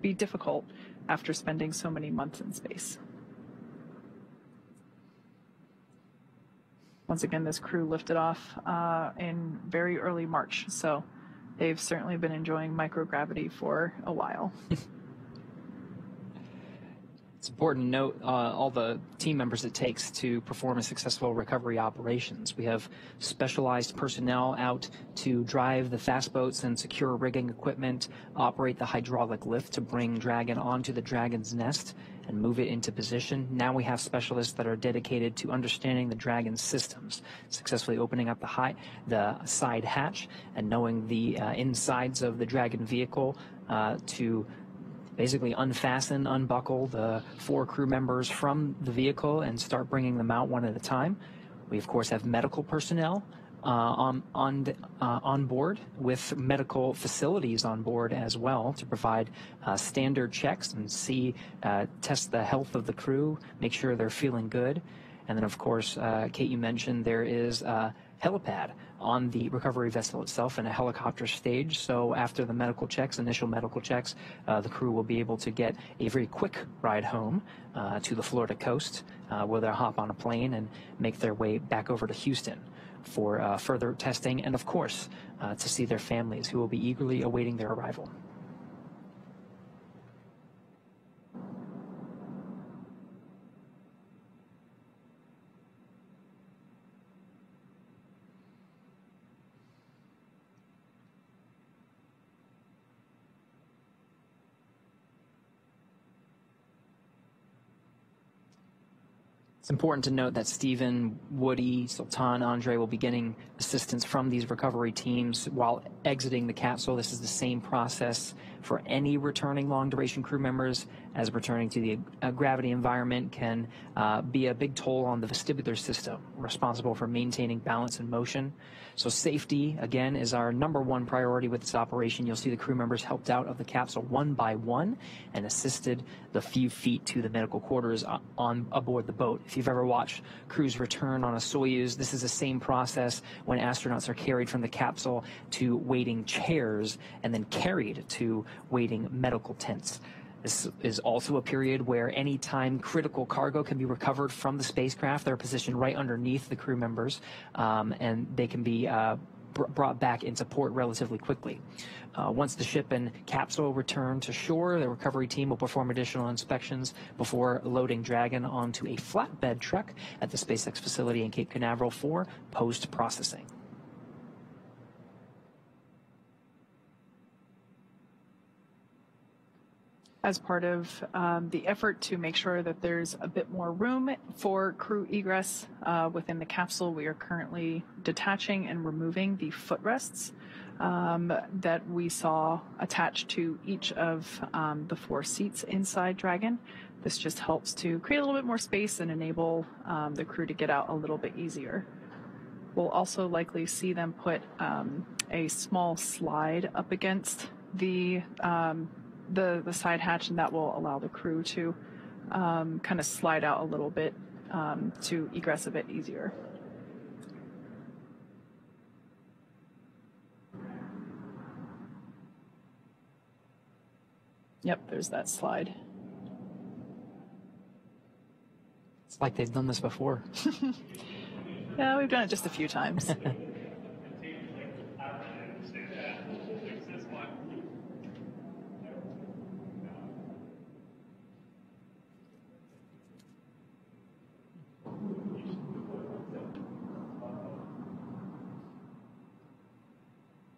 be difficult after spending so many months in space. Once again, this crew lifted off in very early March, so they've certainly been enjoying microgravity for a while. It's important to note all the team members it takes to perform a successful recovery operations. We have specialized personnel out to drive the fast boats and secure rigging equipment, operate the hydraulic lift to bring Dragon onto the Dragon's nest and move it into position. Now we have specialists that are dedicated to understanding the Dragon's systems, successfully opening up the side hatch and knowing the insides of the Dragon vehicle to basically unfasten, unbuckle the 4 crew members from the vehicle and start bringing them out one at a time. We, of course, have medical personnel on board, with medical facilities on board as well, to provide standard checks and test the health of the crew, make sure they're feeling good. And then, of course, Kate, you mentioned there is a helipad on the recovery vessel itself and a helicopter stage. So after the initial medical checks, the crew will be able to get a very quick ride home to the Florida coast, where they'll hop on a plane and make their way back over to Houston for further testing and, of course, to see their families, who will be eagerly awaiting their arrival. It's important to note that Stephen, Woody, Sultan, Andre will be getting assistance from these recovery teams while exiting the capsule. This is the same process for any returning long-duration crew members as returning to the gravity environment can be a big toll on the vestibular system, responsible for maintaining balance and motion. So safety, again, is our #1 priority with this operation. You'll see the crew members helped out of the capsule one by one and assisted the few feet to the medical quarters on aboard the boat. If you've ever watched crews return on a Soyuz, this is the same process when astronauts are carried from the capsule to waiting chairs and then carried to waiting medical tents. This is also a period where anytime critical cargo can be recovered from the spacecraft, they're positioned right underneath the crew members, and they can be brought back into port relatively quickly. Once the ship and capsule return to shore, the recovery team will perform additional inspections before loading Dragon onto a flatbed truck at the SpaceX facility in Cape Canaveral for post-processing. As part of the effort to make sure that there's a bit more room for crew egress within the capsule, we are currently detaching and removing the footrests that we saw attached to each of the 4 seats inside Dragon. This just helps to create a little bit more space and enable the crew to get out a little bit easier. We'll also likely see them put a small slide up against the side hatch, and that will allow the crew to kind of slide out a little bit to egress a bit easier. Yep, there's that slide. It's like they've done this before. Yeah, we've done it just a few times.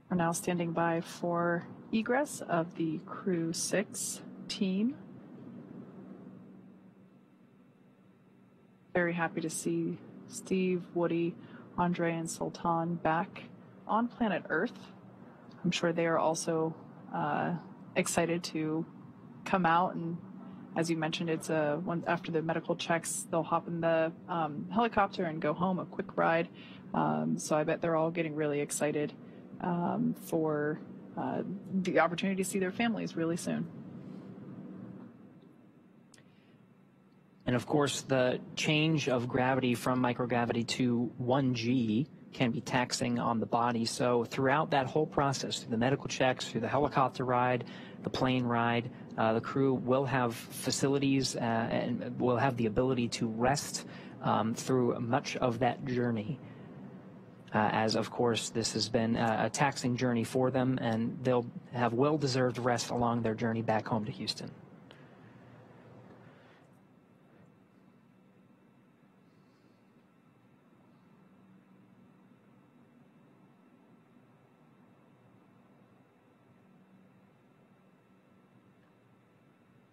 We're now standing by for egress of the Crew-6 team. Very happy to see Steve, Woody, Andre, and Sultan back on planet Earth. I'm sure they are also excited to come out, and as you mentioned, it's after the medical checks, they'll hop in the helicopter and go home, a quick ride. So I bet they're all getting really excited for the opportunity to see their families really soon. And of course, the change of gravity from microgravity to 1G can be taxing on the body. So throughout that whole process, through the medical checks, through the helicopter ride, the plane ride, the crew will have facilities and will have the ability to rest through much of that journey. As, of course, this has been a taxing journey for them, and they'll have well-deserved rest along their journey back home to Houston.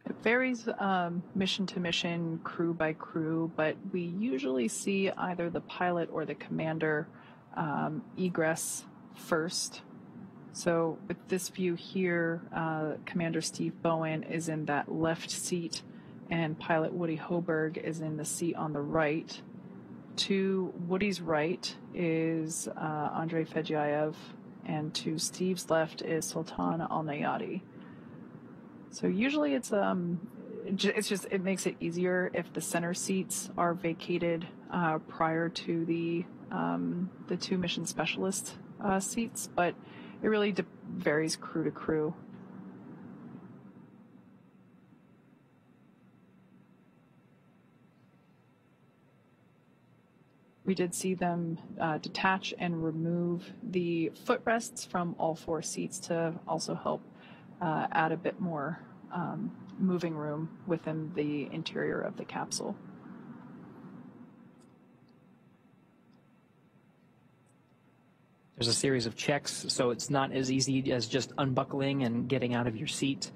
It varies mission to mission, crew by crew, but we usually see either the pilot or the commander egress first. So with this view here, Commander Steve Bowen is in that left seat and pilot Woody Hoberg is in the seat on the right. To Woody's right is Andrei Fedyaev, and to Steve's left is Sultan Al-Nayati. So usually it makes it easier if the center seats are vacated prior to the 2 mission specialist seats, but it really varies crew to crew. We did see them detach and remove the footrests from all 4 seats to also help add a bit more moving room within the interior of the capsule. There's a series of checks, so it's not as easy as just unbuckling and getting out of your seat.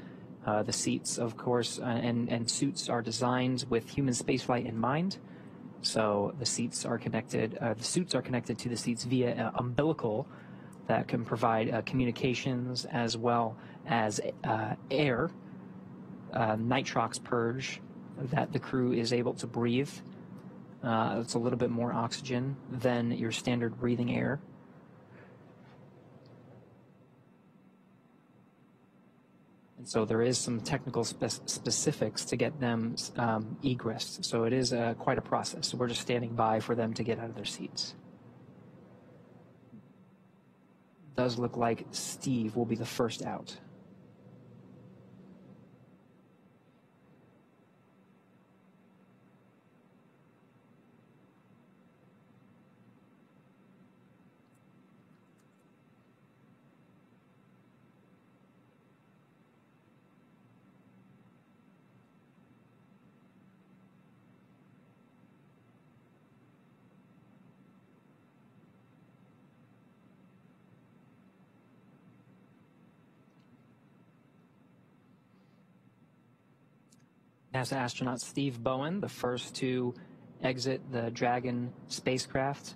The seats, of course, and suits are designed with human spaceflight in mind. So the seats are connected. The suits are connected to the seats via an umbilical that can provide communications as well as air nitrox purge that the crew is able to breathe. It's a little bit more oxygen than your standard breathing air. And so there is some technical specifics to get them egressed. So it is quite a process. So we're just standing by for them to get out of their seats. Does look like Steve will be the first out. NASA astronaut Steve Bowen, the first to exit the Dragon spacecraft.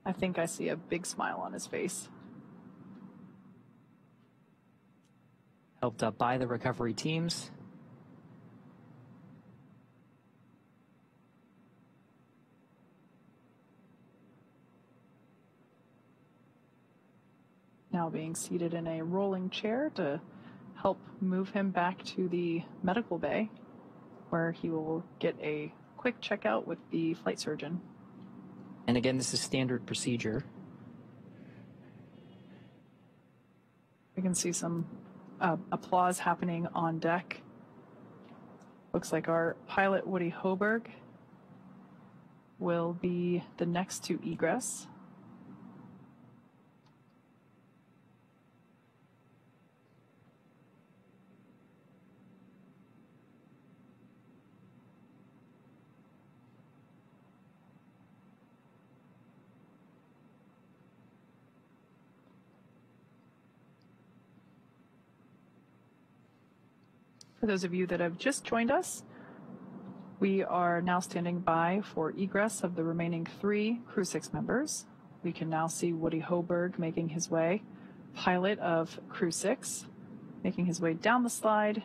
I think I see a big smile on his face. Helped up by the recovery teams. Now being seated in a rolling chair to help move him back to the medical bay, where he will get a quick checkout with the flight surgeon. And again, this is standard procedure. We can see some applause happening on deck. Looks like our pilot, Woody Hoberg, will be the next to egress. For those of you that have just joined us, we are now standing by for egress of the remaining 3 Crew-6 members. We can now see Woody Hoberg making his way, pilot of Crew-6, making his way down the slide.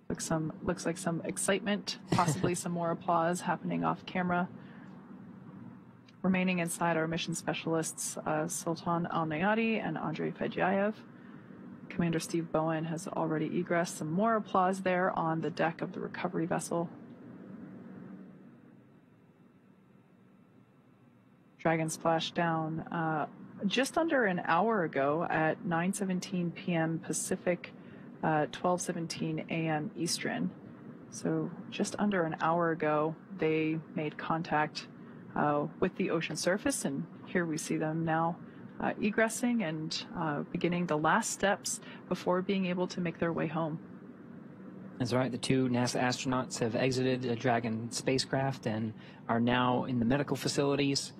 Looks like some excitement, possibly some more applause happening off camera. Remaining inside are mission specialists Sultan Al-Nayati and Andrei Fedyaev. Commander Steve Bowen has already egressed. Some more applause there on the deck of the recovery vessel. Dragon splashed down just under an hour ago at 9:17 p.m. Pacific, 12:17 a.m. Eastern. So just under an hour ago, they made contact with the ocean surface, and here we see them now egressing and beginning the last steps before being able to make their way home. That's right. The 2 NASA astronauts have exited a Dragon spacecraft and are now in the medical facilities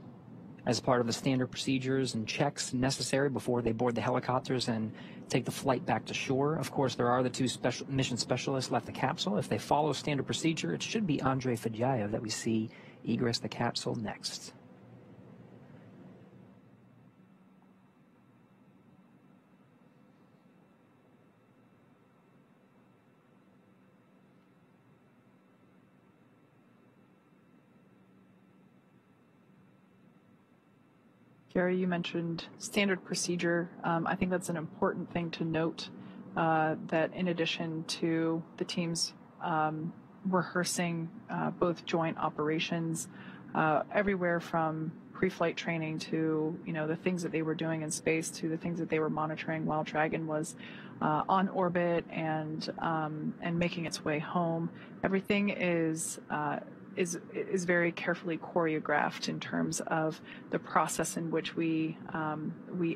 as part of the standard procedures and checks necessary before they board the helicopters and take the flight back to shore. Of course, there are the 2 mission specialists left the capsule. If they follow standard procedure, it should be Andrei Fedyaev that we see egress the capsule next. Gary, you mentioned standard procedure. I think that's an important thing to note, that in addition to the teams rehearsing both joint operations, everywhere from pre-flight training to the things that they were doing in space to the things that they were monitoring while Dragon was on orbit and making its way home, everything is very carefully choreographed in terms of the process in which we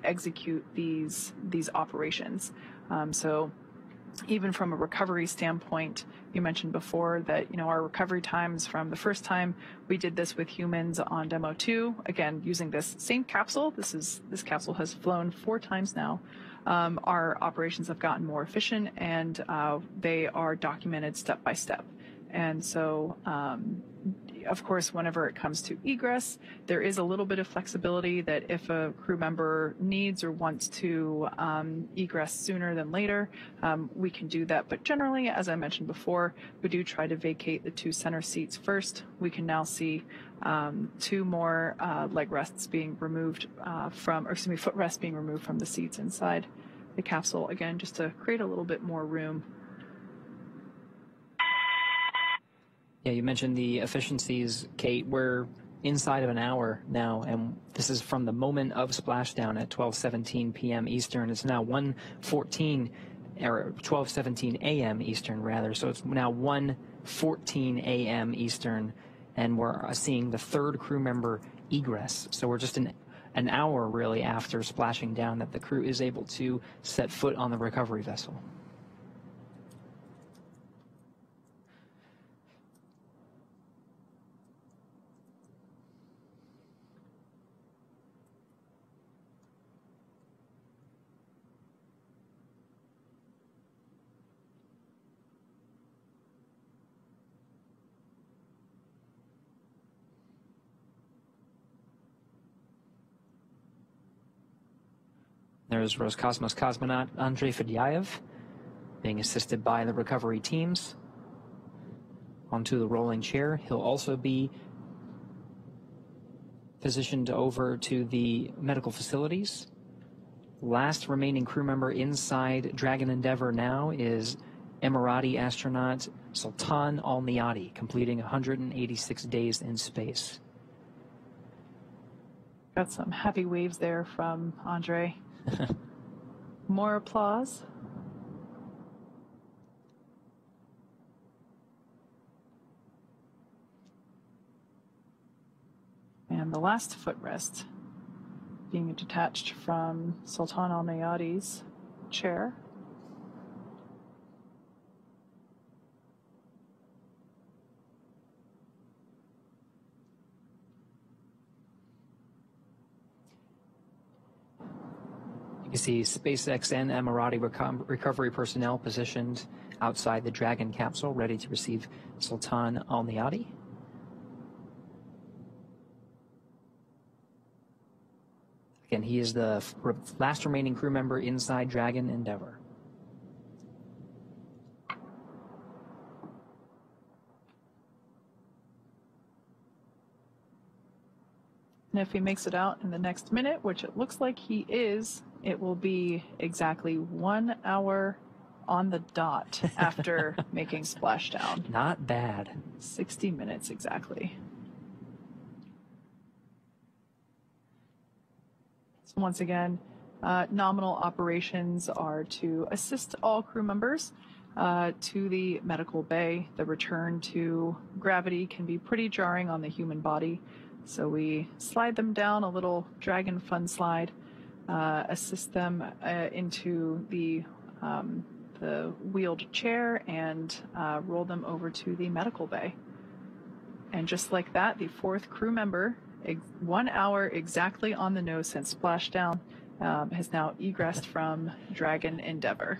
execute these operations. So even from a recovery standpoint, you mentioned before that our recovery times from the first time we did this with humans on Demo 2, again using this same capsule. This capsule has flown 4 times now. Our operations have gotten more efficient, and they are documented step by step. And so of course, whenever it comes to egress, there is a little bit of flexibility that if a crew member needs or wants to egress sooner than later, we can do that. But generally, as I mentioned before, we do try to vacate the 2 center seats first. We can now see 2 more leg rests being removed footrests being removed from the seats inside the capsule, again, just to create a little bit more room. Yeah, you mentioned the efficiencies, Kate. We're inside of an hour now, and this is from the moment of splashdown at 12:17 p.m. Eastern. It's now 1:14, or 12:17 a.m. Eastern, rather. So it's now 1:14 a.m. Eastern, and we're seeing the 3rd crew member egress. So we're just an hour, really, after splashing down that the crew is able to set foot on the recovery vessel. There's Roscosmos cosmonaut Andrei Fedyaev being assisted by the recovery teams onto the rolling chair. He'll also be positioned over to the medical facilities. Last remaining crew member inside Dragon Endeavour now is Emirati astronaut Sultan Al-Niyati, completing 186 days in space. Got some happy waves there from Andre. More applause. And the last footrest being detached from Sultan Al-Niyati's chair. You can see SpaceX and Emirati recovery personnel positioned outside the Dragon capsule, ready to receive Sultan Al-Niyati. Again, he is the last remaining crew member inside Dragon Endeavour. And if he makes it out in the next minute, which it looks like he is, it will be exactly 1 hour on the dot after making splashdown. Not bad. 60 minutes exactly. So once again, nominal operations are to assist all crew members to the medical bay. The return to gravity can be pretty jarring on the human body. So we slide them down a little Dragon fun slide, assist them into the wheeled chair, and roll them over to the medical bay. And just like that, the 4th crew member, 1 hour exactly on the nose since splashdown, has now egressed from Dragon Endeavour.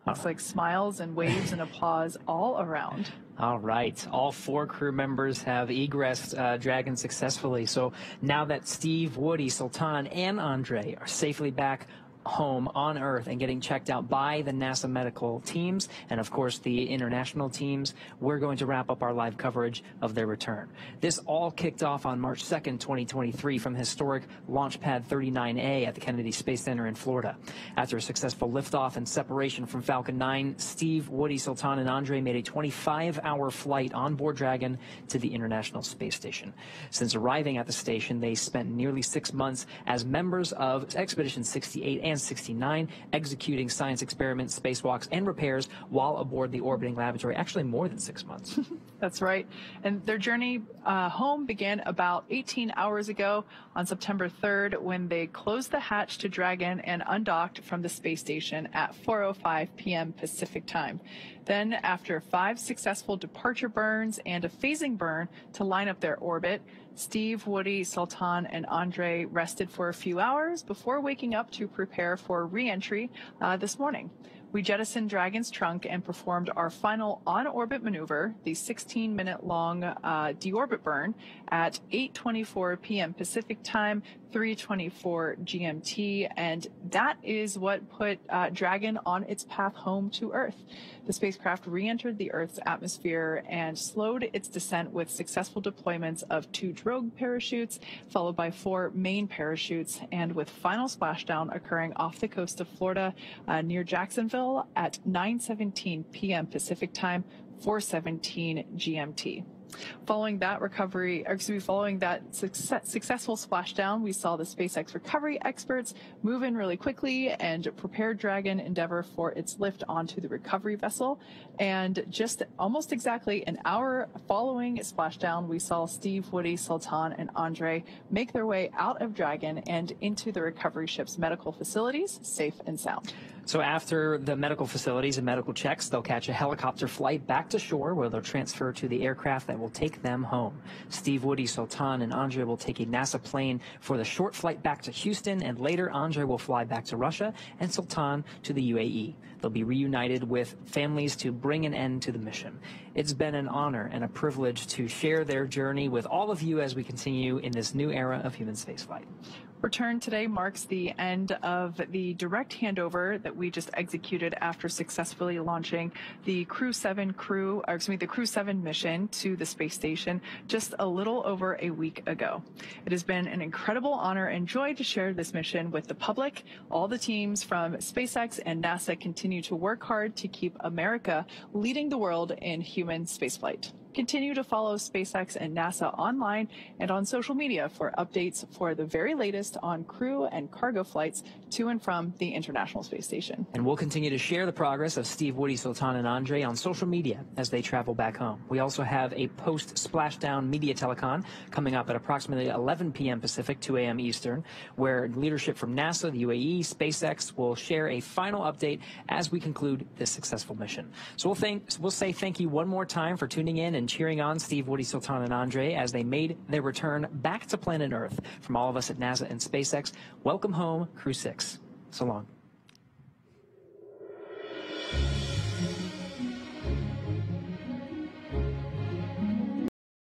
Looks like smiles and waves and applause all around. All right. All 4 crew members have egressed Dragon successfully. So now that Steve, Woody, Sultan, and Andre are safely back home on Earth and getting checked out by the NASA medical teams and, of course, the international teams, we're going to wrap up our live coverage of their return. This all kicked off on March 2nd, 2023 from historic Launch Pad 39A at the Kennedy Space Center in Florida. After a successful liftoff and separation from Falcon 9, Steve, Woody, Sultan, and Andre made a 25-hour flight on board Dragon to the International Space Station. Since arriving at the station, they spent nearly 6 months as members of Expedition 68 and 69, executing science experiments, spacewalks, and repairs while aboard the orbiting laboratory. Actually, more than 6 months. That's right. And their journey home began about 18 hours ago on September 3rd when they closed the hatch to Dragon and undocked from the space station at 4:05 p.m. Pacific time. Then, after 5 successful departure burns and a phasing burn to line up their orbit, Steve, Woody, Sultan, and Andre rested for a few hours before waking up to prepare for re-entry this morning. We jettisoned Dragon's trunk and performed our final on-orbit maneuver, the 16-minute-long deorbit burn, at 8:24 p.m. Pacific time, 3:24 GMT, and that is what put Dragon on its path home to Earth. The spacecraft re-entered the Earth's atmosphere and slowed its descent with successful deployments of 2 drogue parachutes, followed by 4 main parachutes, and with final splashdown occurring off the coast of Florida near Jacksonville at 9:17 p.m. Pacific time, 4:17 GMT. Following that successful splashdown, we saw the SpaceX recovery experts move in really quickly and prepare Dragon Endeavour for its lift onto the recovery vessel. And just almost exactly an hour following splashdown, we saw Steve, Woody, Sultan, and Andre make their way out of Dragon and into the recovery ship's medical facilities, safe and sound. So after the medical facilities and medical checks, they'll catch a helicopter flight back to shore where they'll transfer to the aircraft that will take them home. Steve, Woody, Sultan, and Andre will take a NASA plane for the short flight back to Houston, and later Andre will fly back to Russia and Sultan to the UAE. They'll be reunited with families to bring an end to the mission. It's been an honor and a privilege to share their journey with all of you as we continue in this new era of human spaceflight. Return today marks the end of the direct handover that we just executed after successfully launching the Crew-7 mission to the space station just a little over a week ago. It has been an incredible honor and joy to share this mission with the public. All the teams from SpaceX and NASA continue to work hard to keep America leading the world in human spaceflight. Continue to follow SpaceX and NASA online and on social media for updates for the very latest on crew and cargo flights to and from the International Space Station. And we'll continue to share the progress of Steve, Woody, Sultan, and Andre on social media as they travel back home. We also have a post-splashdown media telecon coming up at approximately 11 p.m. Pacific, 2 a.m. Eastern, where leadership from NASA, the UAE, SpaceX will share a final update as we conclude this successful mission. So we'll say thank you one more time for tuning in and cheering on Steve, Woody, Sultan, and Andre as they made their return back to planet Earth. From all of us at NASA and SpaceX, welcome home, Crew-6. So long.